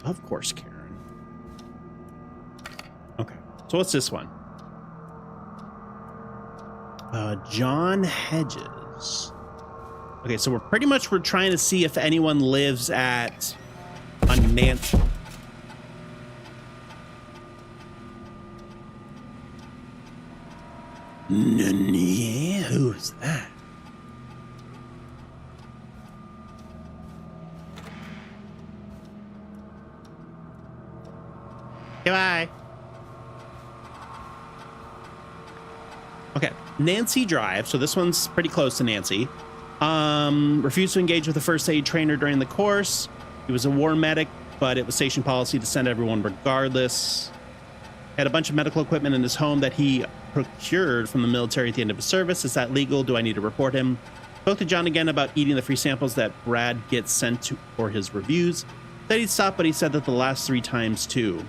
Of course, Karen. So what's this one? John Hedges. Okay, so we're trying to see if anyone lives at on Nancy. Yeah, who's that? Goodbye. Okay, Nancy Drive. So this one's pretty close to Nancy. Refused to engage with the first aid trainer during the course. He was a war medic, but it was station policy to send everyone regardless. Had a bunch of medical equipment in his home that he procured from the military at the end of his service. Is that legal? Do I need to report him? Spoke to John again about eating the free samples that Brad gets sent to for his reviews. Said he'd stop, but he said that the last 3 times too.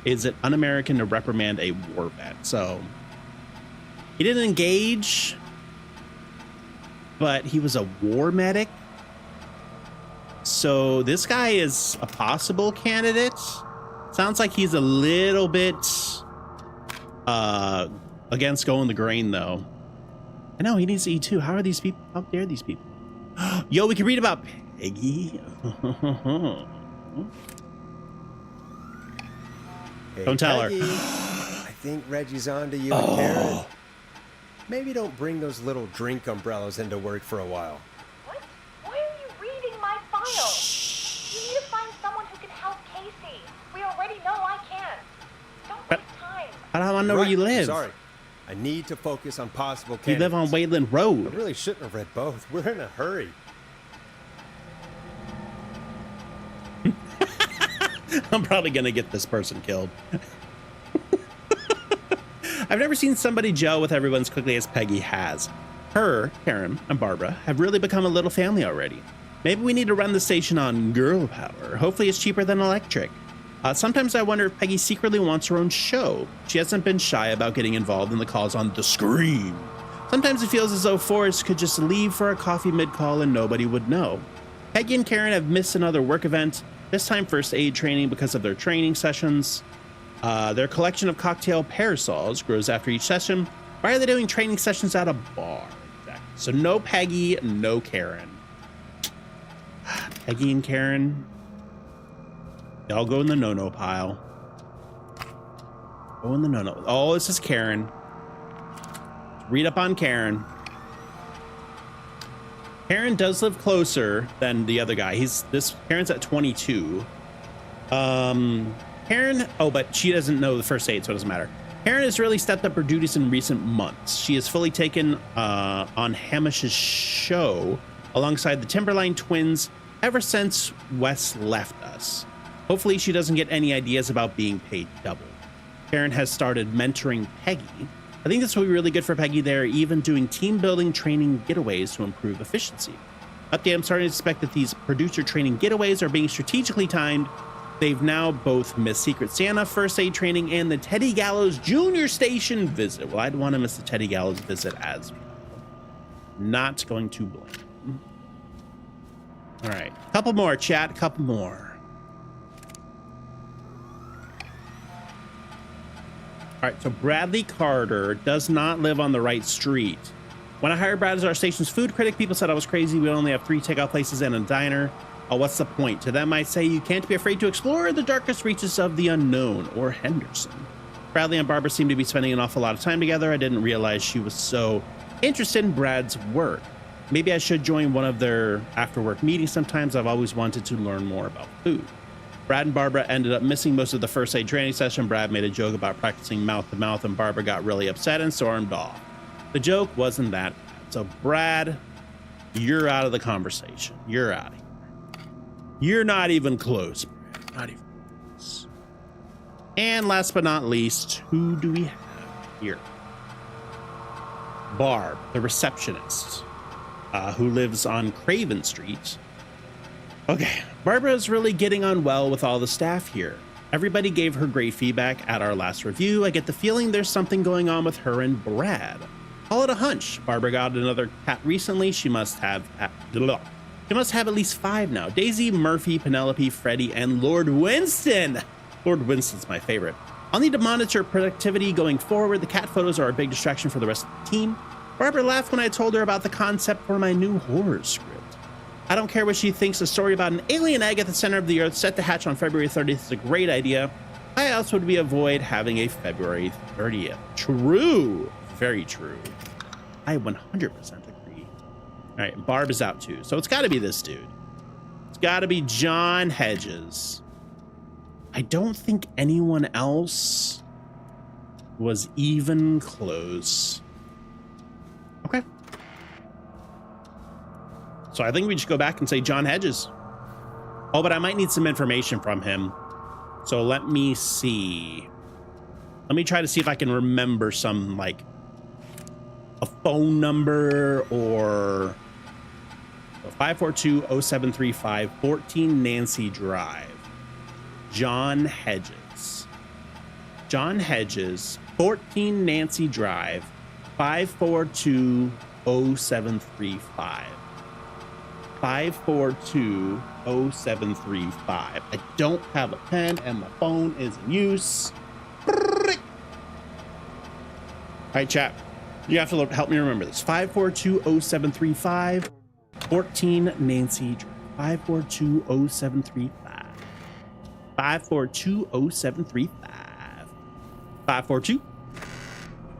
Is it un-American to reprimand a war vet? So he didn't engage, but he was a war medic. So this guy is a possible candidate. Sounds like he's a little bit against going the grain, though. I know he needs to eat too. How are these people? How dare these people? Yo, we can read about Peggy. Hey, don't tell Peggy, her. I think Reggie's on to you and Karen. Maybe don't bring those little drink umbrellas into work for a while. What? Why are you reading my file? You need to find someone who can help Casey. We already know I can. Don't waste time. I don't want to know where you live. Sorry. I need to focus on possible You candidates. live on Wayland I Road. really shouldn't have read both. We're in a hurry. I'm probably going to get this person killed. I've never seen somebody gel with everyone as quickly as Peggy has. Her, Karen, and Barbara have really become a little family already. Maybe we need to run the station on girl power. Hopefully it's cheaper than electric. Sometimes I wonder if Peggy secretly wants her own show. She hasn't been shy about getting involved in the calls on the screen. Sometimes it feels as though Forrest could just leave for a coffee mid-call and nobody would know. Peggy and Karen have missed another work event, this time first aid training because of their training sessions. Their collection of cocktail parasols grows after each session. Why are they doing training sessions at a bar? Exactly. So no Peggy, no Karen. Peggy and Karen, they all go in the no-no pile. Go in the no-no. Oh, this is Karen. Read up on Karen. Karen does live closer than the other guy. Karen's at 22. Karen, but she doesn't know the first aid, so it doesn't matter. Karen has really stepped up her duties in recent months. She has fully taken on Hamish's show alongside the Timberline twins ever since Wes left us. Hopefully she doesn't get any ideas about being paid double. Karen has started mentoring Peggy. I think this will be really good for Peggy there, even doing team building training getaways to improve efficiency. Update, I'm starting to suspect that these producer training getaways are being strategically timed. They've now both missed Secret Santa first aid training and the Teddy Gallows Junior Station visit. Well, I'd want to miss the Teddy Gallows visit as well. Not going to blame. All right, couple more, chat, couple more. All right, so Bradley Carter does not live on the right street. When I hired Brad as our station's food critic, people said I was crazy. We only have 3 takeout places and a diner. What's the point? To them, I say you can't be afraid to explore the darkest reaches of the unknown, or Henderson. Bradley and Barbara seem to be spending an awful lot of time together. I didn't realize she was so interested in Brad's work. Maybe I should join one of their after-work meetings sometimes. I've always wanted to learn more about food. Brad and Barbara ended up missing most of the first aid training session. Brad made a joke about practicing mouth-to-mouth, and Barbara got really upset and stormed off. The joke wasn't that bad. So, Brad, you're out of the conversation. You're out of here. You're not even close, Brad. Not even close. And last but not least, who do we have here? Barb, the receptionist, who lives on Craven Street. Okay, Barbara is really getting on well with all the staff here. Everybody gave her great feedback at our last review. I get the feeling there's something going on with her and Brad. Call it a hunch. Barbara got another cat recently. She must have at least 5 now. Daisy, Murphy, Penelope, Freddie, and Lord Winston. Lord Winston's my favorite. I'll need to monitor productivity going forward. The cat photos are a big distraction for the rest of the team. Barbara laughed when I told her about the concept for my new horror script. I don't care what she thinks. A story about an alien egg at the center of the earth set to hatch on February 30th is a great idea. I also would avoid having a February 30th. True. Very true. I 100% agree. All right, Barb is out too. So it's got to be this dude. It's got to be John Hedges. I don't think anyone else was even close. Okay. So I think we just go back and say John Hedges. Oh, but I might need some information from him. So let me see. Let me try to see if I can remember some, like, a phone number or 542-0735 14 Nancy Drive. John Hedges. John Hedges, 14 Nancy Drive, 542-0735. 542-0735. I don't have a pen and my phone is in use. All right, chat. You have to help me remember this. 542-0735, 14 Nancy Drive. 542-0735. 542-0735.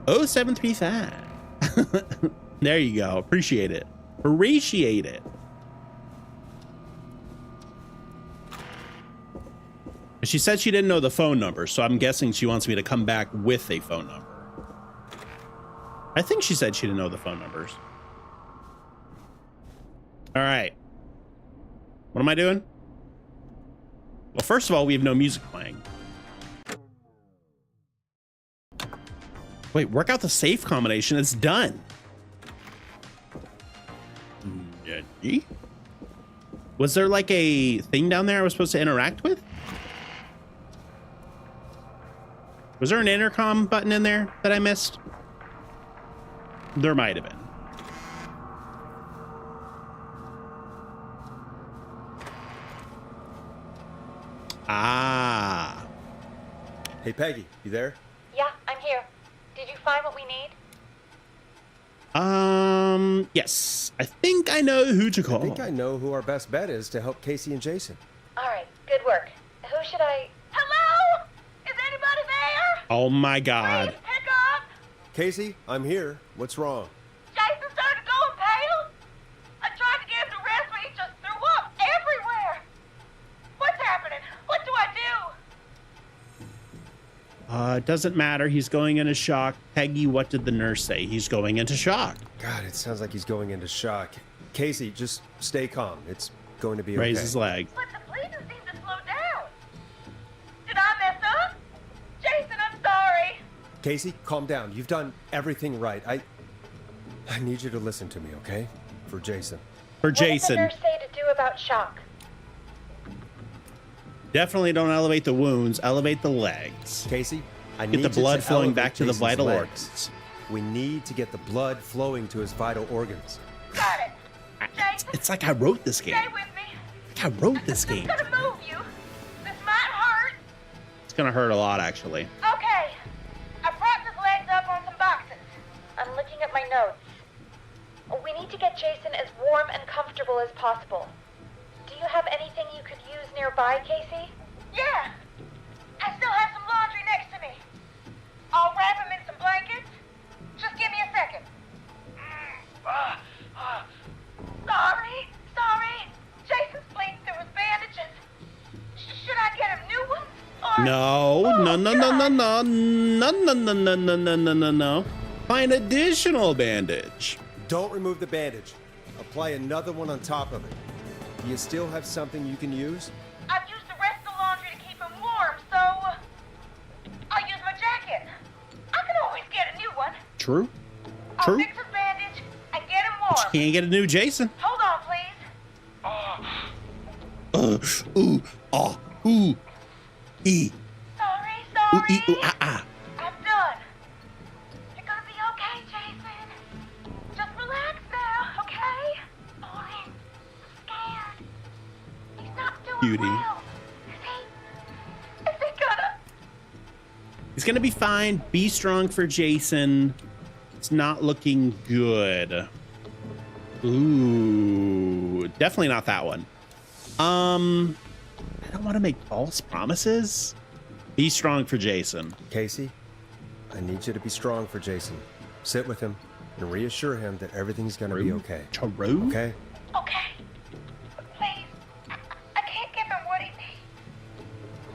542-0735. There you go. Appreciate it. Appreciate it. She said she didn't know the phone number, so I'm guessing she wants me to come back with a phone number. I think she said she didn't know the phone numbers. All right. What am I doing? Well, first of all, we have no music playing. Wait, work out the safe combination. It's done. Was there like a thing down there I was supposed to interact with? Was there an intercom button in there that I missed? There might have been. Ah. Hey, Peggy, you there? Yeah, I'm here. Did you find what we need? Yes. I think I know who to call. I think I know who our best bet is to help Casey and Jason. All right, good work. Who should I... Hello? Is anybody there? Oh my God. Please pick up. Casey, I'm here. What's wrong? Jason started going pale. I tried to get him to rest, but he just threw up everywhere. What's happening? What do I do? It doesn't matter. He's going into shock. Peggy, what did the nurse say? He's going into shock. God, it sounds like he's going into shock. Casey, just stay calm. It's going to be okay. Raise his leg. But the bleeding seemed to slow down. Did I mess up? Jason, I'm sorry. Casey, calm down. You've done everything right. I need you to listen to me, okay? For Jason. For Jason. What did the nurse say to do about shock? Definitely don't elevate the wounds. Elevate the legs. Casey, I Get need the you blood to flowing elevate back to the Jason's vital legs. organs. We need to get the blood flowing to his vital organs. Got it. Jason, It's like I wrote this game. stay with me. I wrote this I'm game. gonna move you. This might hurt. It's gonna hurt a lot, actually. Okay. I propped his legs up on some boxes. I'm looking at my notes. We need to get Jason as warm and comfortable as possible. Do you have anything you could use nearby, Casey? Yeah. I still have some laundry next to me. I'll wrap him in some blankets. Just give me a second. Sorry. Jason's bleeding through his bandages. Should I get him new ones? Or... No. Find additional bandage. Don't remove the bandage. Apply another one on top of it. Do you still have something you can use? I've used the rest of the laundry to keep him warm, so I'll use my jacket. I can always get a new one. True. I'll fix his bandage and get him warm. But you can't get a new Jason. Hold on, please. E. Sorry. I'm done. You're gonna be okay, Jason. Just relax now, okay? Oh, he's scared. He's not doing Beauty. well. Is he gonna... He's gonna be fine. Be strong for Jason. It's not looking good. Ooh, definitely not that one. I don't want to make false promises. Be strong for Jason. Casey, I need you to be strong for Jason. Sit with him and reassure him that everything's gonna be okay. True. Okay? Okay. Please. I can't give him what he needs.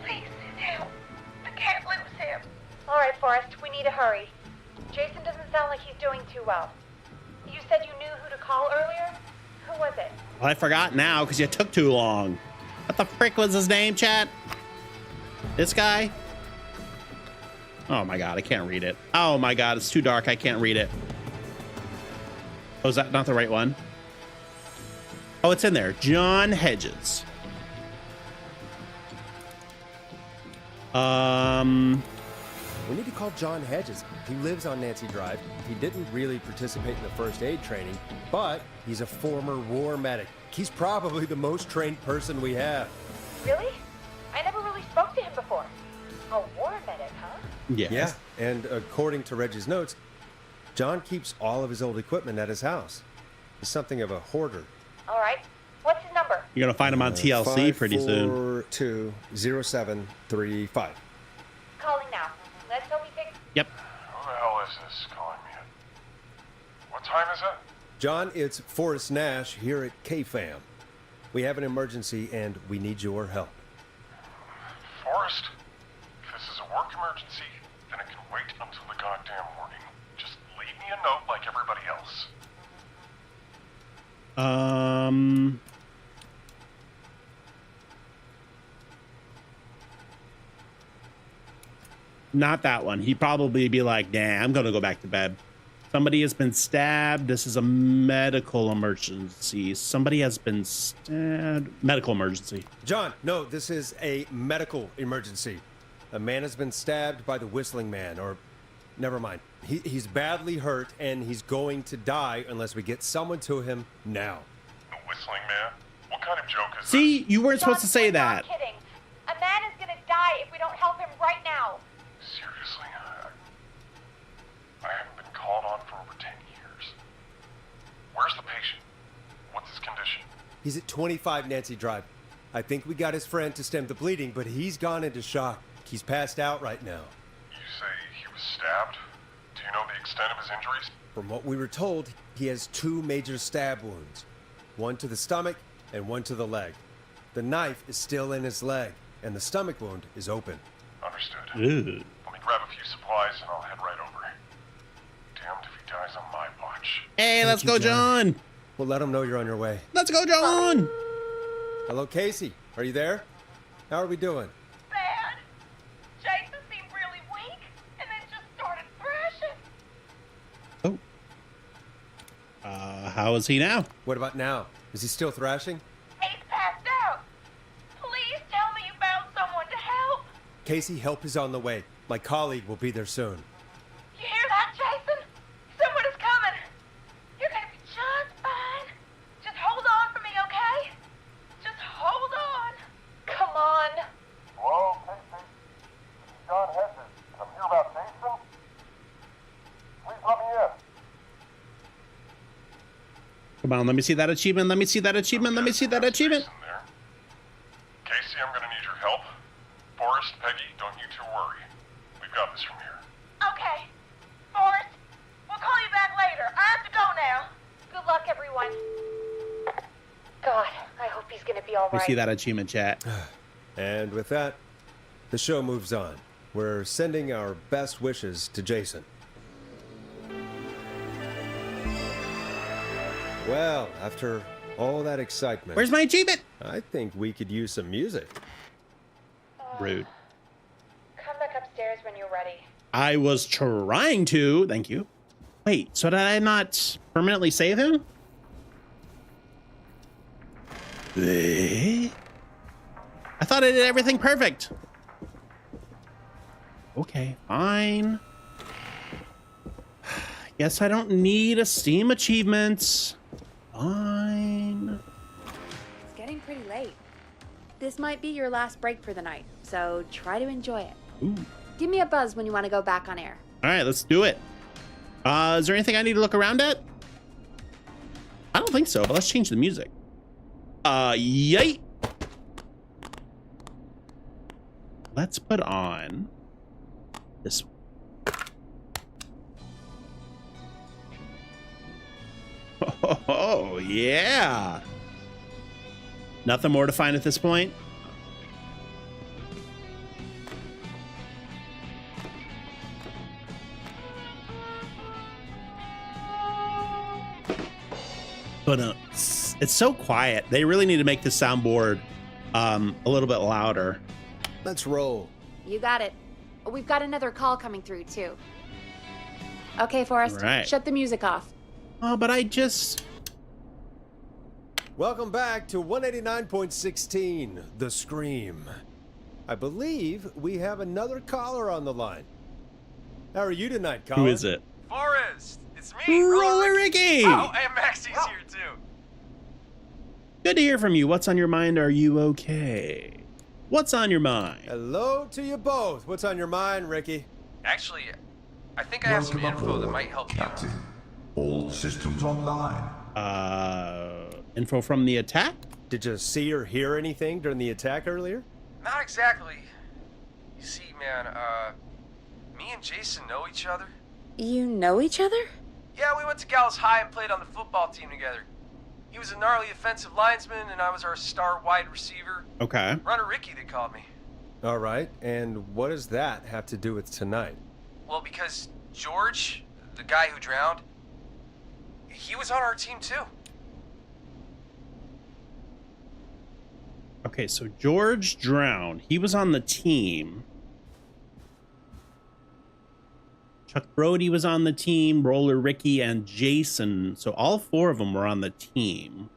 Please, help. I can't lose him. All right, Forrest, we need to hurry. Jason doesn't sound like he's doing too well. You said you knew who to call earlier? Who was it? Well, I forgot now because you took too long. What the frick was his name, chat? This guy? Oh my god, I can't read it. Oh my god, it's too dark. I can't read it. Oh, is that not the right one? Oh, it's in there. John Hedges. We need to call John Hedges. He lives on Nancy Drive. He didn't really participate in the first aid training, but he's a former war medic. He's probably the most trained person we have. Really? I never really spoke to him before. A war medic, huh? Yes. Yeah, and according to Reggie's notes, John keeps all of his old equipment at his house. He's something of a hoarder. All right. What's his number? You're gonna find him on TLC pretty soon. 542-0735. Calling now. Let's hope he picks. Yep. Who the hell is this calling me at? What time is it? John, it's Forrest Nash here at K-Fam. We have an emergency and we need your help. Forrest, if this is a work emergency, then it can wait until the goddamn morning. Just leave me a note like everybody else. Not that one. He'd probably be like, nah, I'm gonna go back to bed. Somebody has been stabbed. This is a medical emergency. Somebody has been stabbed. Medical emergency. John, no, this is a medical emergency. A man has been stabbed by the Whistling Man, or never mind. He's badly hurt and he's going to die unless we get someone to him now. The Whistling Man? What kind of joke is See, you weren't supposed to say I'm that. not kidding. A man is gonna die if we don't help him right now. this? Seriously? I haven't been called on for over 10 years. Where's the patient? What's his condition? He's at 25 Nancy Drive. I think we got his friend to stem the bleeding, but he's gone into shock. He's passed out right now. You say he was stabbed? Do you know the extent of his injuries? From what we were told, he has 2 major stab wounds. One to the stomach and one to the leg. The knife is still in his leg, and the stomach wound is open. Understood. Ew. Let me grab a few supplies and I'll head right over. Damned if he dies on my watch. Hey, let's you, go, John. John. We'll let him know you're on your way. Let's go, John. Hello, Casey. Are you there? How are we doing? Bad. Jason seemed really weak and then just started thrashing. Oh. How is he now? What about now? Is he still thrashing? He's passed out. Please tell me you found someone to help. Casey, help is on the way. My colleague will be there soon. You hear that, Jason? Someone is coming. You're gonna be just fine. Just hold on for me, okay? Just hold on. Come on. Hello, Casey. This is John Hedges. I'm here about Jason. Please let me in. Come on, let me see that achievement. Let me see that achievement. Let me see that achievement. Jason there. Casey, I'm gonna need your help. Forrest, Peggy, don't you two worry. We've got this from here. Okay. Forrest, we'll call you back later. I have to go now. Good luck, everyone. God, I hope he's gonna be all Let me right. see that achievement, chat. And with that, the show moves on. We're sending our best wishes to Jason. Well, after all that excitement, Where's my achievement? I think we could use some music. Rude. Come back upstairs when you're ready. I was trying to. Thank you. Wait, so did I not permanently save him? Eh? I thought I did everything perfect. Okay, fine. Guess I don't need a Steam achievement. Fine. It's getting pretty late. This might be your last break for the night, so try to enjoy it. Ooh. Give me a buzz when you want to go back on air. All right, let's do it. Is there anything I need to look around at? I don't think so, but let's change the music. Yay. Let's put on this one. Oh, yeah. Nothing more to find at this point. But it's so quiet. They really need to make the soundboard a little bit louder. Let's roll. You got it. We've got another call coming through, too. Okay, Forrest, Right. shut the music off. Oh, but I just... Welcome back to 189.16, The Scream. I believe we have another caller on the line. How are you tonight, caller? Who is it? Forrest, it's me, Roller Ricky! Oh, and Maxie's here too. Good to hear from you. What's on your mind? Are you okay? What's on your mind? Hello to you both. What's on your mind, Ricky? Actually, I think I have some info that might help you. Captain. All systems online. Info from the attack? Did you see or hear anything during the attack earlier? Not exactly. You see, man, me and Jason know each other. You know each other? Yeah, we went to Gallows High and played on the football team together. He was a gnarly offensive linesman, and I was our star wide receiver. Okay. Runner Ricky, they called me. All right, and what does that have to do with tonight? Well, because George, the guy who drowned, he was on our team too. Okay, so George drowned. He was on the team. Chuck Brody was on the team, Roller Ricky, and Jason. So all four of them were on the team.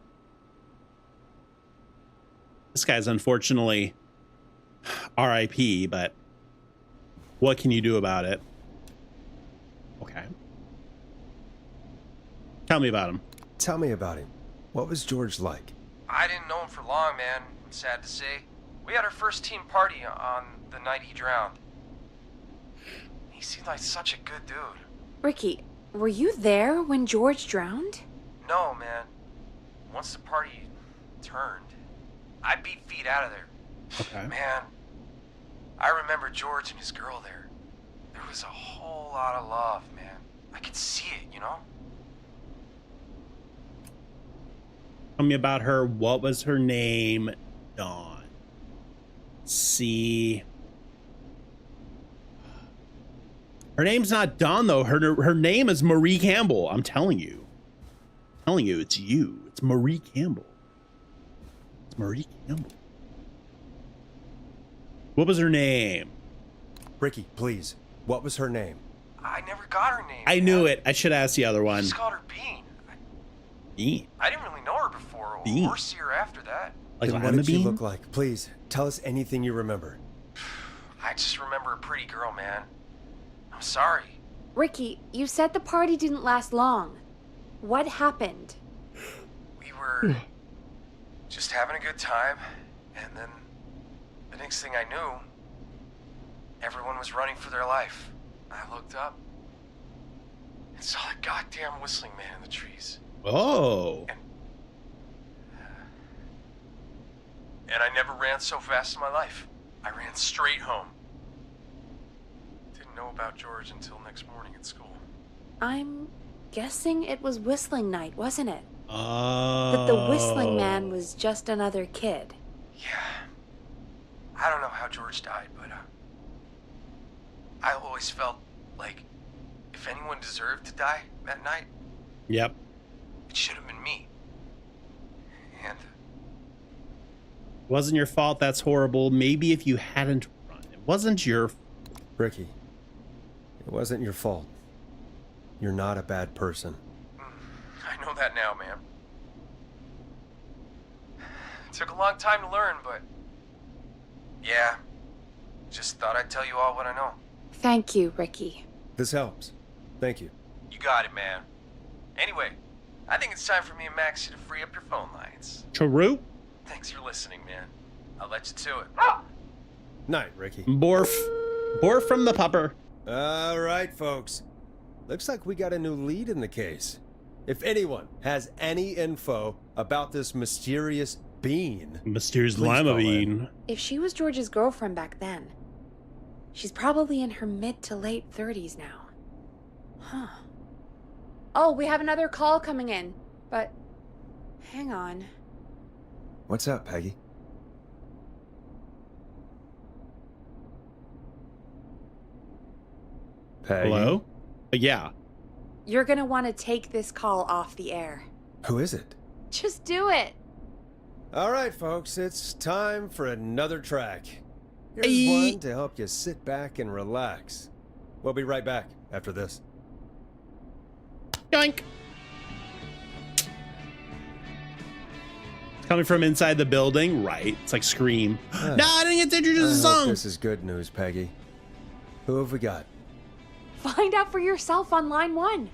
This guy's unfortunately RIP, but what can you do about it? Okay. Tell me about him. Tell me about him. What was George like? I didn't know him for long, man. Sad to say. We had our first team party on the night he drowned. He seemed like such a good dude. Ricky, were you there when George drowned? No, man. Once the party turned, I beat feet out of there. Okay. Man, I remember George and his girl there. There was a whole lot of love, man. I could see it, you know? Tell me about her. What was her name? Dawn. See. Her name's not Dawn, though. Her name is Marie Campbell. I'm telling you. It's you. It's Marie Campbell. It's Marie Campbell. What was her name? Ricky, please. What was her name? I never got her name. I knew it. I should ask the other I one. just called her Bean. Bean. I didn't really know her before Bean. or see her after that. Like Then Lima what did she Bean? look like? Please, tell us anything you remember. I just remember a pretty girl, man. I'm sorry. Ricky, you said the party didn't last long. What happened? We were just having a good time, and then the next thing I knew, everyone was running for their life. I looked up and saw a goddamn whistling man in the trees. Oh. And I never ran so fast in my life. I ran straight home. Didn't know about George until next morning at school. I'm guessing it was whistling night, wasn't it? Oh. That the whistling man was just another kid. Yeah. I don't know how George died, but I always felt like if anyone deserved to die that night, Yep. it should have been me. And Wasn't your fault. That's horrible. Maybe if you hadn't run. It wasn't your... Ricky, it wasn't your fault. You're not a bad person. I know that now, man. It took a long time to learn, but yeah, just thought I'd tell you all what I know. Thank you, Ricky. This helps. Thank you. You got it, man. Anyway, I think it's time for me and Maxie to free up your phone lines. True. Thanks for listening, man. I'll let you to it. Night, Ricky. Borf. Bore from the pupper. All right, folks. Looks like we got a new lead in the case. If anyone has any info about this mysterious bean, Mysterious please lima call in. bean. If she was George's girlfriend back then, she's probably in her mid to late 30s now. Huh. Oh, we have another call coming in, but hang on. What's up, Peggy? Peggy? Hello? Yeah. You're gonna want to take this call off the air. Who is it? Just do it. All right, folks, it's time for another track. Here's Hey. one to help you sit back and relax. We'll be right back after this. Yoink. Coming from inside the building, right? It's like Scream. No, I didn't get to introduce the I hope song. this is good news, Peggy. Who have we got? Find out for yourself on line 1.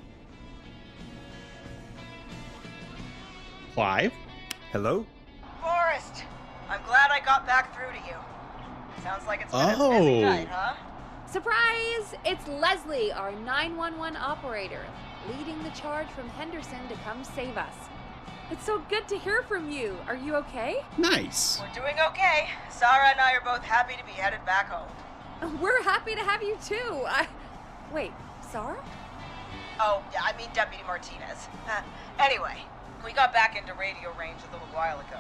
Clive? Hello? Forrest, I'm glad I got back through to you. Sounds like it's been a busy Oh. night, huh? Surprise! It's Leslie, our 911 operator, leading the charge from Henderson to come save us. It's so good to hear from you. Are you okay? Nice. We're doing okay. Sarah and I are both happy to be headed back home. We're happy to have you too. Wait, Sarah? Oh, yeah, I mean Deputy Martinez. Anyway, we got back into radio range a little while ago.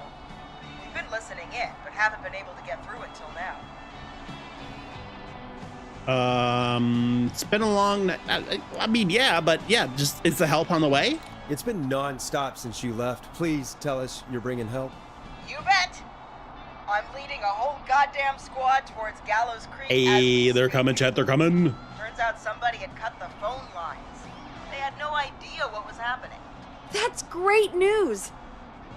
We've been listening in, but haven't been able to get through until now. It's been a long. I mean, yeah, but yeah, just is the help on the way? It's been non-stop since you left. Please tell us you're bringing help. You bet! I'm leading a whole goddamn squad towards Gallows Creek. as we Hey, they're speak. coming, Chet. They're coming. Turns out somebody had cut the phone lines. They had no idea what was happening. That's great news.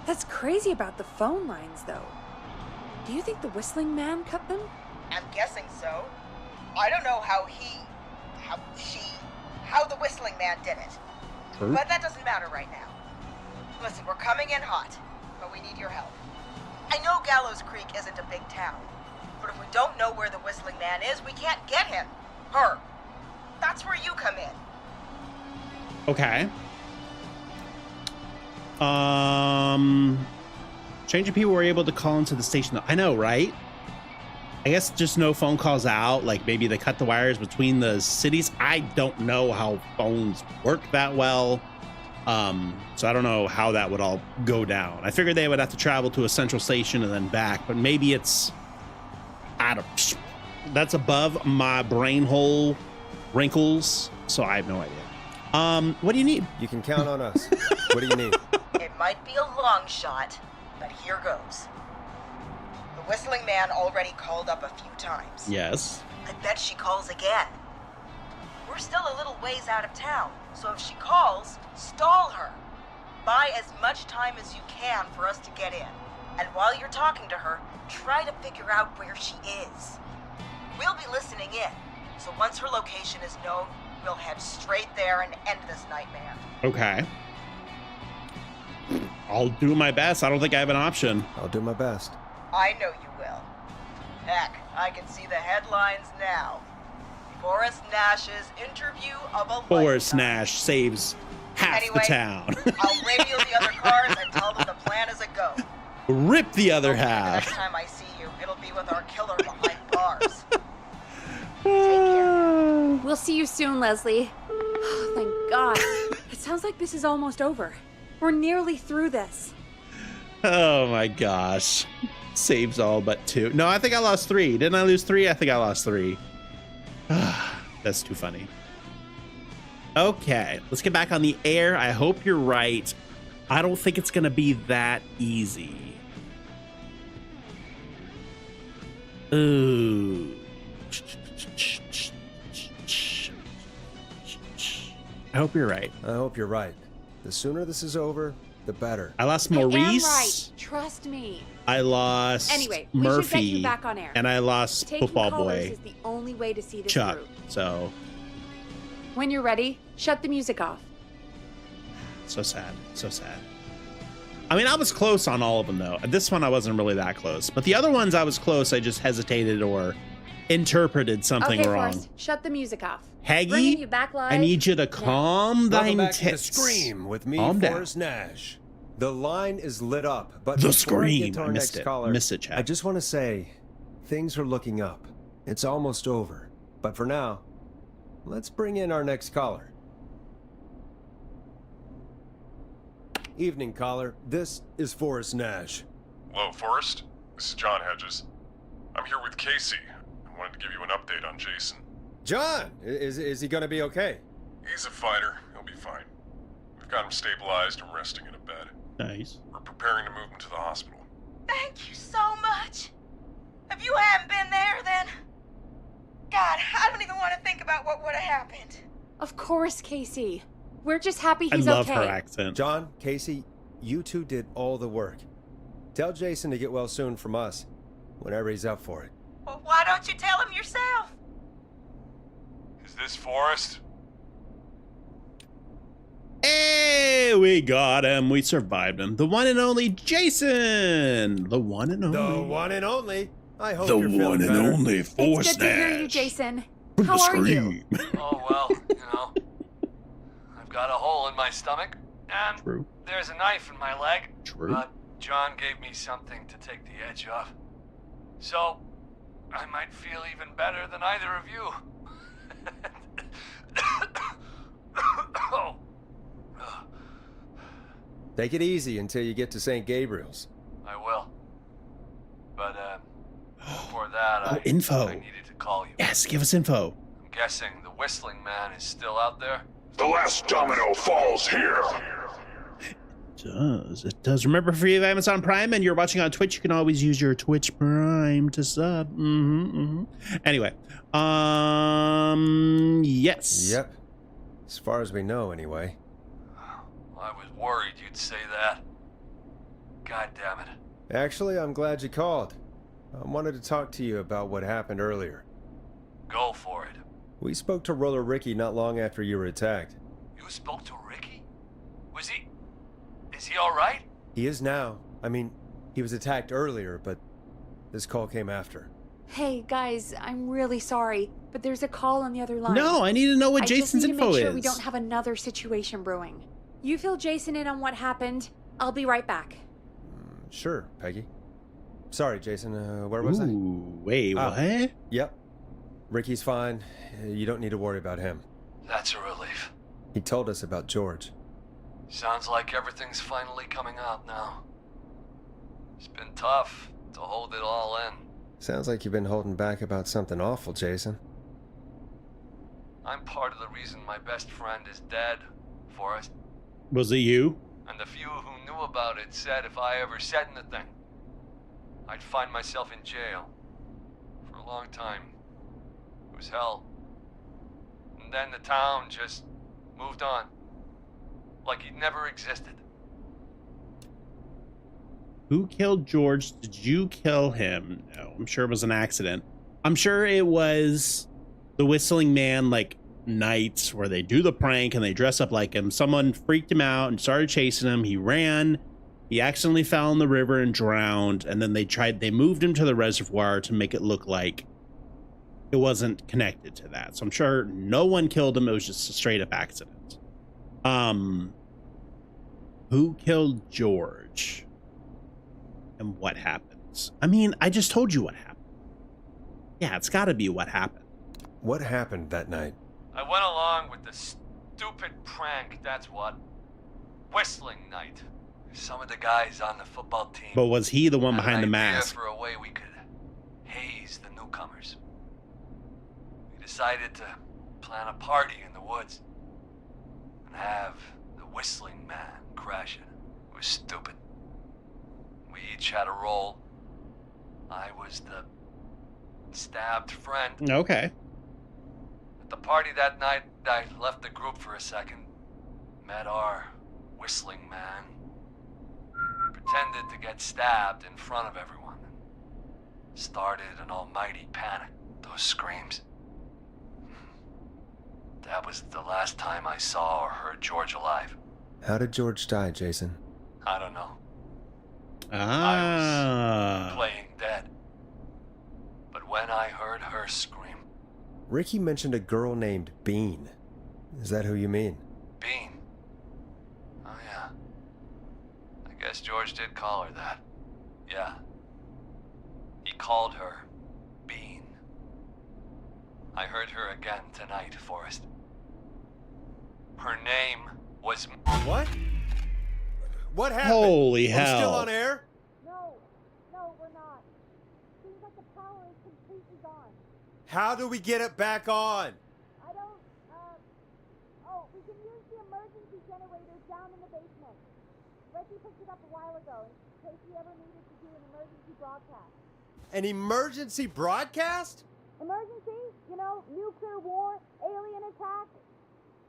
That's crazy about the phone lines, though. Do you think the whistling man cut them? I'm guessing so. I don't know how the whistling man did it. True. But that doesn't matter right now. Listen, we're coming in hot, but we need your help. I know Gallows Creek isn't a big town, but if we don't know where the whistling man is, we can't get him. Her. That's where you come in. Okay. Stranger people were able to call into the station. I know, right? I guess just no phone calls out. Like maybe they cut the wires between the cities. I don't know how phones work that well. So I don't know how that would all go down. I figured they would have to travel to a central station and then back, but maybe it's that's above my brain hole wrinkles. So I have no idea. What do you need? You can count on us. What do you need? It might be a long shot, but here goes. The whistling man already called up a few times. Yes. I bet she calls again. We're still a little ways out of town, so if she calls, stall her. Buy as much time as you can for us to get in. And while you're talking to her, try to figure out where she is. We'll be listening in, so once her location is known, we'll head straight there and end this nightmare. Okay. I'll do my best. I don't think I have an option. I'll do my best. I know you will. Heck, I can see the headlines now. Forrest Nash's interview of a Forrest lifetime. Nash saves half the town. I'll radio the other cars and tell them the plan is a go. Rip the other Hopefully The next half. time I see you, it'll be with our killer behind bars. Take care. We'll see you soon, Leslie. Oh, thank God. It sounds like this is almost over. We're nearly through this. Oh my gosh. Saves all but 2. No, I think I lost 3. Didn't I lose 3? I think I lost 3. That's too funny. Okay, let's get back on the air. I hope you're right. I don't think it's gonna be that easy. Ooh. I hope you're right. I hope you're right. The sooner this is over, the better. I lost I am Maurice. right. Trust me. I lost Anyway, we should get Murphy. you back on air. And I lost Taking Football callers Boy is the only way to see this Chuck. through. So When you're ready, shut the music off. so sad. So sad. I mean, I was close on all of them though. This one I wasn't really that close. But the other ones I was close. I just hesitated or interpreted something okay, wrong. Forrest, shut the music off. Haggy, Bringing you back live. I need you to calm Welcome thine back to the tits. Scream with me, Calm down. Forrest Nash. The line is lit up, but The before I get Scream. to I our missed next it. caller, Missed it, chat. I just want to say, things are looking up. It's almost over. But for now, let's bring in our next caller. Evening, caller. This is Forrest Nash. Hello, Forrest. This is John Hedges. I'm here with Casey. I wanted to give you an update on Jason. John, is he going to be okay? He's a fighter. He'll be fine. We've got him stabilized and resting in a bed. Nice. We're preparing to move him to the hospital. Thank you so much. If you hadn't been there, then... God, I don't even want to think about what would have happened. Of course, Casey. We're just happy I he's love okay. her accent. John, Casey, you two did all the work. Tell Jason to get well soon from us, whenever he's up for it. Well, why don't you tell him yourself? Is this Forrest? Hey, we got him. We survived him. The one and only Jason. The one and only. The one and only. I hope The you're feeling one and better. only Force It's good to hear you, Nash. Jason. From How the are you? Scream. Oh, well, you know. I've got a hole in my stomach, and True. there's a knife in my leg. True. But John gave me something to take the edge off. So, I might feel even better than either of you. Oh. Take it easy until you get to St. Gabriel's. I will. But, before that, info. I needed to call you. Yes, give us info. I'm guessing the Whistling Man is still out there? The last domino falls here. It does. Remember, for you of Amazon Prime and you're watching on Twitch, you can always use your Twitch Prime to sub. Anyway, yes. Yep. As far as we know, anyway. I was worried you'd say that. God damn it. Actually, I'm glad you called. I wanted to talk to you about what happened earlier. Go for it. We spoke to Roller Ricky not long after you were attacked. You spoke to Ricky? Is he alright? He is now. I mean, he was attacked earlier, but this call came after. Hey, guys, I'm really sorry, but there's a call on the other line. No, I need to know what I Jason's just need info to make sure is. we don't have another situation brewing. You fill Jason in on what happened. I'll be right back. Sure, Peggy. Sorry, Jason. Where was I? Wait, what? Yep. Ricky's fine. You don't need to worry about him. That's a relief. He told us about George. Sounds like everything's finally coming out now. It's been tough to hold it all in. Sounds like you've been holding back about something awful, Jason. I'm part of the reason my best friend is dead, Forrest. Was it you? And the few who knew about it said if I ever said anything, I'd find myself in jail. For a long time. It was hell. And then the town just moved on. Like he'd never existed. Who killed George? Did you kill him? No, I'm sure it was an accident. I'm sure it was the Whistling Man, like, nights where they do the prank and they dress up like him. Someone freaked him out and started chasing him. He ran. He accidentally fell in the river and drowned. And then they moved him to the reservoir to make it look like it wasn't connected to that. So I'm sure no one killed him. It was just a straight up accident. Who killed George? And what happens? I mean, I just told you what happened. Yeah, it's got to be what happened. What happened that night? I went along with the stupid prank, that's what. Whistling night. Some of the guys on the football team. But was he the one had behind the an idea mask? for a way we could haze the newcomers. We decided to plan a party in the woods and have the Whistling Man crash it. It was stupid. We each had a role. I was the stabbed friend. Okay. At the party that night, I left the group for a second. Met our Whistling Man. Pretended to get stabbed in front of everyone. Started an almighty panic. Those screams. That was the last time I saw or heard George alive. How did George die, Jason? I don't know. I was playing dead. But when I heard her scream. Ricky mentioned a girl named Bean. Is that who you mean? Bean. Oh, yeah. I guess George did call her that. Yeah. He called her Bean. I heard her again tonight, Forrest. Her name was... What? What happened? Holy Are we still hell. on air? No, we're not. Seems like the power is completely gone. How do we get it back on? I don't, we can use the emergency generators down in the basement. Reggie picked it up a while ago in case we ever needed to do an emergency broadcast. An emergency broadcast? Emergency? You know, nuclear war, alien attack,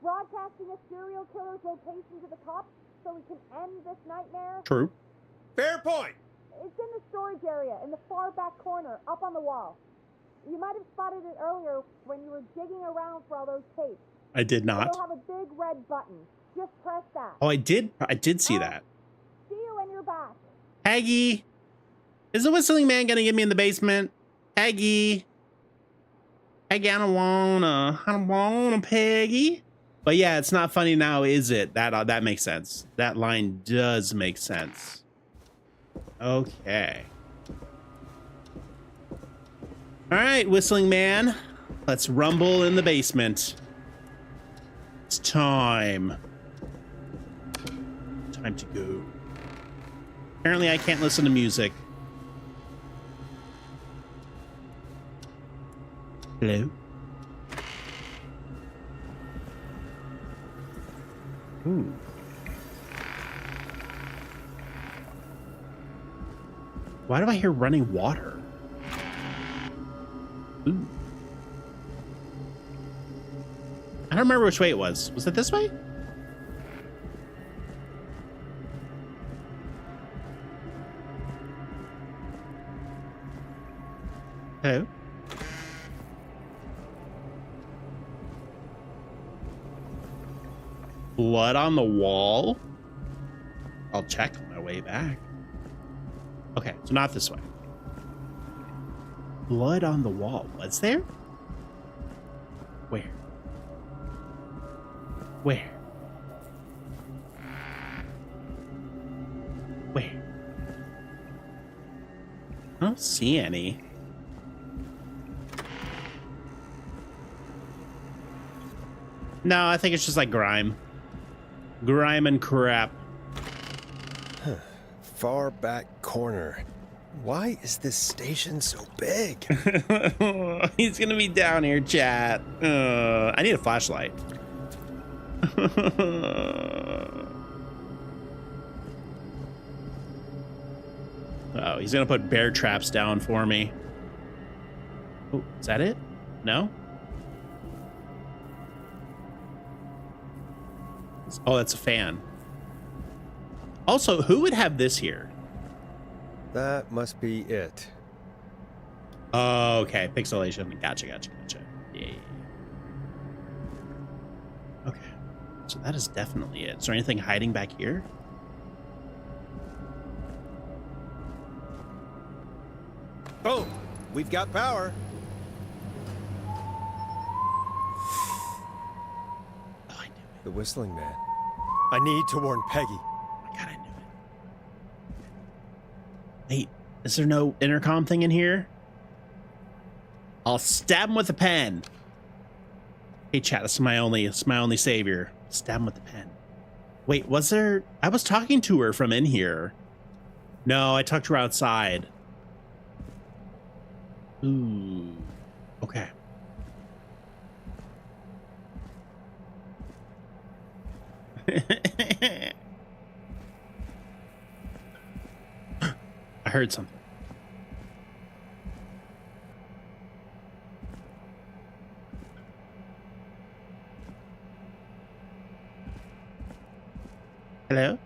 broadcasting a serial killer's location to the cops so we can end this nightmare. True. Fair point. It's in the storage area in the far back corner, up on the wall. You might have spotted it earlier when you were digging around for all those tapes. I did not. It'll have a big red button. Just press that. Oh, I did see that. See you when you're back. Peggy, is the whistling man gonna get me in the basement? Peggy, I don't wanna, Peggy. But yeah, it's not funny now, is it? That makes sense. That line does make sense. Okay. All right, whistling man, let's rumble in the basement. It's time. Time to go. Apparently, I can't listen to music. Hello? Ooh. Why do I hear running water? Ooh. I don't remember which way it was. Was it this way? Hello? Blood on the wall? I'll check on my way back. Okay, so not this way. Blood on the wall. Was there? Where? Where? Where? I don't see any. No, I think it's just like grime. Grime and crap. Far back corner. Why is this station so big? He's gonna be down here, chat. I need a flashlight. Oh, he's gonna put bear traps down for me. Oh, is that it? No? Oh, that's a fan. Also, who would have this here? That must be it. Oh, okay. Pixelation. Gotcha. Yeah. Okay. So that is definitely it. Is there anything hiding back here? Oh, we've got power. Oh, I knew it. The whistling man. I need to warn Peggy. Oh my God, I knew it. Wait, is there no intercom thing in here? I'll stab him with a pen. Hey, chat, this is my only savior. Stab him with the pen. Wait, was there? I was talking to her from in here. No, I talked to her outside. Ooh. Okay. I heard something. Hello?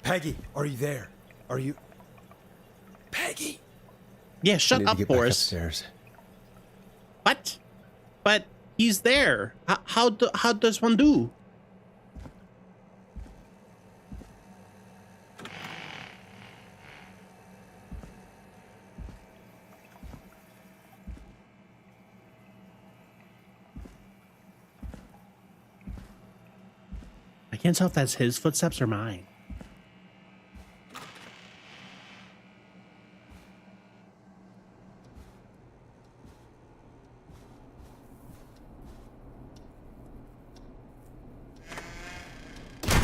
Peggy, are you there? Are you... Peggy? Yeah, I shut need to up, get back Forrest. upstairs. What? But he's there. How does one do? I can't tell if that's his footsteps or mine.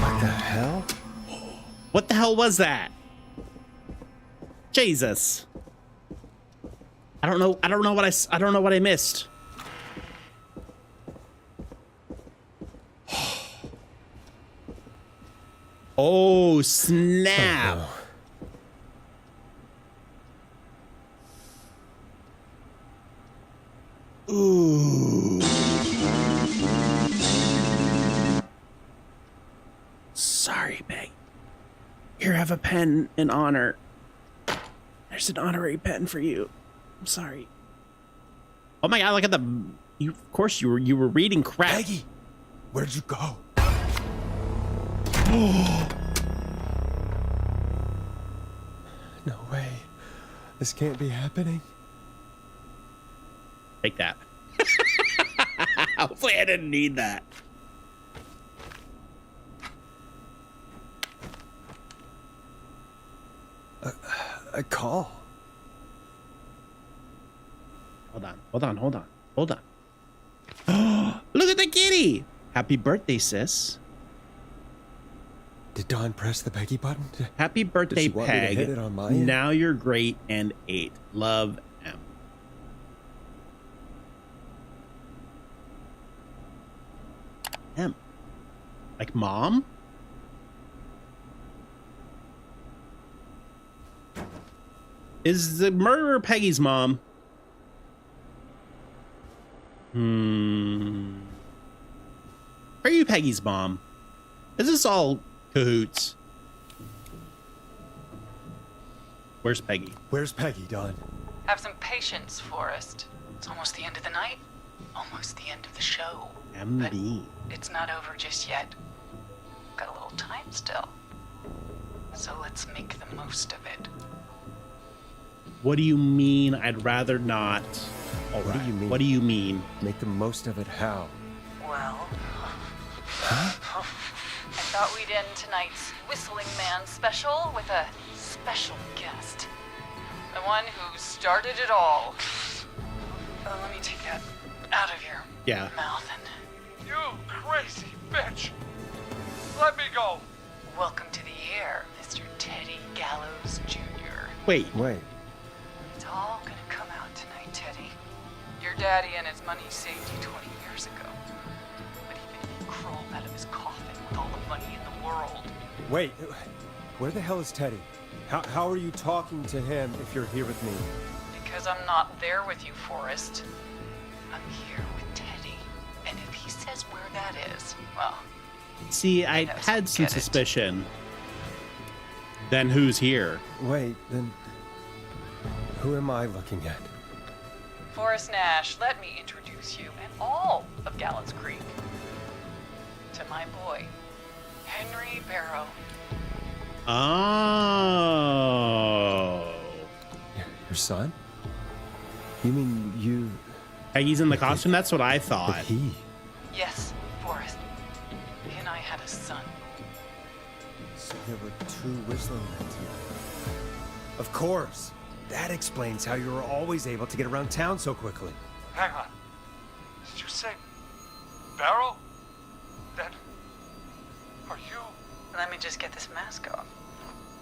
What the hell? What the hell was that? Jesus. I don't know what I missed. Oh, snap. Ooh. Sorry, Meg. Here, have a pen in honor. There's an honorary pen for you. I'm sorry. Oh my god, look at the of course you were reading crap. Maggie, where'd you go? No way. This can't be happening. Take that. Hopefully I didn't need that. A call. Hold on. Look at the kitty. Happy birthday, sis. Did Dawn press the Peggy button? Happy birthday, she want me to Peg. hit it on my end? Now you're great and 8. Love, M. M. Like mom? Is the murderer Peggy's mom? Are you Peggy's mom? Is this all cahoots? Where's Peggy? Where's Peggy, Dawn? Have some patience, Forrest. It's almost the end of the night. Almost the end of the show. MB. But it's not over just yet. Got a little time still. So let's make the most of it. What do you mean I'd rather not? All What do right. you mean? What do you mean? Make the most of it how? Well... I thought we'd end tonight's Whistling Man special with a special guest. The one who started it all. Let me take that out of your mouth and... You crazy bitch! Let me go! Welcome to the air, Mr. Teddy Gallows Jr. Wait. It's all gonna come out tonight, Teddy. Your daddy and his money saved you 20 years ago. But even if he crawled out of his coffin with all the money in the world... Wait, where the hell is Teddy? How are you talking to him if you're here with me? Because I'm not there with you, Forrest. I'm here with Teddy. And if he says where that is, well... See, I had some suspicion. Then who's here? Wait, then who am I looking at? Forrest Nash, let me introduce you and all of Gallows Creek to my boy, Henry Barrow. Oh. Your son? You mean you... Peggy's in the costume? That's what I thought. He? Yes, Forrest. He and I had a son. So there were 2 whistling men here. Of course. That explains how you were always able to get around town so quickly. Hang on. Did you say Barrow? Then are you? Let me just get this mask off.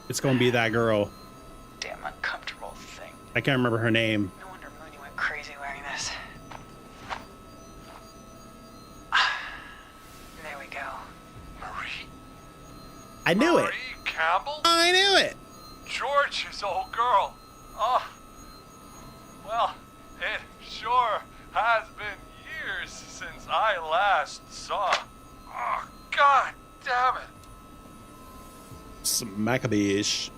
It's gonna be that girl. Damn uncomfortable thing. I can't remember her name. No wonder Mooney went crazy wearing this. There we go. Marie? I knew it. Marie Campbell? I knew it. George's old girl. Oh. Well, it sure has been years since I last saw. Oh, God damn it. Some Maccabee-ish.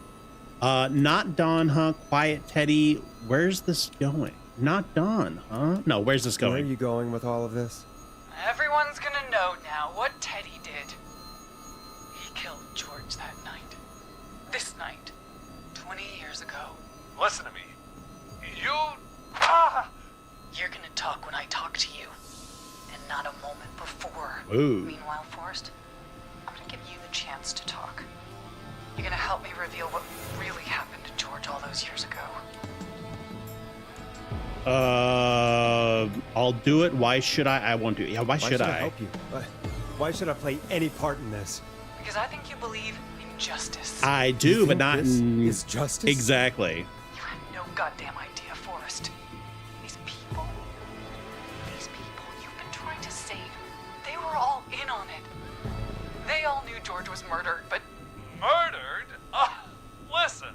Not Dawn, huh? Quiet Teddy. Where's this going? not done, huh? No, where's this Where are going? you going with all of this? Everyone's gonna know now what Teddy did. He killed George that night. This night. 20 years ago. Listen to me. You... You're gonna talk when I talk to you. And not a moment before. Ooh. Meanwhile, Forrest, I'm gonna give you the chance to talk. You're gonna help me reveal what really happened to George all those years ago. I'll do it. Why should I? I won't do it. Yeah, why should I? help you? Why should I play any part in this? Because I think you believe in justice. I You do, think but not this in... is justice? Exactly. You had no goddamn idea, Forrest. These people you've been trying to save, they were all in on it. They all knew George was murdered, but Murdered? Listen,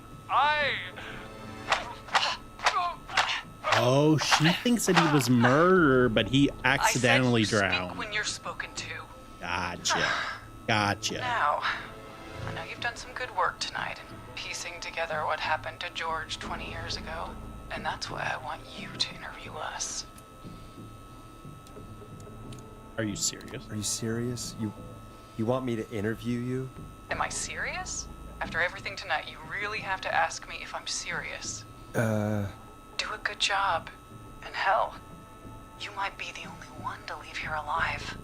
Oh, she thinks that he was murdered, but he accidentally I said you drowned. speak when you're spoken to. Gotcha. Gotcha. Now, I know you've done some good work tonight in piecing together what happened to George 20 years ago, and that's why I want you to interview us. Are you serious? Are you serious? You want me to interview you? Am I serious? After everything tonight, you really have to ask me if I'm serious. Do a good job. And hell, you might be the only one to leave here alive.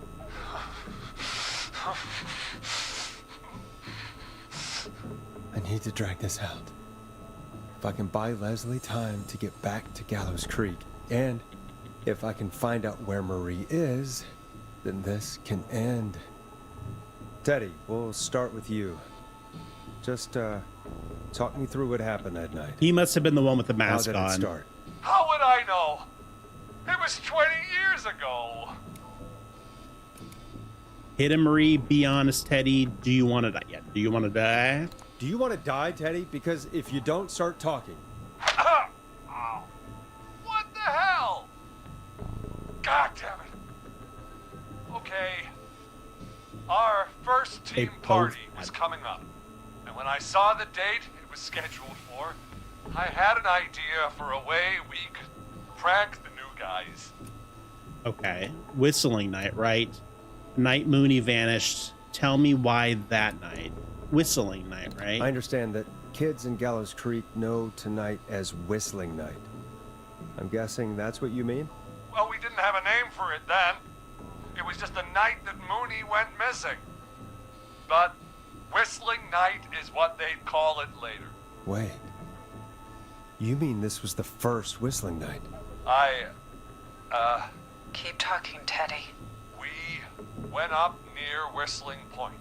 I need to drag this out. If I can buy Leslie time to get back to Gallows Creek, and if I can find out where Marie is, then this can end. Teddy, we'll start with you. Just, talk me through what happened that night. He must have been the one with the How mask did it on. start? how would I know? It was 20 years ago. Hit him, Marie. Be honest, Teddy. Do you want to die? Yeah. Do you want to die? Do you want to die, Teddy? Because if you don't start talking... Ow. What the hell? God damn it. Okay. Our first They team both party had- was coming up. And when I saw the date it was scheduled for, I had an idea for a way we could prank the new guys. Okay. Whistling night, right? Night Mooney vanished. Tell me why that night. Whistling night, right? I understand that kids in Gallows Creek know tonight as Whistling Night. I'm guessing that's what you mean? Well, we didn't have a name for it then. It was just the night that Mooney went missing. But Whistling Night is what they'd call it later. Wait. You mean this was the first Whistling Night? Keep talking, Teddy. We went up near Whistling Point.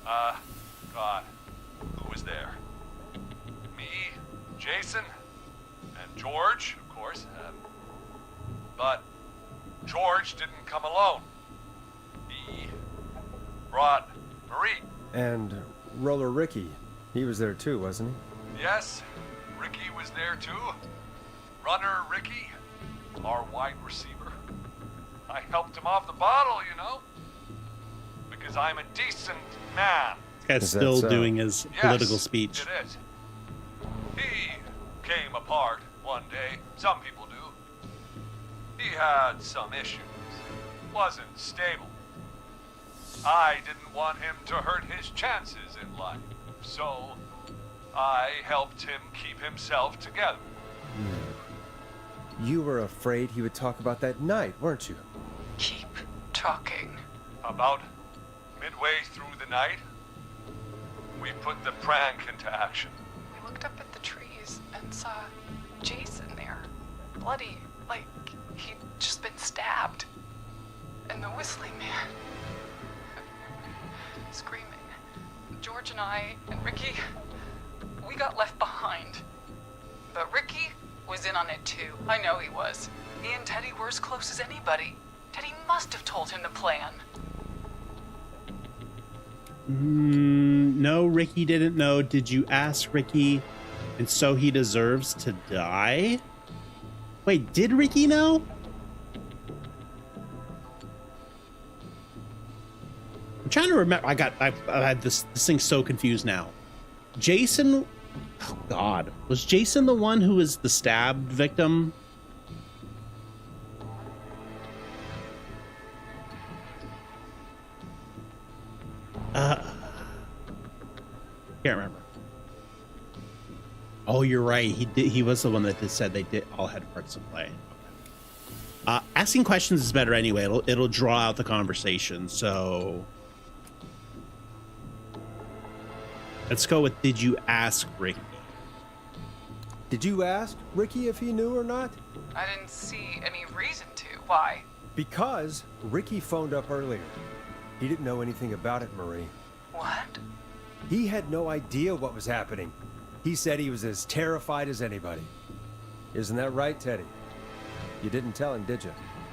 God, who was there? Me, Jason, and George, of course. But George didn't come alone. He brought Marie. And Roller Ricky, he was there too, wasn't he? Yes, Ricky was there too. Runner Ricky, our wide receiver. I helped him off the bottle, you know. Because I'm a decent man. This guy's Is that still so? doing his Yes, political speech. It is. He came apart one day. Some people do. He had some issues. Wasn't stable. I didn't want him to hurt his chances in life. So, I helped him keep himself together. You were afraid he would talk about that night, weren't you? Keep talking. About midway through the night, we put the prank into action. We looked up at the trees and saw Jason there. Bloody, like he'd just been stabbed. And the whistling man. Screaming. George and I and Ricky, we got left behind. But Ricky was in on it too. I know he was. He and Teddy were as close as anybody. Teddy must have told him the plan. No, Ricky didn't know. Did you ask Ricky? And so he deserves to die? Wait, did Ricky know? I'm trying to remember. I had this thing's so confused now. Jason, Oh, God. Was Jason the one who was the stabbed victim? Can't remember. Oh, you're right. He was the one that said they did all had parts to play. Asking questions is better anyway. It'll draw out the conversation. So let's go with, did you ask Ricky? Did you ask Ricky if he knew or not? I didn't see any reason to. Why? Because Ricky phoned up earlier. He didn't know anything about it, Marie. What? He had no idea what was happening. He said he was as terrified as anybody. Isn't that right, Teddy? You didn't tell him, did you?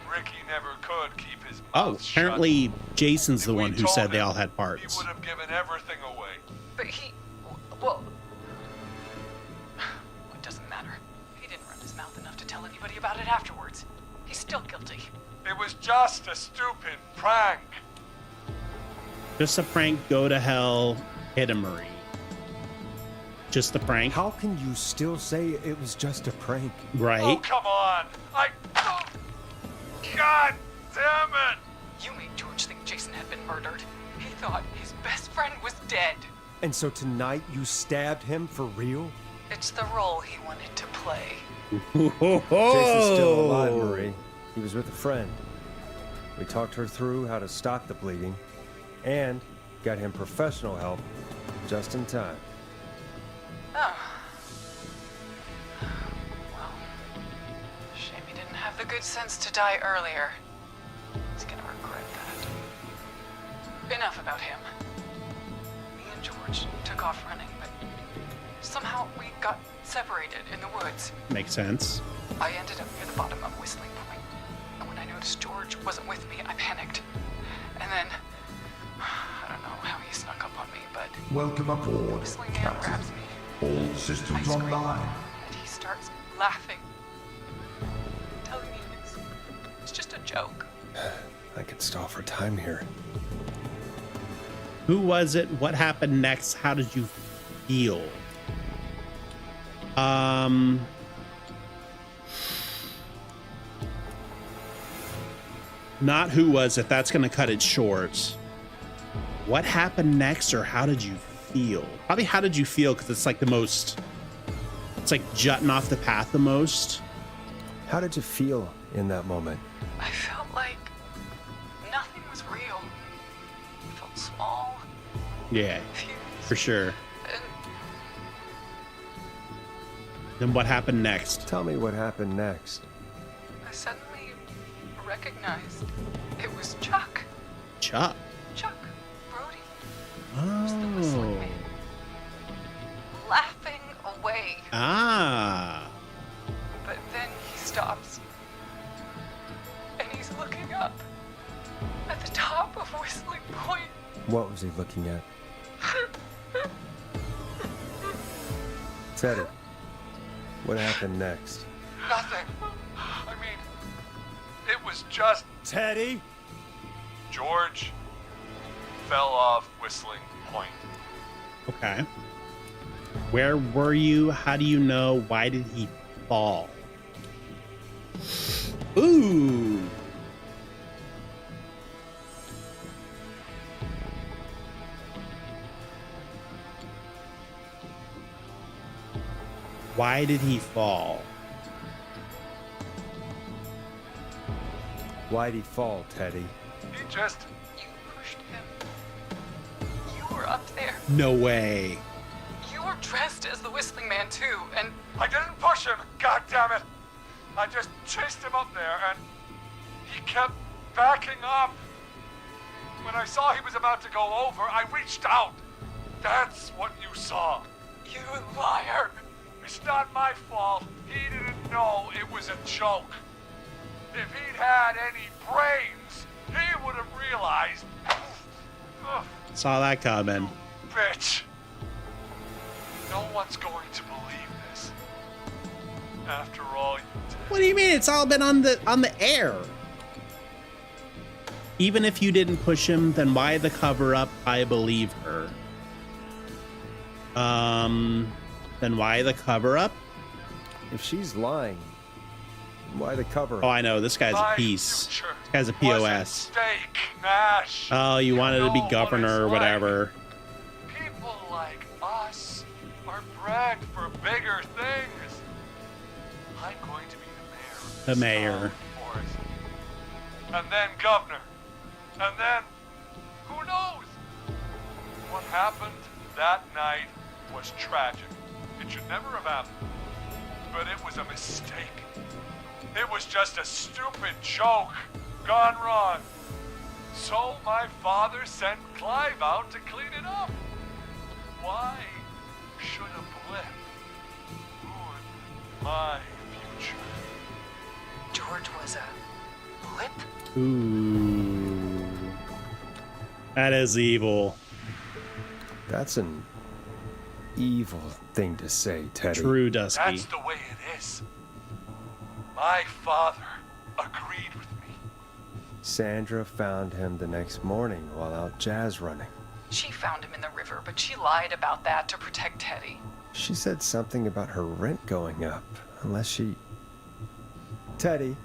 Ricky never could keep his Oh, mouth apparently shut. Jason's If the we one who told said they him, all had He parts. would have given everything away. But well, it doesn't matter. He didn't run his mouth enough to tell anybody about it afterwards. He's still guilty. It was just a stupid prank. Just a prank, go to hell, hit him, Marie. Just a prank, How can you still say it was just a prank? right? Oh, come on. Oh, God damn it. You made George think Jason had been murdered. He thought his best friend was dead. And so tonight you stabbed him for real? It's the role he wanted to play. Jason's still alive, Marie. He was with a friend. We talked her through how to stop the bleeding and got him professional help just in time. Oh. Well, shame he didn't have the good sense to die earlier. He's gonna regret that. Enough about him. Me and George took off running, but somehow we got separated in the woods. Makes sense. I ended up near the bottom of Whistling Point, and when I noticed George wasn't with me, I panicked. And then, I don't know how he snuck up on me, but Welcome aboard, Whistling Man Captain. grabs me. All systems I scream, online. and he starts laughing, telling me it's just a joke. I could stall for time here. Who was it? What happened next? How did you feel? Not who was it. That's going to cut it short. What happened next, or how did you feel? Probably how did you feel, because it's like the most, it's like jutting off the path the most. How did you feel in that moment? I felt like nothing was real. I felt small, Yeah, confused, for sure. and Then what happened next? Tell me what happened next. I suddenly recognized it was Chuck. Chuck. Chuck Brody was the whistling Oh. man, laughing away. Ah. But then he stops, and he's looking up at the top of Whistling Point. What was he looking at? Teddy, what happened next? Nothing. I mean, it was just Teddy? George fell off Whistling Point. Okay. Where were you? How do you know? Why did he fall? Ooh. Why did he fall? Why'd he fall, Teddy? He just... You pushed him. You were up there. No way. You were dressed as the Whistling Man too, and I didn't push him, God damn it! I just chased him up there and he kept backing up. When I saw he was about to go over, I reached out. That's what you saw. you liar. It's not my fault. He didn't know it was a joke. If he'd had any brains, he would have realized. Ugh, Saw that coming. bitch. No one's going to believe this. After all you did. What do you mean? It's all been on the air. Even if you didn't push him, then why the cover up? I believe her. Then why the cover up? If she's lying, why the cover Oh, up? I know. This guy's a My piece. future This guy's a was POS. at stake, Nash. Oh, you wanted to be know what governor it's or like. whatever. People like us are bred for bigger things. I'm going to be the mayor of The this mayor. town, Forrest. And then governor. And then, who knows? What happened that night was tragic. It should never have happened. But it was a mistake. It was just a stupid joke gone wrong. So my father sent Clive out to clean it up. Why should a blip ruin my future? George was a blip? Ooh. That is evil. That's an evil thing to say, Teddy. True, Dusky. That's the way it is. My father agreed with me. Sandra found him the next morning while out jazz running. She found him in the river, but she lied about that to protect Teddy. She said something about her rent going up, unless she... Teddy,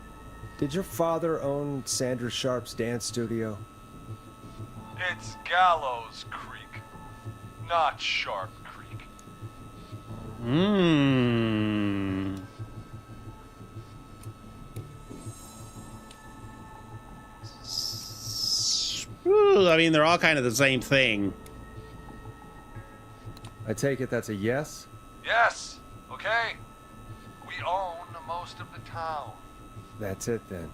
did your father own Sandra Sharp's dance studio? It's Gallows Creek, not Sharp Creek. Mmm. I mean, they're all kind of the same thing. I take it that's a yes? Yes, okay. We own most of the town. That's it then.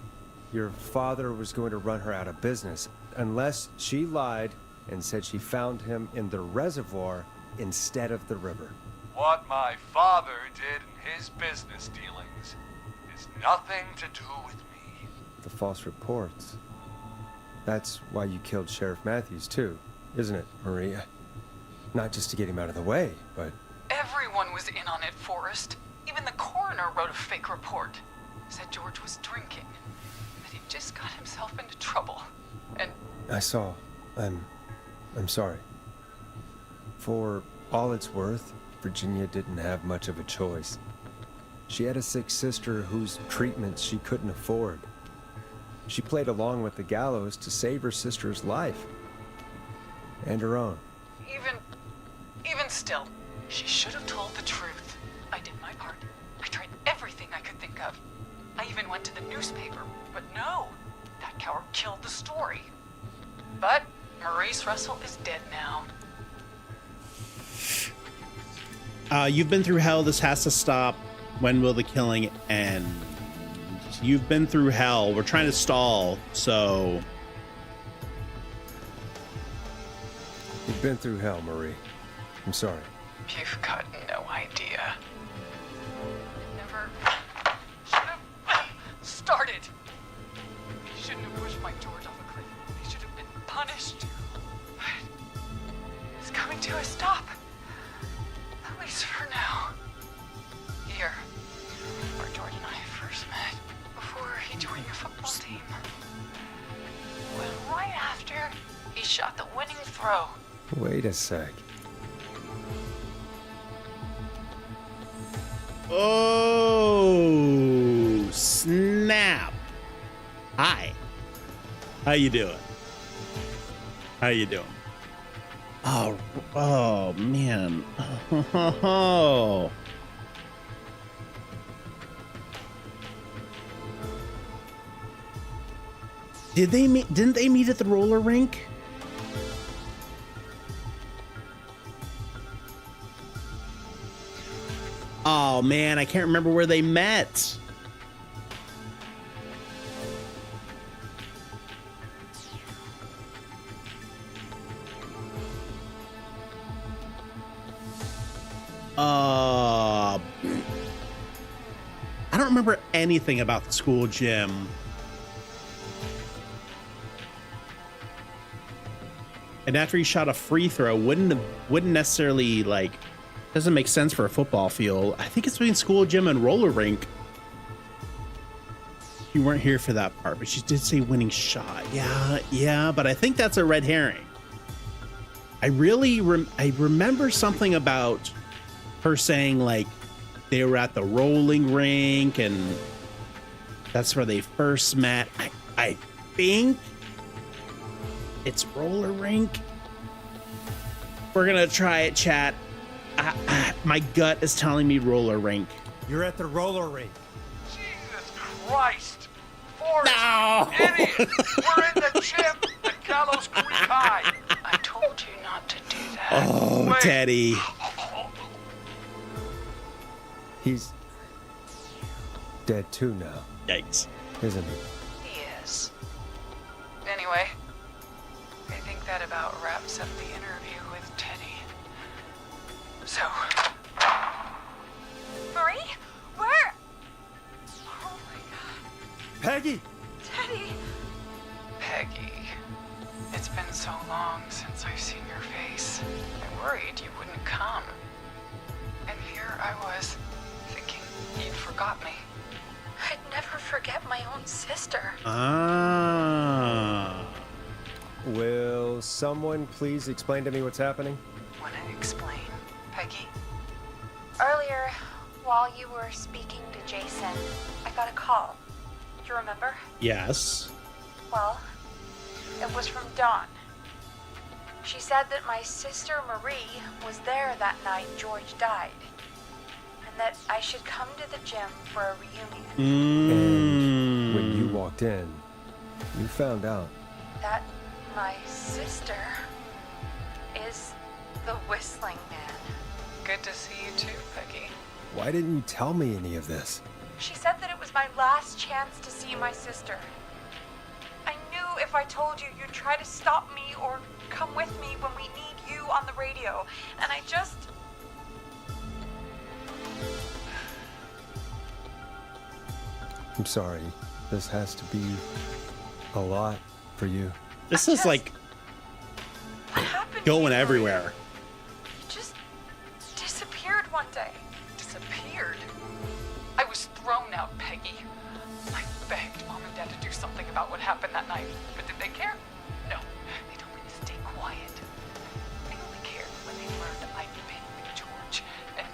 Your father was going to run her out of business, unless she lied and said she found him in the reservoir instead of the river. What my father did in his business dealings is nothing to do with me. The false reports. That's why you killed Sheriff Matthews too, isn't it, Maria? Not just to get him out of the way, but... Everyone was in on it, Forrest. Even the coroner wrote a fake report. Said George was drinking. That he just got himself into trouble. And I saw. I'm sorry. For all it's worth, Virginia didn't have much of a choice. She had a sick sister whose treatments she couldn't afford. She played along with the gallows to save her sister's life. And her own. even still, she should have told the truth. I did my part. I tried everything I could think of. I even went to the newspaper, but no. That coward killed the story. But Maurice Russell is dead now. You've been through hell. This has to stop. When will the killing end? You've been through hell. We're trying to stall, so... You've been through hell, Marie. I'm sorry. You've got no idea. Never should have started. He shouldn't have pushed my George off a cliff. He should have been punished. But it's coming to a stop. At least for now. Here, where George and I first met, before he joined your football team. When right after he shot the winning throw. Wait a sec. Oh, snap. Hi. How you doing? How you doing? Oh man. Oh. Didn't they meet at the roller rink? Oh man, I can't remember where they met. I don't remember anything about the school gym. And after he shot a free throw, wouldn't necessarily, like, doesn't make sense for a football field. I think it's between school gym and roller rink. You weren't here for that part, but she did say winning shot. Yeah, but I think that's a red herring. I really I remember something about her saying like they were at the rolling rink and that's where they first met. I think it's roller rink. We're gonna try it, chat. My gut is telling me roller rink. You're at the roller rink. Jesus Christ! Forrest! No! Idiot! We're in the gym at Gallows Creek High! I told you not to do that. Oh, Wait. Teddy. He's dead too now, Yikes. isn't he? He is. Anyway, I think that about wraps up the interview with Teddy. So, Marie? Where? Oh my god. Peggy! Teddy! Peggy, it's been so long since I've seen your face. I worried you wouldn't come. And here I was, thinking you'd forgot me. I'd never forget my own sister. Ah. Will someone please explain to me what's happening? Want to explain, Peggy? Earlier, while you were speaking to Jason, I got a call. Do you remember? Yes. Well, it was from Dawn. She said that my sister Marie was there that night George died, and that I should come to the gym for a reunion. And when you walked in, you found out. That my sister is the Whistling Man. Good to see you too, Peggy. Why didn't you tell me any of this? She said that it was my last chance to see my sister. I knew if I told you, you'd try to stop me or come with me when we need you on the radio. And I just... I'm sorry. This has to be a lot for you. This is like What happened to going you? everywhere. You just disappeared one day. Disappeared. I was thrown out, Peggy. I begged Mom and Dad to do something about what happened that night, but did they care? No, they told me to stay quiet. They only cared when they learned I'd been with George, and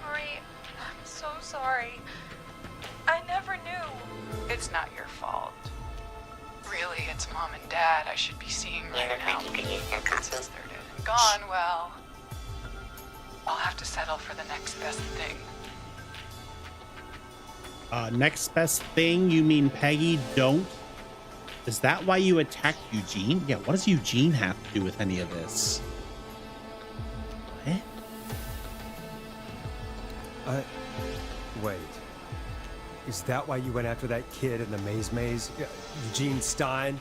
Marie, I'm so sorry. I never knew. it's not your fault. Really, it's Mom and Dad I should be seeing right now. Since they're dead and gone, well, I'll have to settle for the next best thing. Next best thing, you mean Peggy? Don't? Is that why you attacked Eugene? Yeah, what does Eugene have to do with any of this? What? Wait. Is that why you went after that kid in the maze? Eugene Stein?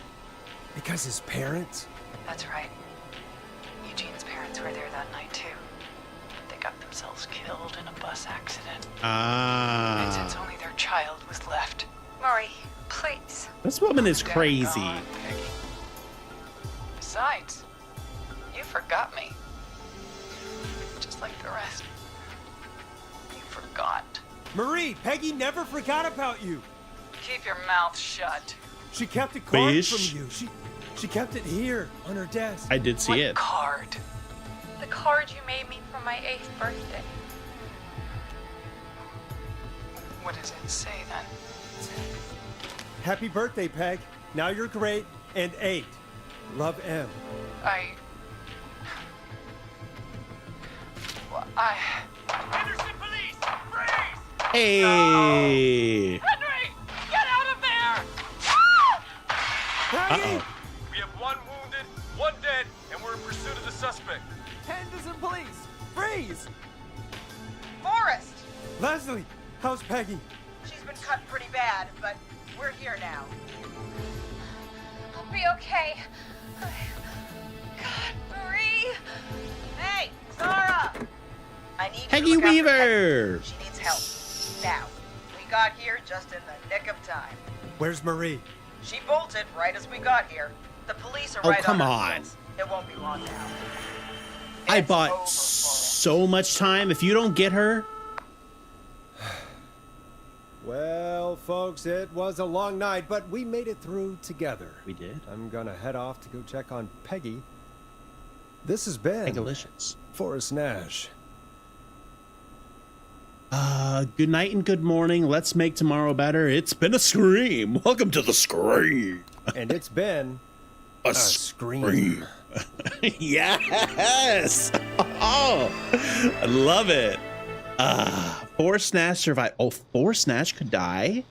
Because his parents? That's right. Eugene's parents were there that night too. They got themselves killed in a bus accident. And since only their child was left. Marie, please. This woman is They're crazy. gone, Peggy. Besides, you forgot me. Just like the rest. You forgot. Marie, Peggy never forgot about you. Keep your mouth shut. She kept a card Bish. from you. She kept it here on her desk. I did see What it. card? The card you made me for my 8th birthday. What does it say then? Happy birthday, Peg. Now you're great and 8. Love, M. Henderson police! Freeze! Hey! Henry! Get out of there! Peggy! Uh-oh. We have one wounded, one dead, and we're in pursuit of the suspect. Henderson police! Freeze! Forrest! Leslie, how's Peggy? She's been cut pretty bad, but we're here now. I'll be okay. God, Marie. Hey, Zara! I need you to Peggy look after Weaver! Peggy. She needs help. Now. We got here just in the nick of time. Where's Marie? She bolted right as we got here. The police are Oh, right come on. on. Her heels. It won't be long now. I It's over, bought Forrest. so much time. If you don't get her, Well, folks, it was a long night, but we made it through together. we did. I'm gonna head off to go check on Peggy. This has been delicious. Forrest Nash. Good night and good morning. Let's make tomorrow better. It's been a scream. Welcome to the scream. And it's been a scream. Yes. Oh, I love it. Forrest Nash survived. Oh, Forrest Nash could die.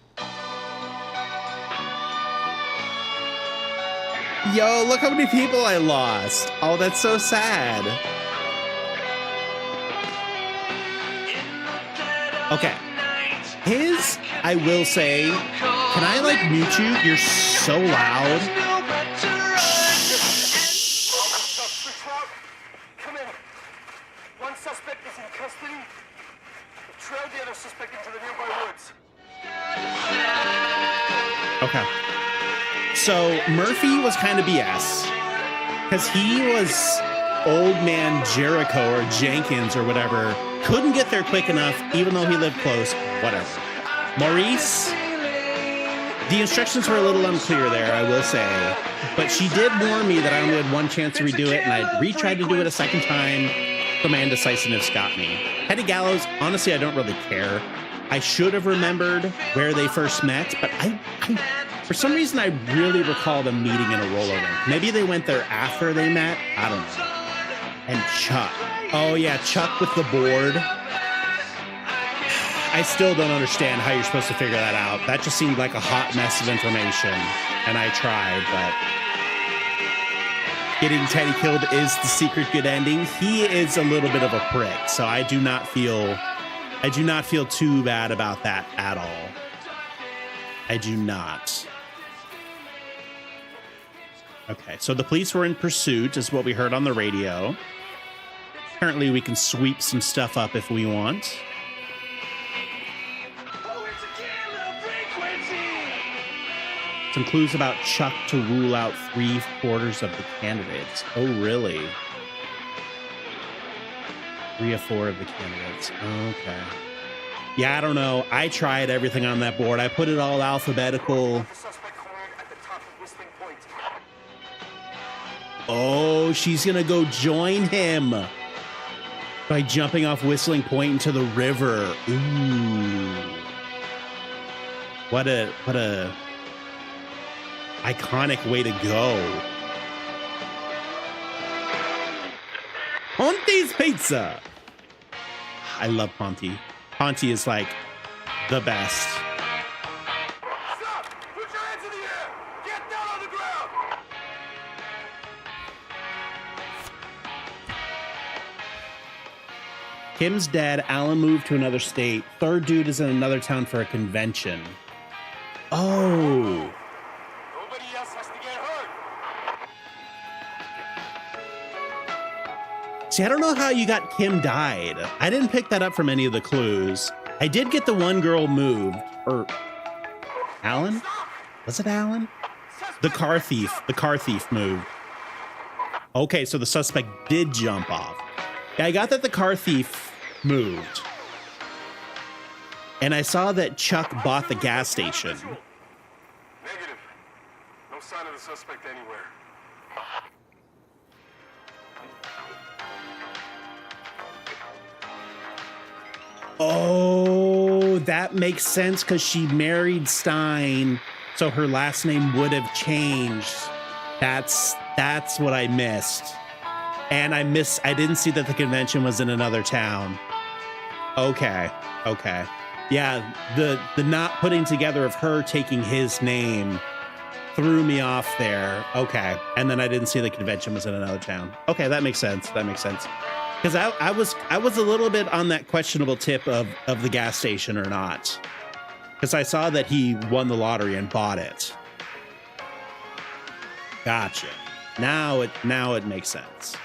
Yo, look how many people I lost. Oh, that's so sad. Okay. His, I will say, can I like mute you? You're so loud. Come in. One suspect is in custody. We've trailed the other suspect into the nearby woods. Okay. So Murphy was kind of BS because he was old man Jericho or Jenkins or whatever. Couldn't get there quick enough, even though he lived close. Whatever. Maurice, the instructions were a little unclear there, I will say. But she did warn me that I only had one chance to redo it, and I retried to do it a second time. Command decisiveness got me. Teddy Gallows, honestly, I don't really care. I should have remembered where they first met, but I for some reason, I really recall them meeting in a roller rink. Maybe they went there after they met. I don't know. And Chuck. Oh, yeah, Chuck with the board. I still don't understand how you're supposed to figure that out. That just seemed like a hot mess of information. And I tried, but getting Teddy killed is the secret good ending. He is a little bit of a prick, so I do not feel too bad about that at all. I do not. Okay, so the police were in pursuit, is what we heard on the radio. Apparently, we can sweep some stuff up if we want. Some clues about Chuck to rule out 3/4 of the candidates. Oh, really? 3 of 4 of the candidates. Okay. Yeah, I don't know. I tried everything on that board. I put it all alphabetical. Oh, she's gonna go join him by jumping off Whistling Point into the river. Ooh. What a iconic way to go. Ponte's Pizza. I love Ponte. Ponte is like the best. Stop! Put your hands in the air! Get down on the ground! Kim's dead. Alan moved to another state. Third dude is in another town for a convention. Oh. Nobody else has to get hurt. See, I don't know how you got Kim died. I didn't pick that up from any of the clues. I did get the one girl moved. Or Alan? Was it Alan? The car thief. The car thief moved. Okay, so the suspect did jump off. Yeah, I got that the car thief moved. And I saw that Chuck bought the gas station. Negative. No sign of the suspect anywhere. Oh, that makes sense because she married Stein, so her last name would have changed. That's what I missed. And I didn't see that the convention was in another town. Okay. Yeah, the not putting together of her taking his name threw me off there. Okay. And then I didn't see the convention was in another town. Okay, that makes sense. Because I was a little bit on that questionable tip of the gas station or not. Because I saw that he won the lottery and bought it. Gotcha. Now it makes sense.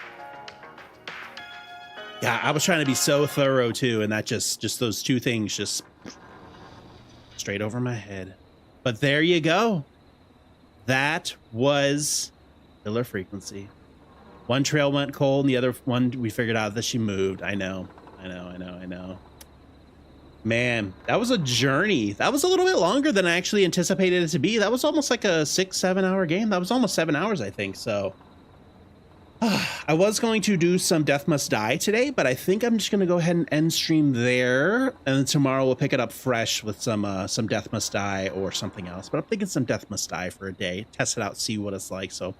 Yeah, I was trying to be so thorough too, and that just those two things just straight over my head. But there you go. That was Killer Frequency. One trail went cold, and the other one we figured out that she moved. I know. Man, that was a journey. That was a little bit longer than I actually anticipated it to be. That was almost like a 6-7 hour game. That was almost 7 hours, I think. So, I was going to do some Death Must Die today, but I think I'm just going to go ahead and end stream there. And then tomorrow we'll pick it up fresh with some Death Must Die or something else. But I'm thinking some Death Must Die for a day. Test it out, see what it's like. So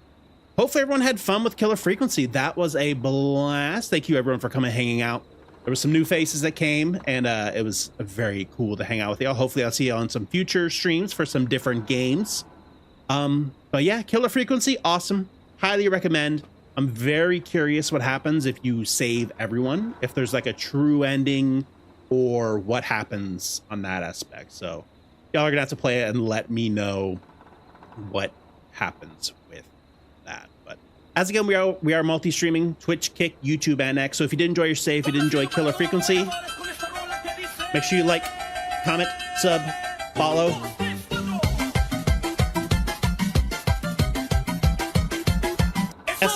hopefully everyone had fun with Killer Frequency. That was a blast. Thank you everyone for coming and hanging out. There were some new faces that came, and it was very cool to hang out with y'all. Hopefully I'll see you on some future streams for some different games. But yeah, Killer Frequency, awesome. Highly recommend. I'm very curious what happens if you save everyone, if there's like a true ending or what happens on that aspect. So y'all are gonna have to play it and let me know what happens with that. But as again, we are multi-streaming Twitch, Kick, YouTube, and X. So if you did enjoy your save, if you did enjoy Killer Frequency, make sure you like, comment, sub, follow.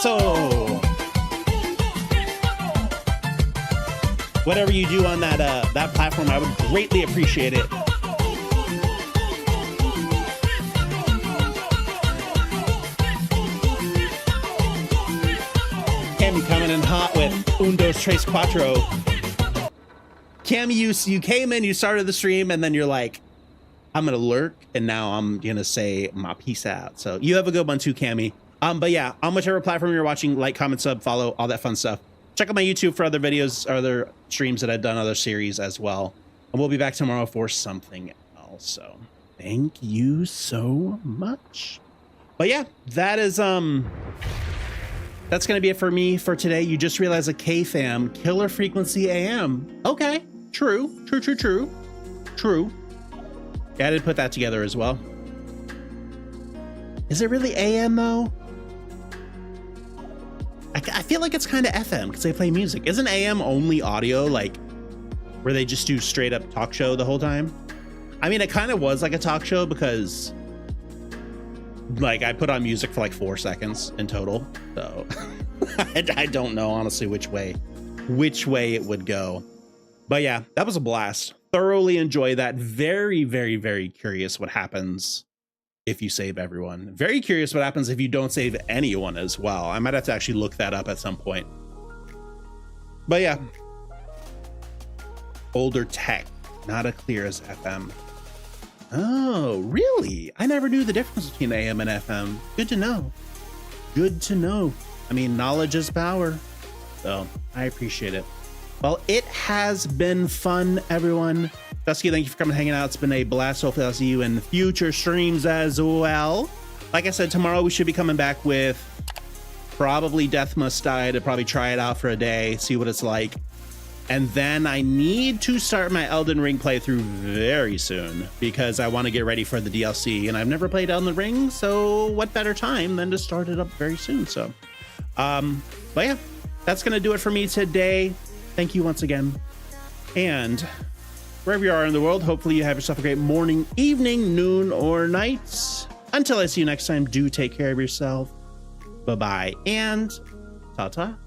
So whatever you do on that platform, I would greatly appreciate it. Cammy coming in hot with Un, Dos, Tres, Cuatro. Cammy, you came in, you started the stream, and then you're like, I'm gonna lurk, and now I'm gonna say my peace out. So you have a good one too, Cammy. But yeah, on whichever platform you're watching, like, comment, sub, follow, all that fun stuff. Check out my YouTube for other videos, or other streams that I've done, other series as well. And we'll be back tomorrow for something else. So thank you so much. But yeah, that is that's gonna be it for me for today. You just realized a K-Fam, Killer Frequency AM. Okay, true. Yeah, I did put that together as well. Is it really AM though? I feel like it's kind of FM because they play music. Isn't AM only audio, like where they just do straight up talk show the whole time? I mean, it kind of was like a talk show because like I put on music for like 4 seconds in total. So I don't know honestly which way it would go. But yeah, that was a blast. Thoroughly enjoy that. Very, very, very curious what happens if you save everyone. Very curious what happens if you don't save anyone as well. I might have to actually look that up at some point. But yeah. Older tech, not as clear as FM. Oh, really? I never knew the difference between AM and FM. Good to know. Good to know. I mean, knowledge is power. So I appreciate it. Well, it has been fun, everyone. Dusky, thank you for coming and hanging out. It's been a blast. Hopefully I'll see you in future streams as well. Like I said, tomorrow we should be coming back with probably Death Must Die to probably try it out for a day, see what it's like. And then I need to start my Elden Ring playthrough very soon because I want to get ready for the DLC. And I've never played Elden Ring, so what better time than to start it up very soon? So, but yeah, that's going to do it for me today. Thank you once again. And wherever you are in the world, hopefully you have yourself a great morning, evening, noon, or night. Until I see you next time, do take care of yourself. Bye-bye, and ta-ta.